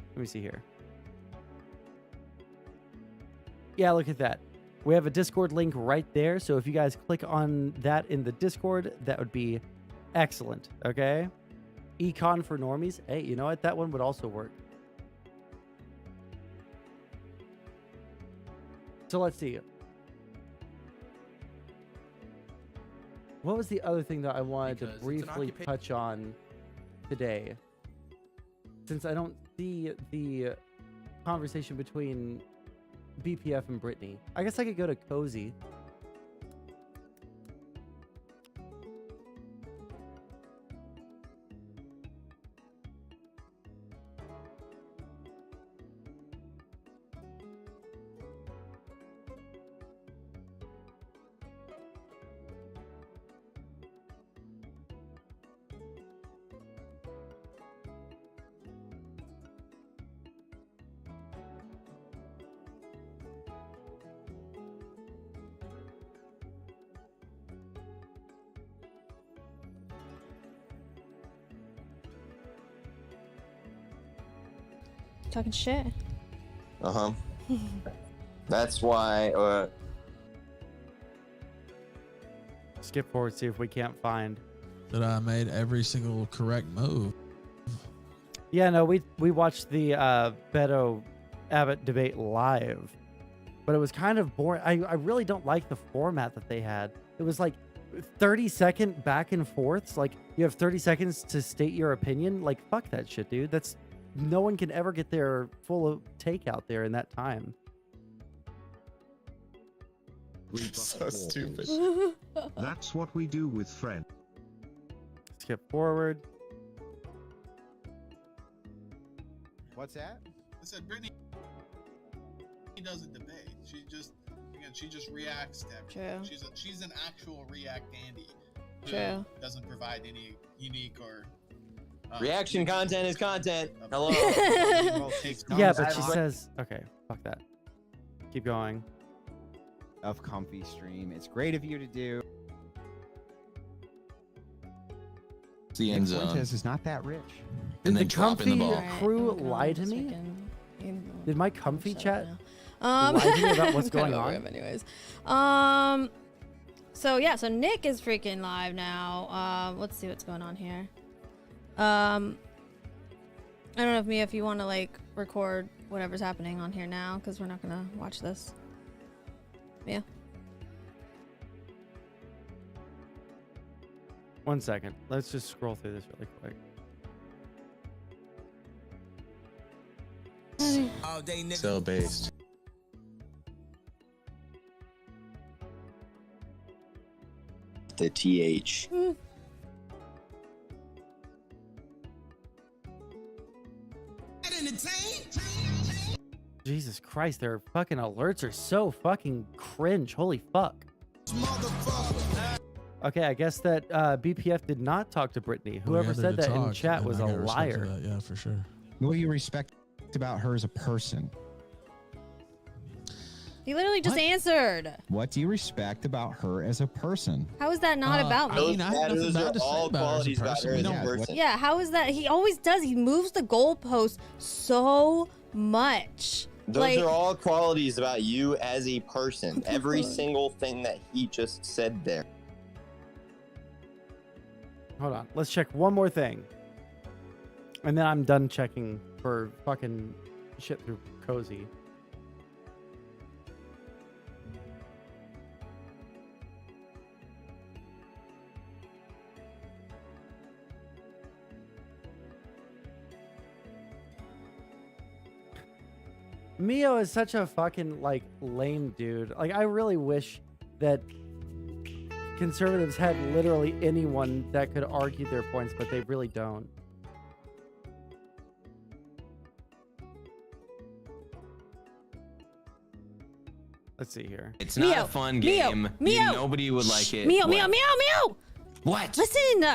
Let me see here. Yeah, look at that. We have a Discord link right there, so if you guys click on that in the Discord, that would be excellent, okay? Econ for normies. Hey, you know what? That one would also work. So let's see. What was the other thing that I wanted to briefly touch on today? Since I don't see the conversation between BPF and Brittany. I guess I could go to Cozy. Talking shit. Uh-huh. That's why, Skip forward, see if we can't find. That I made every single correct move. Yeah, no, we watched the Beto Abbott debate live, but it was kind of boring. I really don't like the format that they had. It was like 30-second back and forths. Like, you have 30 seconds to state your opinion. Like, fuck that shit, dude. That's... No one can ever get their full take out there in that time. So stupid. That's what we do with friends. Skip forward. What's that? I said Brittany doesn't debate. She just reacts to everything. True. She's an actual React Andy who True. doesn't provide any unique or reaction content is content. Hello. Yeah, but she says, okay, fuck that. Keep going. Of comfy stream. It's great of you to do. The end zone. Fuentes is not that rich. Did And the then dropping the comfy ball. crew lie to me? Did my comfy chat Um, lie to me about what's I'm kinda going over on? him anyways. So yeah, so Nick is freaking live now. Let's see what's going on here. I don't know if Mia, if you want to like record whatever's happening on here now, because we're not gonna watch this. Mia. 1 second. Let's just scroll through this really quick. So based. The TH. Jesus Christ, their fucking alerts are so fucking cringe. Holy fuck. Okay, I guess that BPF did not talk to Brittany. Whoever said that in chat was a liar. Yeah, for sure. What do you respect about her as a person? He literally just answered. What do you respect about her as a person? How is that not about me? Those are all qualities about her as a person. Yeah, how is that? He always does. He moves the goalpost so much. Those are all qualities about you as a person. Every single thing that he just said there. Hold on. Let's check one more thing. And then I'm done checking for fucking shit through Cozy. Mio is such a fucking, like, lame dude. Like, I really wish that conservatives had literally anyone that could argue their points, but they really don't. Let's see here. It's not a fun game. Nobody would like it. Mio. What? Listen.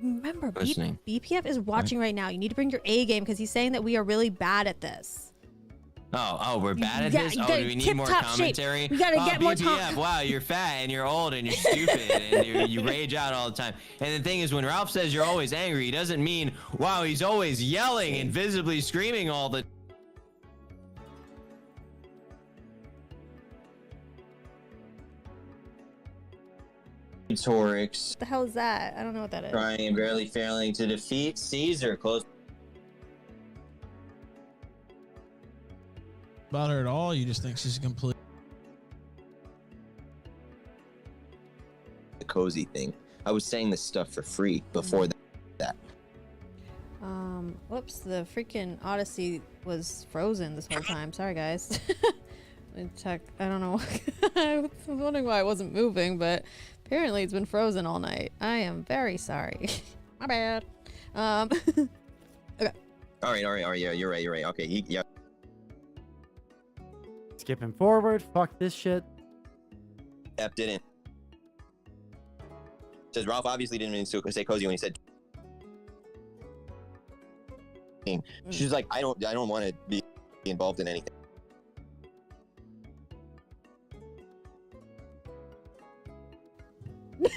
Remember, Listening. BPF is watching right now. You need to bring your A game because he's saying that we are really bad at this. Oh, we're bad at Yeah, this? you Oh, gotta do we need tip more top shape. commentary? We gotta get more BPF, wow, you're fat and you're old and you're stupid and you rage out all the time. And the thing is, when Ralph says you're always angry, he doesn't mean, wow, he's always yelling and visibly screaming all the Torix. What the hell is that? I don't know what that is. Trying and barely failing to defeat Caesar. Close. About her at all? You just think she's a complete. The cozy thing. I was saying this stuff for free before that. Whoops, the freaking Odyssey was frozen this whole time. Sorry, guys. Let me check. I don't know. I was wondering why it wasn't moving, but apparently it's been frozen all night. I am very sorry. My bad. Okay. All right. Yeah, you're right. Okay. Yeah. Skipping forward. Fuck this shit. F didn't. Says Ralph obviously didn't mean to say cozy when he said. She's like, I don't want to be involved in anything.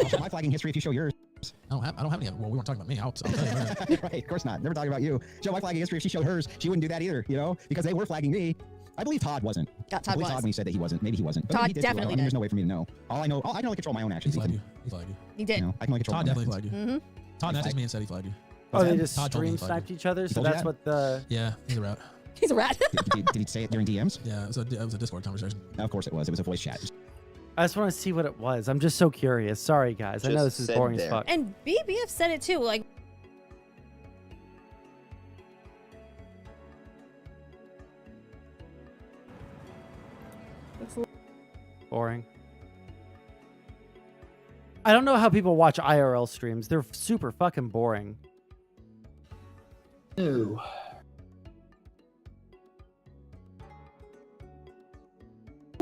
Also, my flagging history if you show yours. I don't have any. Well, we weren't talking about me. I'll tell you that. Right, of course not. Never talking about you. Show my flagging history. If she showed hers, she wouldn't do that either, you know, because they were flagging me. I believe Todd wasn't. Todd I believe was. Todd when he said that he wasn't. Maybe he wasn't. But Todd he did definitely I mean, did. there's no way for me to know. All I know, I can only control my own actions. He flagged you. He flagged you. He did. You know, I can only control Todd my own definitely actions. flagged you. Todd messaged me and said he flagged you. Oh, they just Todd told me stream he flagged sniped each other, so told you that's that? what the... Yeah, he's a rat. He's a rat. Did he say it during DMs? Yeah, it was a Discord conversation. Of course it was. It was a voice chat. I just want to see what it was. I'm just so curious. Sorry, guys. I know Just this is said boring there. as fuck. And BBF said it too. Like, Boring. I don't know how people watch IRL streams. They're super fucking boring. Ew.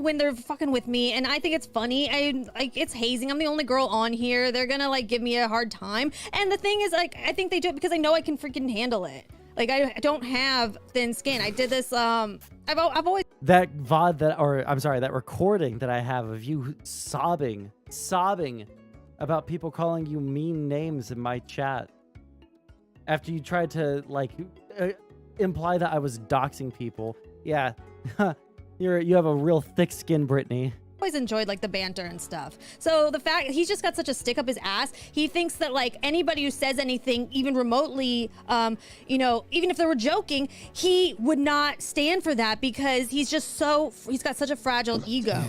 when they're fucking with me, and I think it's funny. It's hazing. I'm the only girl on here. They're gonna like give me a hard time. And the thing is, like, I think they do it because I know I can freaking handle it. Like, I don't have thin skin. I did this. I've always That VOD that, or I'm sorry, that recording that I have of you sobbing about people calling you mean names in my chat after you tried to like imply that I was doxing people. Yeah, you have a real thick skin, Brittany. always enjoyed like the banter and stuff. So the fact he's just got such a stick up his ass, he thinks that like anybody who says anything even remotely, you know, even if they were joking, he would not stand for that because he's got such a fragile ego.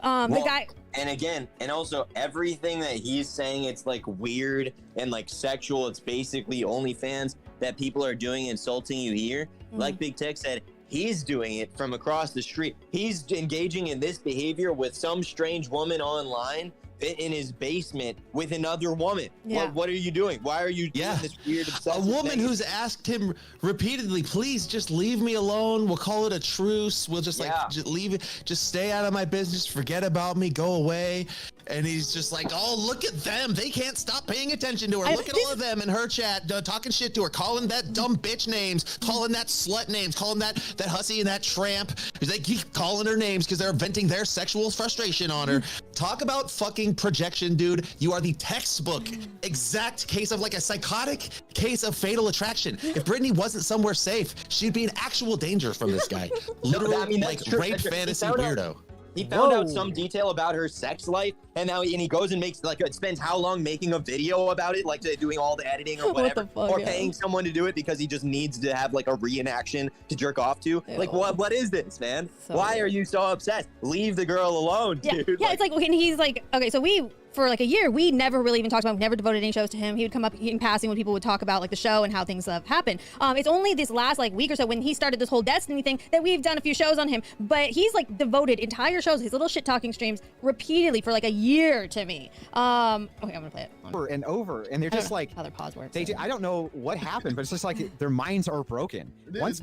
The guy. And again, and also everything that he's saying, it's like weird and like sexual. It's basically OnlyFans that people are doing, insulting you here. Like Big Tech said, he's doing it from across the street. He's engaging in this behavior with some strange woman online in his basement with another woman. Yeah. What are you doing? Why are you doing this weird obsessive A woman thing? who's asked him repeatedly, please just leave me alone. We'll call it a truce. We'll just just leave it. Just stay out of my business. Forget about me. Go away. And he's just like, oh, look at them. They can't stop paying attention to her. Look at all of them in her chat talking shit to her, calling that dumb bitch names, calling that slut names, calling that hussy and that tramp. They keep calling her names because they're venting their sexual frustration on her. Talk about fucking projection, dude. You are the textbook exact case of like a psychotic case of fatal attraction. If Brittany wasn't somewhere safe, she'd be in actual danger from this guy. Literally, like rape fantasy weirdo. He found out some detail about her sex life, and now he goes and makes like spends how long making a video about it, like doing all the editing or whatever, or paying someone to do it because he just needs to have like a reenaction to jerk off to. Like what is this, man? Why are you so obsessed? Leave the girl alone, dude. Yeah, it's like when he's like, okay, so for like a year, we never really even talked about him, never devoted any shows to him. He would come up in passing when people would talk about like the show and how things have happened. It's only this last like week or so when he started this whole Destiny thing that we've done a few shows on him, but he's like devoted entire shows, his little shit talking streams repeatedly for like a year to me. Okay, I'm gonna play it. Over and over, and they're just like, how their pause works. I don't know what happened, but it's just like their minds are broken. Once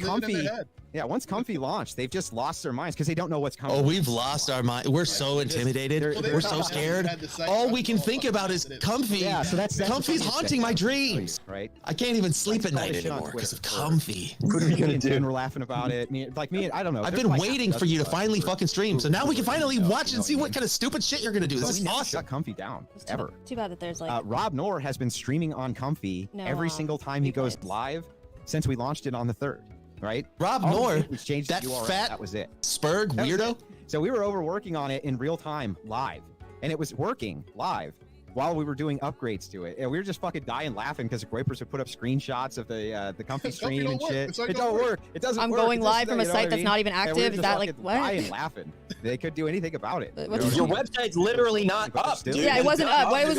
Comfy launched, they've just lost their minds because they don't know what's coming. Oh, we've lost our mind. We're so intimidated. We're so scared. All we can think about is Comfy. Yeah, so that's Comfy's haunting my dreams. Right. I can't even sleep at night anymore because of Comfy. What are we gonna do? We're laughing about it. I don't know. I've been waiting for you to finally fucking stream, so now we can finally watch and see what kind of stupid shit you're gonna do. This is awesome. Shut Comfy down ever. Too bad that there's like Rob Noor has been streaming on Comfy every single time he goes live since we launched it on the 3rd. Right? Rob Noor, we changed that the URL. fat That was it. Spurg weirdo. So we were over working on it in real time, live, and it was working live while we were doing upgrades to it. And we were just fucking dying laughing because the Groypers would put up screenshots of the Comfy stream and shit. It don't work. It doesn't I'm work. going live from a site that's not even And we were active. Is just that like fucking what? Dying laughing. They couldn't do anything about it. Your website's literally not up, dude. Yeah, it wasn't up. Why was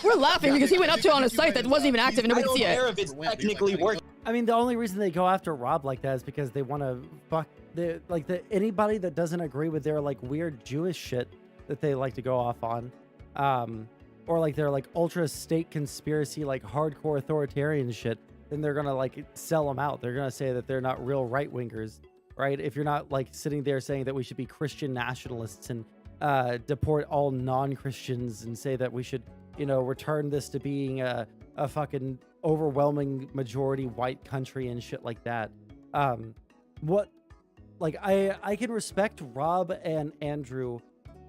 we're laughing because he went up to it on a site that wasn't even active and nobody could see I don't care it. if it's technically working. I mean, the only reason they go after Rob like that is because they want to fuck anybody that doesn't agree with their like weird Jewish shit that they like to go off on, or like their like ultra state conspiracy, like hardcore authoritarian shit. Then they're gonna like sell them out. They're gonna say that they're not real right wingers, right? If you're not like sitting there saying that we should be Christian nationalists and deport all non-Christians and say that we should, return this to being a fucking overwhelming majority white country and shit like that. I can respect Rob and Andrew,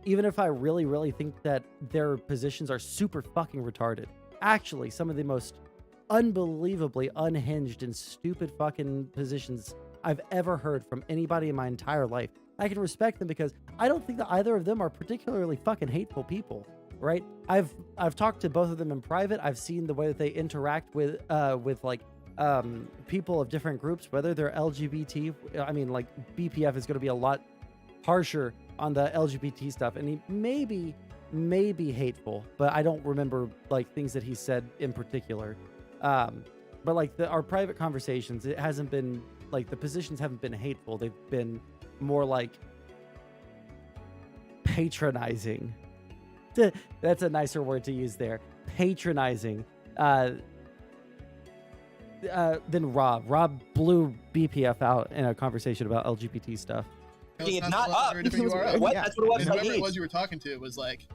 even if I really, really think that their positions are super fucking retarded. Actually, some of the most unbelievably unhinged and stupid fucking positions I've ever heard from anybody in my entire life. I can respect them because I don't think that either of them are particularly fucking hateful people. Right? I've talked to both of them in private. I've seen the way that they interact with people of different groups, whether they're LGBT. I mean, like BPF is going to be a lot harsher on the LGBT stuff, and he may be hateful, but I don't remember like things that he said in particular. But like our private conversations, it hasn't been like the positions haven't been hateful. They've been more like patronizing. That's a nicer word to use there. Patronizing. Then Rob. Rob blew BPF out in a conversation about LGBT stuff. It's not up. That's what it was. Whoever it was you were talking to was like,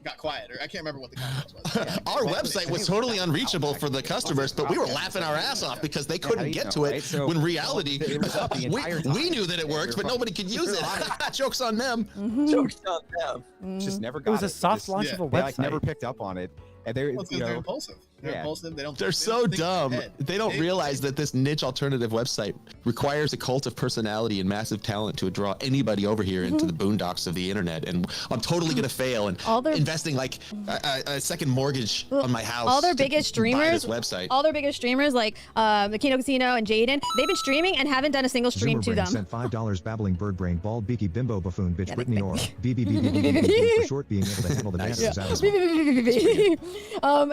got quiet, or I can't remember what the comment was. Our website was totally unreachable for the customers, but we were laughing our ass off because they couldn't get to it. When reality, we knew that it worked, but nobody could use it. Joke's on them. Joke's on them. Just never got it. It was a soft launch of a website. They like never picked up on it. And they're, Well, they're impulsive. They're impulsive. They don't. They're they so don't think dumb. ahead. They don't realize that this niche alternative website requires a cult of personality and massive talent to draw anybody over here into the boondocks of the internet. And I'm totally gonna fail and investing like a second mortgage on my house. All their biggest to buy streamers, this website. all their biggest streamers like the Kino Casino and Jaden, they've been streaming and haven't done a single stream to Zoomer them. Brain sent $5 babbling bird brain bald beaky bimbo buffoon bitch Brittany or BBBBBB for short being able to handle the dance of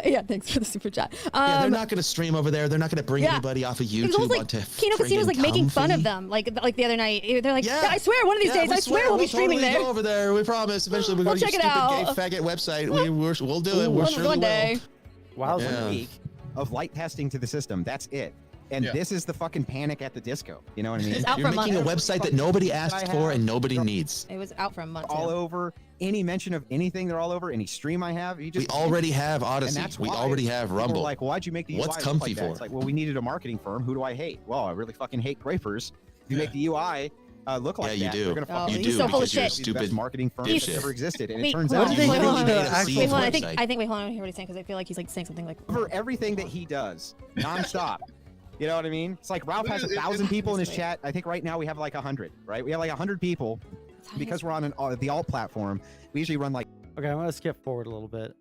Yeah, thanks for the super chat. Yeah, they're not gonna stream over there. They're not gonna bring anybody off of It was YouTube almost like onto Kino Casino's like making fun of comfy. them, like the other night. They're like, I swear, one of these days, I swear we'll be streaming totally there. Go over there. We promise. Eventually, we're We'll going to check your it stupid out. gay faggot website. We'll do it. We're surely one day. WoW's Yeah. a week of light testing to the system. That's it. And this is the fucking Panic at the Disco. You know what I mean? It's out You're for a making a month. website that nobody asked for and nobody needs. It was out for a month. All too. over any mention of anything, they're all over any stream I have. You just We already have Odyssey. And that's We why already have people are Rumble. Like, why'd you make the UI What's look comfy like that? for? It's like, well, we needed a marketing firm. Who do I hate? Well, I really fucking hate Grapers. If you make the UI look like Yeah, you that, do. they're gonna fucking You do do because because you're a the best stupid marketing firm dipshit. that's ever existed. And Wait, it turns what out did they literally hold on, made a wait, seed hold on, I website. think wait, hold on, I hear what he's saying because I feel like he's like saying something like For everything that he does, nonstop. You know what I mean? It's like Ralph has 1,000 people in his chat. I think right now we have like 100, right? We have like 100 people because we're on the alt platform. We usually run like. Okay, I'm gonna skip forward a little bit.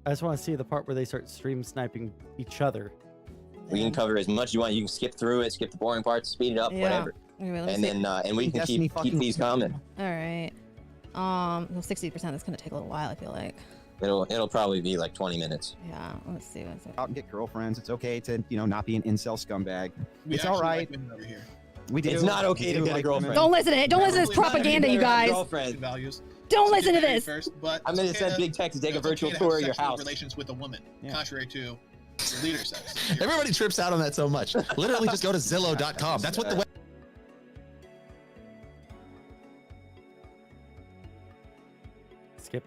I just want to see the part where they start stream sniping each other. We can cover as much as you want. You can skip through it, skip the boring parts, speed it up, Yeah. whatever. Anyway, let me And see. then and we can keep these coming. All right. Well, 60%. That's gonna take a little while. I feel like. It'll probably be like 20 minutes. Yeah. Let's see. Out and get girlfriends. It's okay to not be an incel scumbag. We It's all actually right. like women over here. We do. It's not okay We to do get a like girlfriend. women. Don't listen to it. Don't listen to this propaganda, you guys. Values. Don't listen to Married this. First, but I'm gonna it's send okay Big Tech to take a it's okay virtual to have tour of your sexual house. Relations with a woman, contrary to the leader says. Everybody trips out on that so much. Literally, just go to Zillow.com. That's what the web. Skip.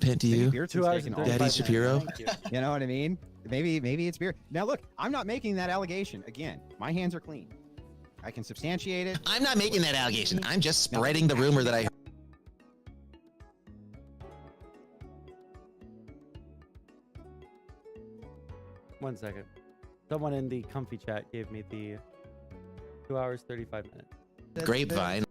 Pent to you, Beer 2 hours and 35 Daddy minutes. Shapiro. Thank you. You know what I mean? Maybe it's beer. Now look, I'm not making that allegation. Again, my hands are clean. I can substantiate it. I'm not making that allegation. I'm just spreading the rumor that I. One second. Someone in the comfy chat gave me the 2 hours 35 minutes. Grapevine.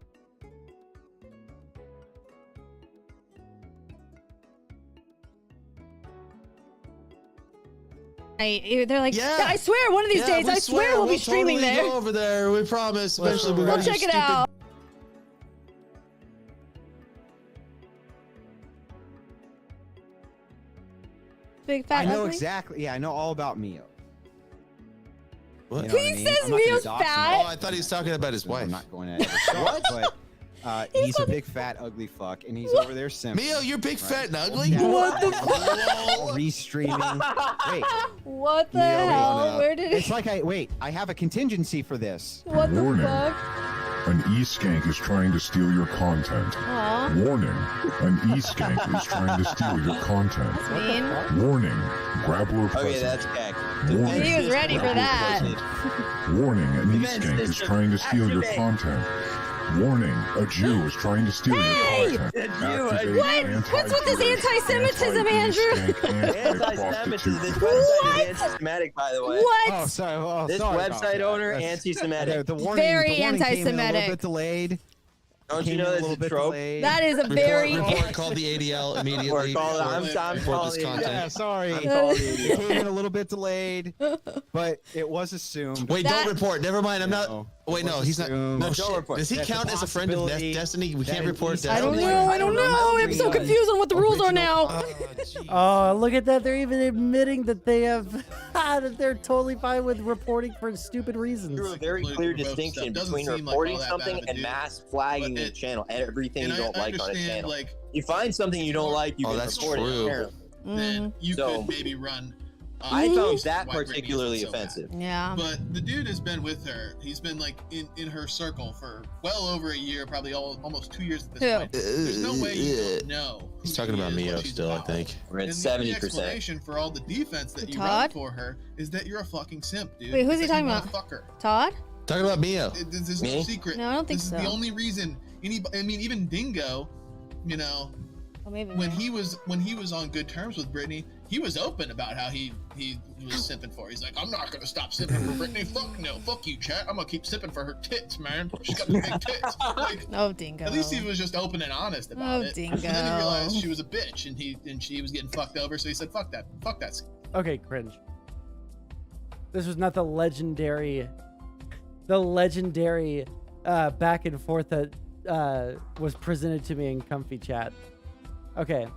They're like, I swear, one of these days, I swear we'll be streaming totally there. Go over there. We promise. Eventually, we're We'll going to check it out. Big fat I know ugly? exactly. Yeah, I know all about Mio. What? You know He what I mean? says I'm not gonna Mio's dox him. fat. Oh, I thought he was talking about his wife. I'm not going to ever start, but he's a big fat ugly fuck, and he's over there simping. Mio, you're big, fat, and ugly. Yeah. What the fuck? Restreaming. Wait. What the Mio, hell? Where did It's like I have a contingency for this. What the Warning. fuck? An e-skank is trying to steal your content. Aw. Warning. An e-skank is trying to steal your content. That's mean. Warning. Grappler Okay, present. that's Keck. Warning. He was ready for that. Warning. An Defense e-skank is system. trying to steal your Activate. content. Warning. A Jew is trying to steal Hey! your content. Activate What? What's with this anti-Semitism, Andrew? Anti-Semitism. This website is anti-Semitic, by the way. What? Oh, sorry. Oh, This sorry website about that. owner, That's- anti-Semitic. The warning, Very the warning came in a anti-Semitic. little bit delayed. Don't you Came know in a that's little a bit trope? delayed. That is a very. Report called the ADL immediately. I'm report calling this it. content. Yeah, sorry. I'm calling It it. came in a little bit delayed, but it was assumed. Wait, That- don't report. Never mind. I'm not. No. Wait, no, Let's he's not. assume. No, Don't shit. report. Does he That's a count as a friend of possibility Destiny? We that can't an report Easter I don't Destiny. know. I don't know. I'm so confused on what the rules are now. Oh, look at that. They're even admitting that they have that they're totally fine with reporting for stupid reasons. Drew a very clear Political distinction stuff doesn't between seem like reporting all that something bad of a and deal. mass flagging But your it- channel, everything And you don't I like on a understand, channel. like, You find something you don't like, you Oh, can that's report true. it. apparently. then you So- could maybe run. I found that why Britney is particularly so bad. offensive. Yeah. But the dude has been with her. He's been like in her circle for well over a year, probably almost 2 years at this Who? point. There's no way you don't know. who He's talking she about is, what Mio she's still, I about. think. We're at And the 70%. explanation for all the defense that you run Todd? for her is that you're a fucking simp, dude. Wait, who's he It's that you talking wanna about? Fuck her. Todd? Talking about Mio. There's no Me? secret. No, I don't think this so. is the only reason. I mean, even Dingo, you know, when he was on good terms with Britney, he was open about how he was sipping for her. He's like, I'm not gonna stop sipping for Britney. Fuck no, fuck you, chat. I'm gonna keep sipping for her tits, man. She's got the big tits. Like, oh, dingo. At least he was just open and honest about it. Dingo. And then he realized she was a bitch, and she was getting fucked over. So he said, fuck that. Okay, cringe. This was not the legendary back and forth that was presented to me in Comfy Chat. Okay.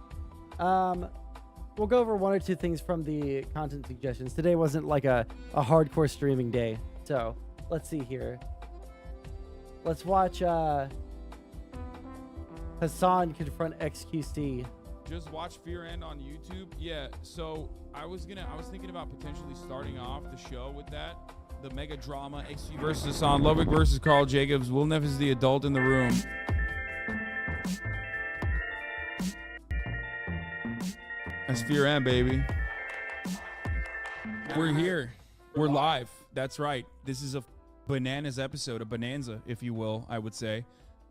We'll go over one or two things from the content suggestions. Today wasn't like a hardcore streaming day. So let's see here. Let's watch Hassan confront XQC. Just watch Fear End on YouTube. Yeah, so I was thinking about potentially starting off the show with that. The mega drama, XQ versus Hassan, Ludwig versus Carl Jacobs. Will Neff is the adult in the room. That's Fear End, baby. We're here. We're live. That's right. This is a bananas episode, a bonanza, if you will, I would say.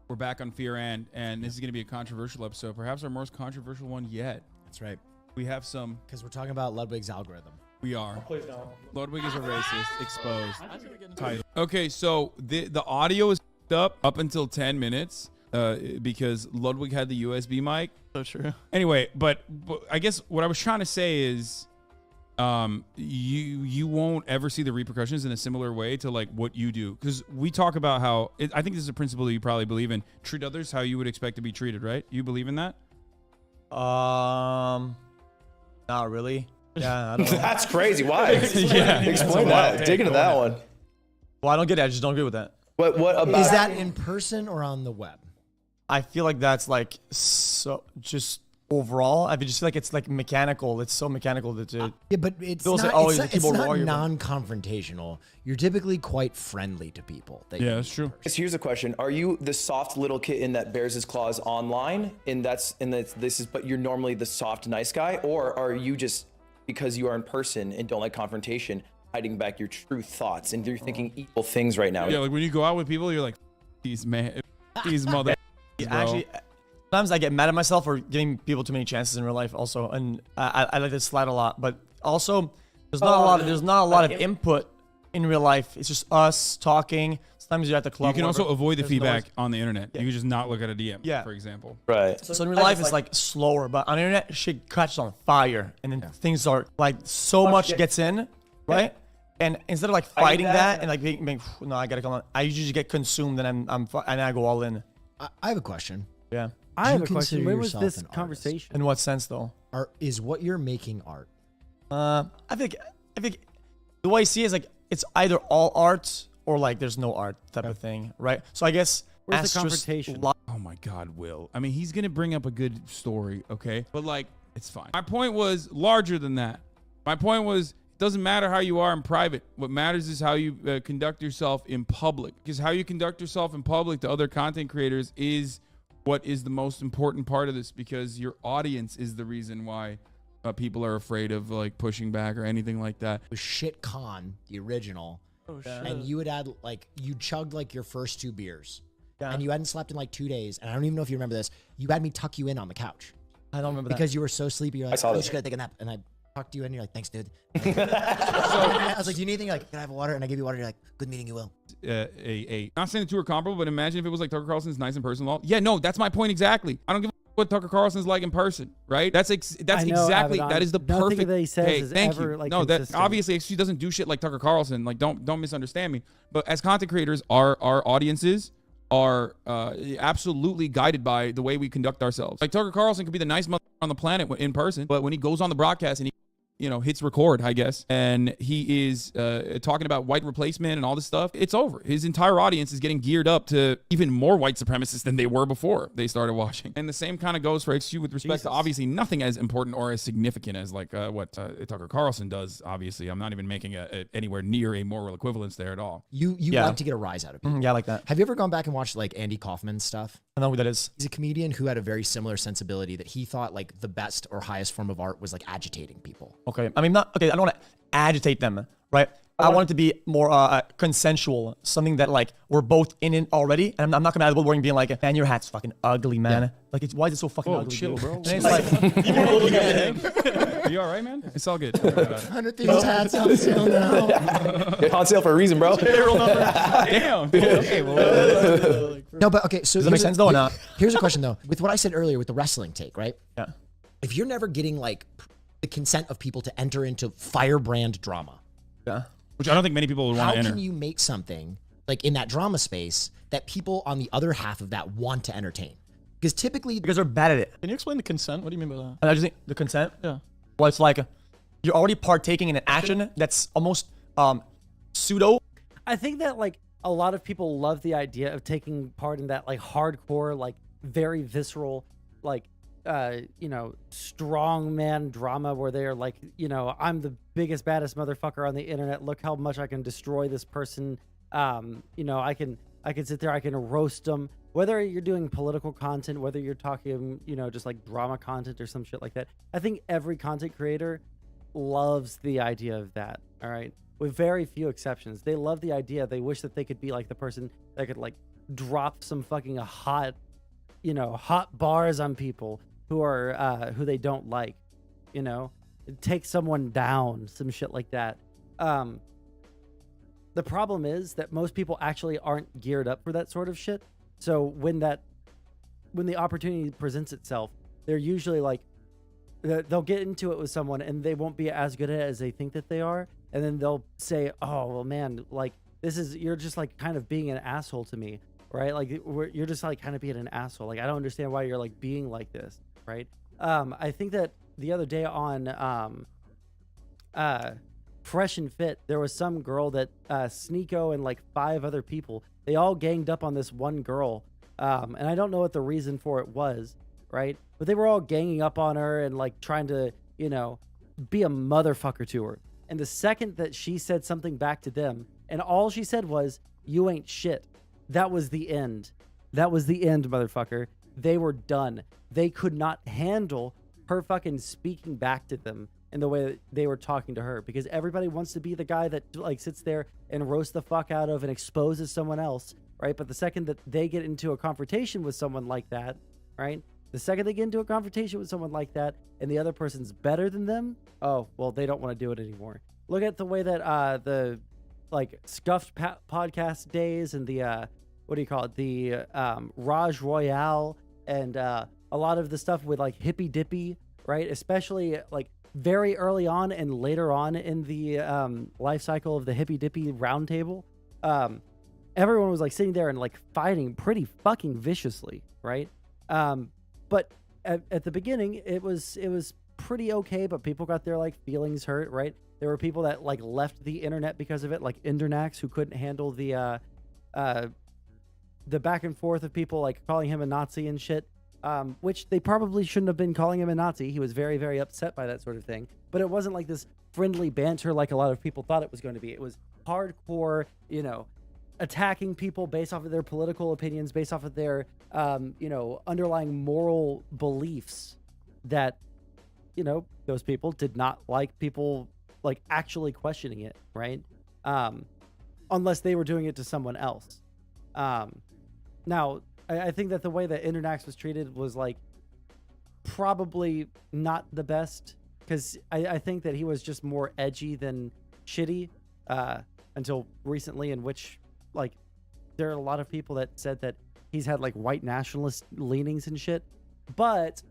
We're back on Fear End, and this is going to be a controversial episode. Perhaps our most controversial one yet. That's right. We have some... Because we're talking about Ludwig's algorithm. We are. Oh, please don't. Ludwig is a racist. Exposed. Title. Okay, so the audio is up until 10 minutes because Ludwig had the USB mic. So true. Anyway, but I guess what I was trying to say is you won't ever see the repercussions in a similar way to like what you do, because we talk about how I think this is a principle that you probably believe in. Treat others how you would expect to be treated, right? You believe in that? Not really. Yeah, I don't know. That's crazy. Why? Yeah, explain that. Dig into that one. Well, I don't get it. I just don't agree with that. What about? Is that in person or on the web? I feel like that's like so just overall. I just feel like it's like mechanical. It's so mechanical that it. Yeah, but it's feels not, like, oh, it's he's a not, keyboard it's not warrior, but- non-confrontational. You're typically quite friendly to people. Yeah, that's true. Here's a question: are you the soft little kitten that bears his claws online, but you're normally the soft nice guy, or are you just because you are in person and don't like confrontation, hiding back your true thoughts and you're thinking evil things right now? Yeah, like when you go out with people, you're like, these mother. Actually, sometimes I get mad at myself for giving people too many chances in real life also, and I let it slide a lot. But also, there's not a lot of input in real life. It's just us talking. Sometimes you're at the club. You can also avoid the There's feedback noise. on the internet. You can just not look at a DM, Yeah. for example. Right. So in real life, it's like slower, but on the internet, shit catches on fire, and then things are like so much gets in, right? And instead of like fighting that and like being no, I gotta come on. I usually just get consumed, and and I go all in. I have a question. Yeah. I have a question. consider Where was yourself this an artist? conversation? In what sense, though? Is what you're making art? I think the way I see it is like it's either all art or like there's no art type of thing, right? So I guess Where's the Asterisk confrontation? Oh my God, Will. I mean, he's gonna bring up a good story, okay? But like, it's fine. My point was larger than that. My point was, it doesn't matter how you are in private. What matters is how you conduct yourself in public. Because how you conduct yourself in public to other content creators is what is the most important part of this, because your audience is the reason why people are afraid of like pushing back or anything like that. It was Shitcon, the original. Oh, shit. And you had had like, you chugged like your first 2 beers. Yeah. And you hadn't slept in like 2 days. And I don't even know if you remember this. You had me tuck you in on the couch. I don't remember because you were so sleepy. You're like, saw I'm this. just gonna take a nap. And I tucked you in. You're like, thanks, dude. I was like, do you need anything? You're like, can I have water? And I gave you water. You're like, good meeting you, Will. Not saying the two are comparable, but imagine if it was like Tucker Carlson's nice in person. Yeah, no, that's my point exactly. I don't give a what Tucker Carlson's like in person, right? That's exactly Abaddon. that is the Nothing perfect. that he says hey, is thank ever, you. like, No, that consistent. obviously she doesn't do shit like Tucker Carlson. Like, don't misunderstand me. But as content creators, our audiences are absolutely guided by the way we conduct ourselves. Like Tucker Carlson could be the nice mother on the planet in person, but when he goes on the broadcast and he hits record, I guess, and he is talking about white replacement and all this stuff, it's over. His entire audience is getting geared up to even more white supremacists than they were before they started watching. And the same kind of goes for XQ with respect to obviously nothing as important or as significant as like what Tucker Carlson does. Obviously, I'm not even making anywhere near a moral equivalence there at all. You like to get a rise out of people. Yeah, I like that. Have you ever gone back and watched like Andy Kaufman's stuff? I know who that is. He's a comedian who had a very similar sensibility that he thought like the best or highest form of art was like agitating people. Okay. I mean, I don't want to agitate them, right? I want it to be more consensual, something that like we're both in it already, and I'm not coming out of the woodwork being like, man, your hat's fucking ugly, man. Yeah. Like, why is it so fucking ugly? Chill, dude? bro. And it's like, You all right, man? It's all good. 100 Thieves hats on sale now. They're on sale for a reason, bro. Damn. Okay, well, No, but okay. So does that make sense though or not? Here's a question though. With what I said earlier with the wrestling take, right? Yeah. If you're never getting like the consent of people to enter into firebrand drama, yeah, which I don't think many people would want how to enter. can you make something like in that drama space that people on the other half of that want to entertain? Because typically, because they're bad at it. Can you explain the consent? What do you mean by that? And I just think the consent. Yeah. Well, it's like you're already partaking in an action that's almost pseudo. I think that like a lot of people love the idea of taking part in that like hardcore, like very visceral, like strong man drama where they're like, I'm the biggest, baddest motherfucker on the internet. Look how much I can destroy this person. I can sit there, I can roast them. Whether you're doing political content, whether you're talking, just like drama content or some shit like that. I think every content creator loves the idea of that. All right. With very few exceptions. They love the idea. They wish that they could be like the person that could like drop some fucking hot bars on people who are who they don't like, take someone down, some shit like that. The problem is that most people actually aren't geared up for that sort of shit. So when the opportunity presents itself, they're usually like, they'll get into it with someone and they won't be as good at it as they think that they are. And then they'll say, oh, well, man, like you're just like kind of being an asshole to me. Right? Like you're just like kind of being an asshole. Like, I don't understand why you're like being like this. Right? I think that the other day on Fresh and Fit, there was some girl that Sneeko and like 5 other people, they all ganged up on this one girl. And I don't know what the reason for it was, right? But they were all ganging up on her and like trying to, be a motherfucker to her. And the second that she said something back to them, and all she said was, you ain't shit. That was the end. That was the end, motherfucker. They were done. They could not handle her fucking speaking back to them in the way that they were talking to her, because everybody wants to be the guy that like sits there and roasts the fuck out of and exposes someone else, right? But the second that they get into a confrontation with someone like that, right? The second they get into a confrontation with someone like that and the other person's better than them, oh, well, they don't want to do it anymore. Look at the way that the like scuffed podcast days and the what do you call it? The Raj Royale and a lot of the stuff with like Hippy Dippy, right? Especially like very early on and later on in the life cycle of the Hippy Dippy roundtable, everyone was like sitting there and like fighting pretty fucking viciously, right? But at the beginning, it was pretty okay, but people got their like feelings hurt, right? There were people that like left the internet because of it, like Internax, who couldn't handle the back and forth of people like calling him a Nazi and shit. Which they probably shouldn't have been calling him a Nazi. He was very, very upset by that sort of thing. But it wasn't like this friendly banter like a lot of people thought it was going to be. It was hardcore, attacking people based off of their political opinions, based off of their, underlying moral beliefs that, those people did not like people like actually questioning it, right? Unless they were doing it to someone else. Now, I think that the way that Internax was treated was like probably not the best, because I think that he was just more edgy than shitty until recently, in which like there are a lot of people that said that he's had like white nationalist leanings and shit. But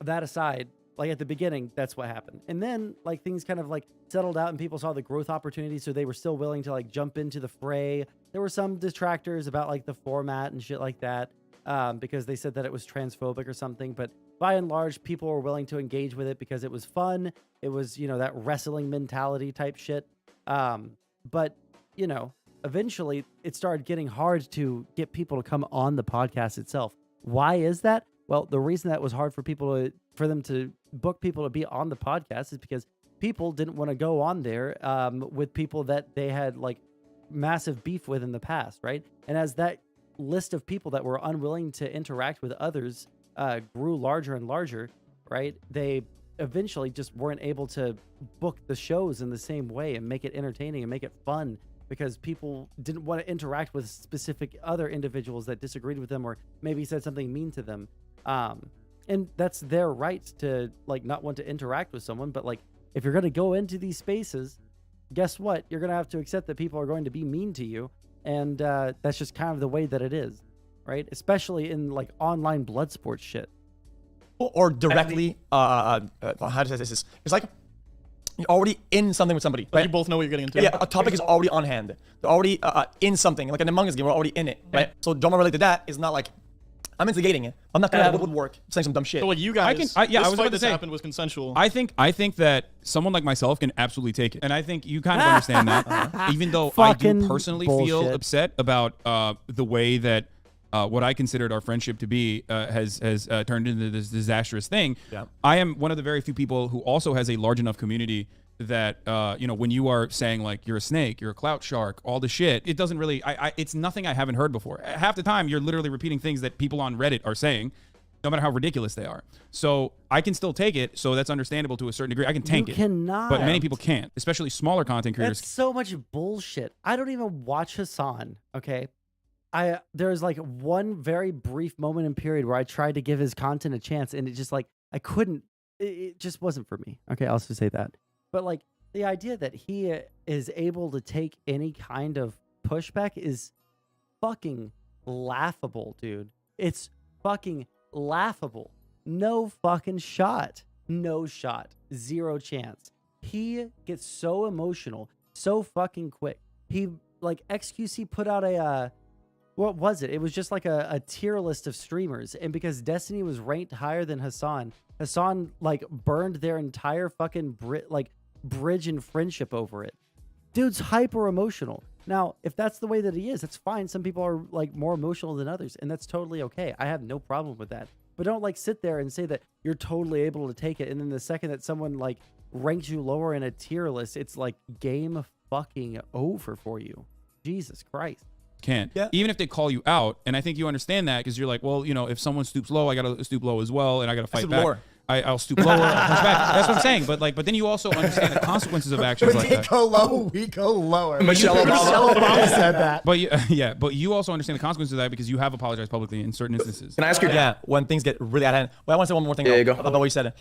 that aside, like at the beginning, that's what happened. And then like things kind of like settled out and people saw the growth opportunity, so they were still willing to like jump into the fray. There were some detractors about like the format and shit like that, because they said that it was transphobic or something. But by and large, people were willing to engage with it because it was fun. It was, that wrestling mentality type shit. But, eventually it started getting hard to get people to come on the podcast itself. Why is that? Well, the reason that was hard for them to book people to be on the podcast is because people didn't want to go on there with people that they had like massive beef with in the past, right? And as that list of people that were unwilling to interact with others grew larger and larger, right? They eventually just weren't able to book the shows in the same way and make it entertaining and make it fun because people didn't want to interact with specific other individuals that disagreed with them or maybe said something mean to them. And that's their right to like not want to interact with someone. But like, if you're going to go into these spaces, guess what? You're going to have to accept that people are going to be mean to you. And that's just kind of the way that it is, right? Especially in like online blood sports shit. Or directly, how to say this? It's like you're already in something with somebody. Like right? you both know what you're getting into. Yeah, a topic is already on hand. They're already in something. Like an Among Us game, we're already in it, right? So drama related to that is not like, I'm instigating it. I'm not gonna woodwork saying some dumb shit. So like you guys, I was about to say, happened was consensual. I think that someone like myself can absolutely take it, and I think you kind of understand that. Even though I do personally feel upset about the way that what I considered our friendship to be has turned into this disastrous thing. Yeah. I am one of the very few people who also has a large enough community that when you are saying like you're a snake, you're a clout shark, all the shit, it doesn't really it's nothing I haven't heard before. Half the time you're literally repeating things that people on Reddit are saying, no matter how ridiculous they are. So I can still take it, so that's understandable to a certain degree. I can tank it. Cannot. But many people can't, especially smaller content creators. That's so much bullshit. I don't even watch Hassan, okay? There's like one very brief moment and period where I tried to give his content a chance and it just like I couldn't, it just wasn't for me. Okay, I'll also say that. But like the idea that he is able to take any kind of pushback is fucking laughable, dude. It's fucking laughable. No fucking shot. No shot. Zero chance. He gets so emotional so fucking quick. He like XQC put out a what was it? It was just like a tier list of streamers. And because Destiny was ranked higher than Hassan like burned their entire fucking bridge and friendship over it. Dude's hyper emotional. Now, if that's the way that he is, that's fine. Some people are like more emotional than others, and that's totally okay. I have no problem with that. But don't like sit there and say that you're totally able to take it, and then the second that someone like ranks you lower in a tier list, it's like game fucking over for you. Jesus Christ. Can't. Yeah. Even if they call you out, and I think you understand that because you're like, well, if someone stoops low, I gotta stoop low as well, and I gotta fight back. Lower. I'll stoop lower, I'll push back. That's what I'm saying. But then you also understand the consequences of actions like that. They go low, we go lower. Michelle Obama said that. But you also understand the consequences of that because you have apologized publicly in certain instances. Can I ask you? Yeah, when things get really out of hand. Well, I want to say one more thing about what you said.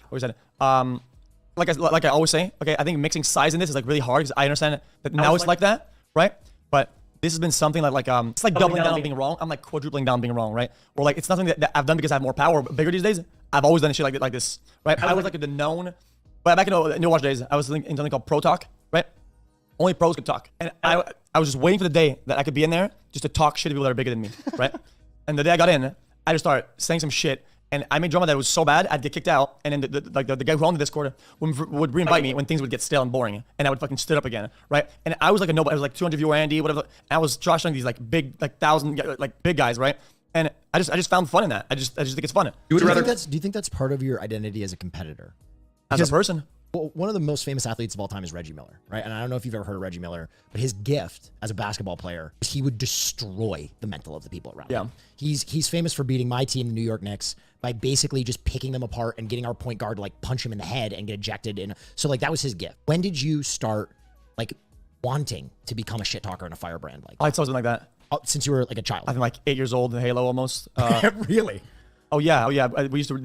Like I always say, okay, I think mixing sides in this is like really hard because I understand that now it's like that, right? But this has been something like it's like doubling down on being wrong. I'm like quadrupling down on being wrong, right? Or like it's nothing that I've done because I have more power, bigger these days. I've always done shit like this, right? I was like the known, but back in New Watch days, I was in something called Pro Talk, right? Only pros could talk, and I was just waiting for the day that I could be in there just to talk shit to people that are bigger than me, right? And the day I got in, I just started saying some shit, and I made drama that was so bad I'd get kicked out, and then the guy who owned the Discord would re-invite me when things would get stale and boring, and I would fucking stood up again, right? And I was like a nobody. I was like 200 viewer Andy, whatever. And I was trashing these like big, like 1,000 like big guys, right? And I just found fun in that. I just think it's fun. Do you think that's part of your identity as a competitor? As a person? Well, one of the most famous athletes of all time is Reggie Miller, right? And I don't know if you've ever heard of Reggie Miller, but his gift as a basketball player is he would destroy the mental of the people around him. He's famous for beating my team, the New York Knicks, by basically just picking them apart and getting our point guard to like punch him in the head and get ejected. And so like that was his gift. When did you start like wanting to become a shit talker and a firebrand? Like it's always been like that. Since you were like a child? I've been like 8 years old in Halo almost. Really? Oh yeah.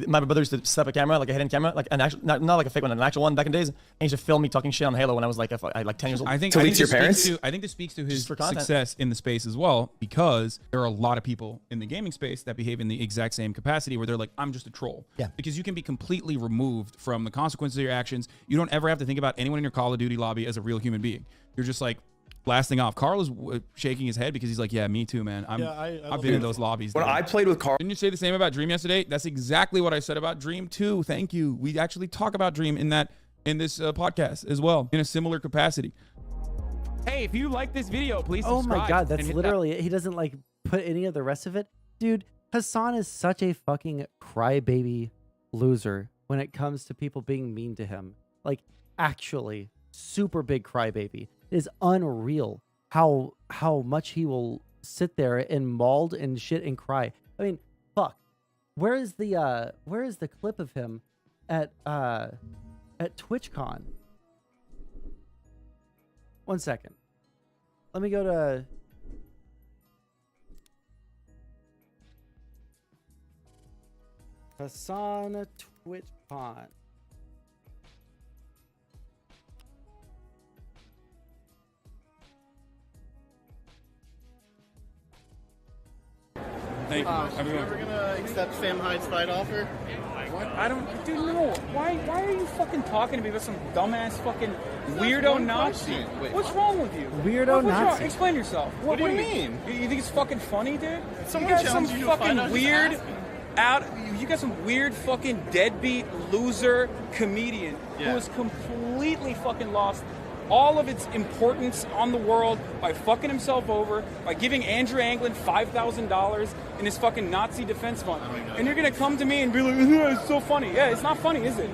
My brother used to set up a camera, like a hidden camera, like an actual, not like a fake one, an actual one back in days. And he used to film me talking shit on Halo when I was like 10 years old. I think this speaks to his success in the space as well, because there are a lot of people in the gaming space that behave in the exact same capacity where they're like, I'm just a troll. Yeah. Because you can be completely removed from the consequences of your actions. You don't ever have to think about anyone in your Call of Duty lobby as a real human being. You're just like blasting off. Carl is shaking his head because he's like, yeah, me too, man. I've been in those lobbies. When I played with Carl. Didn't you say the same about Dream yesterday? That's exactly what I said about Dream too. Thank you. We actually talk about Dream in this podcast as well, in a similar capacity. Hey, if you like this video, please subscribe. Oh my God, that's literally it. He doesn't like put any of the rest of it. Dude, Hassan is such a fucking crybaby loser when it comes to people being mean to him. Like, actually, super big crybaby. It is unreal how much he will sit there and mauled and shit and cry. I mean, fuck. Where is the clip of him at Twitchcon. 1 second. Let me go to Hassan Twitchcon. Thank you. Are you ever gonna accept Sam Hyde's fight offer? I don't, dude. No. Why are you fucking talking to me about some dumbass fucking weirdo Nazi? What's wrong with you? Weirdo Nazi. Explain yourself. What do you mean? You think it's fucking funny, dude? Someone you got some challenged you to a fight, fucking I just weird asked You got some weird fucking deadbeat loser comedian who Yeah. has completely fucking lost all of its importance on the world by fucking himself over, by giving Andrew Anglin $5,000 in his fucking Nazi defense fund. And you're gonna come to me and be like, it's so funny. Yeah, it's not funny, is it?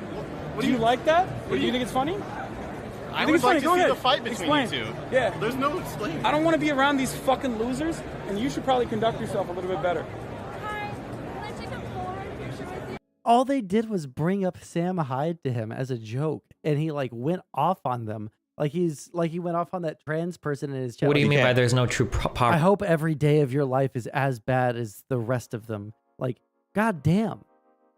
Do you like that? Do you think it's funny? I think would it's like funny? to Go see ahead. the fight between Explain. you two. Yeah. There's no explaining. I don't want to be around these fucking losers, and you should probably conduct yourself a little bit better. All they did was bring up Sam Hyde to him as a joke, and he like went off on them. Like he went off on that trans person in his channel. What do you mean by there's no true power? I hope every day of your life is as bad as the rest of them. Like, goddamn,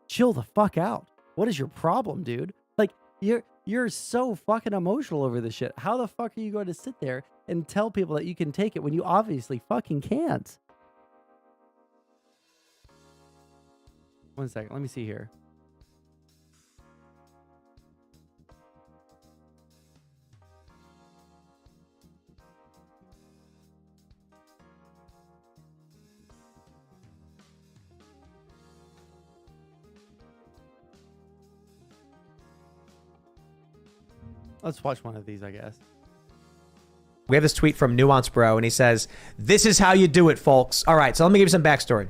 chill the fuck out. What is your problem, dude? Like, you're so fucking emotional over this shit. How the fuck are you going to sit there and tell people that you can take it when you obviously fucking can't? 1 second, let me see here. Let's watch one of these, I guess. We have this tweet from Nuance Bro, and he says, "This is how you do it, folks." All right, so let me give you some backstory.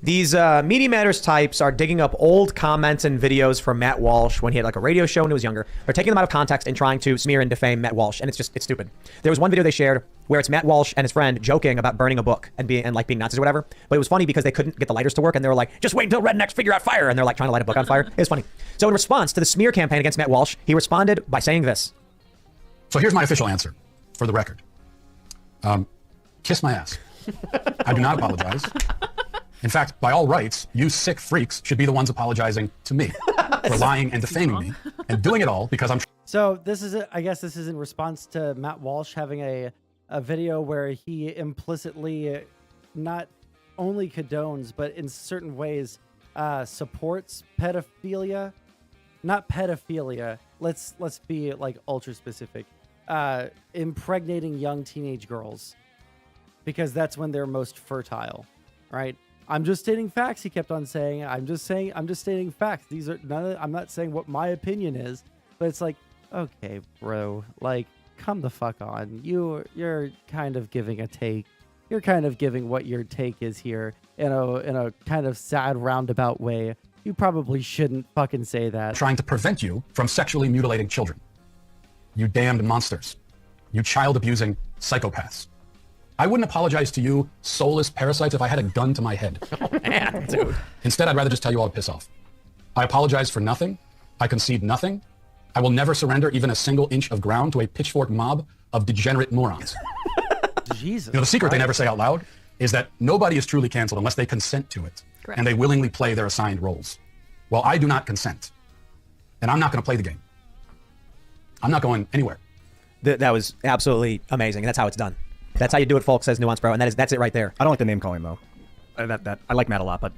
These Media Matters types are digging up old comments and videos from Matt Walsh when he had like a radio show when he was younger. They're taking them out of context and trying to smear and defame Matt Walsh, and it's stupid. There was one video they shared where it's Matt Walsh and his friend joking about burning a book and being Nazis or whatever. But it was funny because they couldn't get the lighters to work, and they were like, "Just wait until rednecks figure out fire," and they're like trying to light a book on fire. It was funny. So in response to the smear campaign against Matt Walsh, he responded by saying this. So here's my official answer, for the record. Kiss my ass. I do not apologize. In fact, by all rights, you sick freaks should be the ones apologizing to me for lying and defaming me, and doing it all because I'm. So this is, I guess this is in response to Matt Walsh having a video where he implicitly not only condones, but in certain ways supports pedophilia. Not pedophilia. Let's be like ultra specific. Impregnating young teenage girls, because that's when they're most fertile, right? I'm just stating facts. He kept on saying, I'm just stating facts. These are I'm not saying what my opinion is, but it's like, okay, bro, like, come the fuck on. You're kind of giving a take. You're kind of giving what your take is here in a kind of sad roundabout way. You probably shouldn't fucking say that. Trying to prevent you from sexually mutilating children. You damned monsters. You child-abusing psychopaths. I wouldn't apologize to you, soulless parasites, if I had a gun to my head. Oh, man, dude. Instead, I'd rather just tell you all to piss off. I apologize for nothing. I concede nothing. I will never surrender even a single inch of ground to a pitchfork mob of degenerate morons. Jesus. You know, the secret they never say out loud is that nobody is truly canceled unless they consent to it. Correct. And they willingly play their assigned roles. Well, I do not consent. And I'm not going to play the game. I'm not going anywhere. That was absolutely amazing. And that's how it's done. That's how you do it, folks, says Nuance Bro. And that's it right there. I don't like the name calling, though. I like Matt a lot, but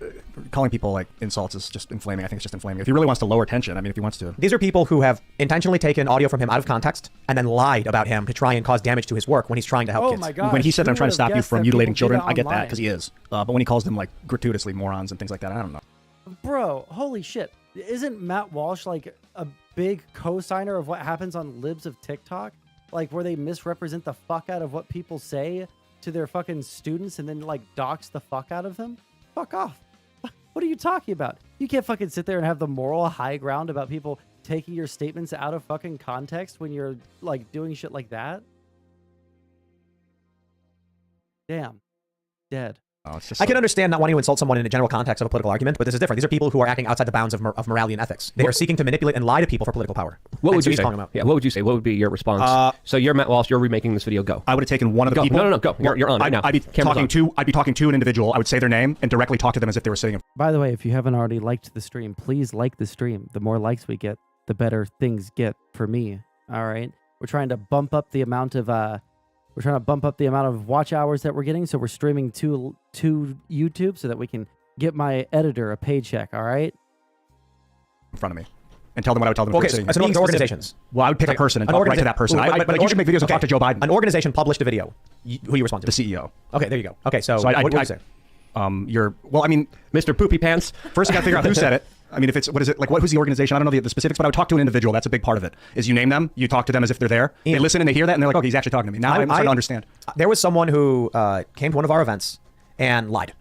calling people like insults is just inflaming. I think it's just inflaming. If he really wants to lower tension, I mean, if he wants to. These are people who have intentionally taken audio from him out of context and then lied about him to try and cause damage to his work when he's trying to help kids. My gosh, when he said, "I'm trying to stop you from mutilating children," I get that online. because he is. But when he calls them like gratuitously morons and things like that, I don't know. Bro, holy shit. Isn't Matt Walsh like a big co-signer of what happens on libs of TikTok? Like where they misrepresent the fuck out of what people say to their fucking students and then like dox the fuck out of them? Fuck off. What are you talking about? You can't fucking sit there and have the moral high ground about people taking your statements out of fucking context when you're like doing shit like that. Damn. Dead. It's just I can understand not wanting to insult someone in a general context of a political argument, but this is different. These are people who are acting outside the bounds of morality and ethics. They are seeking to manipulate and lie to people for political power. What would so you he's say? calling them out. Yeah, what would you say? What would be your response? So you're Matt Walsh. You're remaking this video. Go. I would have taken one of the people. No, go. You're on right now. I'd be talking to an individual. I would say their name and directly talk to them as if they were sitting in. By the way, if you haven't already liked the stream, please like the stream. The more likes we get, the better things get for me. All right. We're trying to bump up the amount of watch hours that we're getting. So we're streaming to YouTube so that we can get my editor a paycheck. All right. In front of me. And tell them what I would tell them. Okay, so being organizations. Well, I would pick a person and talk right to that person. But you should make videos and talk to Joe Biden. An organization published a video. Who you respond to? The CEO. Okay, there you go. Okay, so what do you say? Mr. Poopy Pants. First, you got to figure out who said it. I mean, if it's, what is it? Like, who's the organization? I don't know the specifics, but I would talk to an individual. That's a big part of it. Is you name them, you talk to them as if they're there. They listen and they hear that and they're like, okay, he's actually talking to me. Now I'm starting to understand. There was someone who came to one of our events and lied.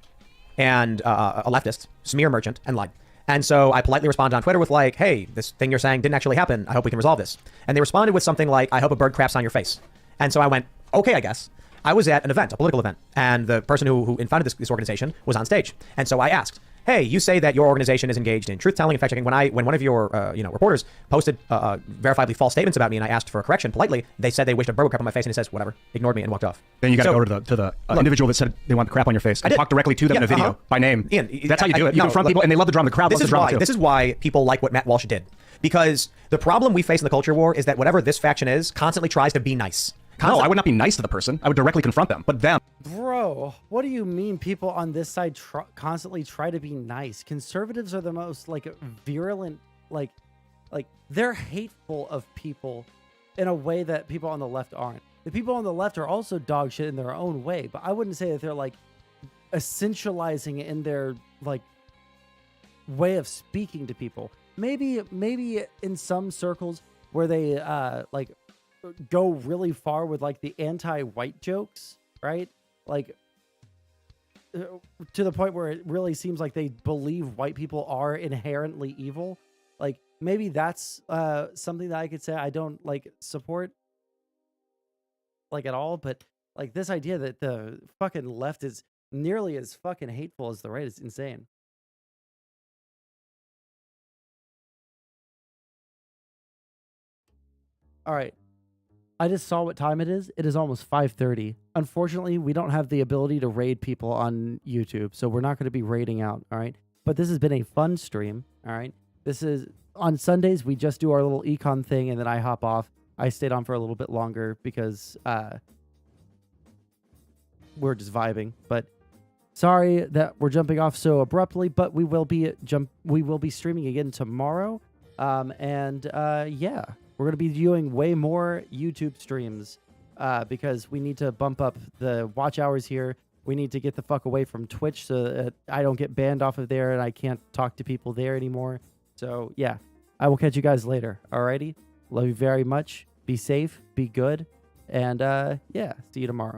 And a leftist, smear merchant, and lied. And so I politely responded on Twitter with like, hey, this thing you're saying didn't actually happen. I hope we can resolve this. And they responded with something like, I hope a bird craps on your face. And so I went, okay, I guess. I was at an event, a political event, and the person who founded this organization was on stage. And so I asked, hey, you say that your organization is engaged in truth-telling and fact-checking. When one of your reporters posted verifiably false statements about me and I asked for a correction politely, they said they wished a bird would crap on my face, and it says, whatever, ignored me and walked off. Then you got to go to the individual that said they want the crap on your face and talk directly to them in a video by name. Ian, that's how you do it. You confront people, and they love the drama. The crowd loves the drama too. This is why people like what Matt Walsh did. Because the problem we face in the culture war is that whatever this faction is constantly tries to be nice. No, I would not be nice to the person. I would directly confront them. But them. Bro, what do you mean people on this side constantly try to be nice? Conservatives are the most virulent, they're hateful of people in a way that people on the left aren't. The people on the left are also dog shit in their own way, but I wouldn't say that they're essentializing in their way of speaking to people. Maybe in some circles where they go really far with the anti-white jokes, right? To the point where it really seems like they believe white people are inherently evil. Maybe that's something that I could say I don't support at all, but this idea that the fucking left is nearly as fucking hateful as the right is insane. All right. I just saw what time it is. It is almost 5:30. Unfortunately, we don't have the ability to raid people on YouTube, so we're not going to be raiding out, all right? But this has been a fun stream, all right? This is, on Sundays, we just do our little Econ thing, and then I hop off. I stayed on for a little bit longer because we're just vibing. But sorry that we're jumping off so abruptly, but we will be streaming again tomorrow. Yeah. We're going to be doing way more YouTube streams because we need to bump up the watch hours here. We need to get the fuck away from Twitch so that I don't get banned off of there and I can't talk to people there anymore. So, yeah, I will catch you guys later. Alrighty? Love you very much. Be safe. Be good. And, yeah, see you tomorrow.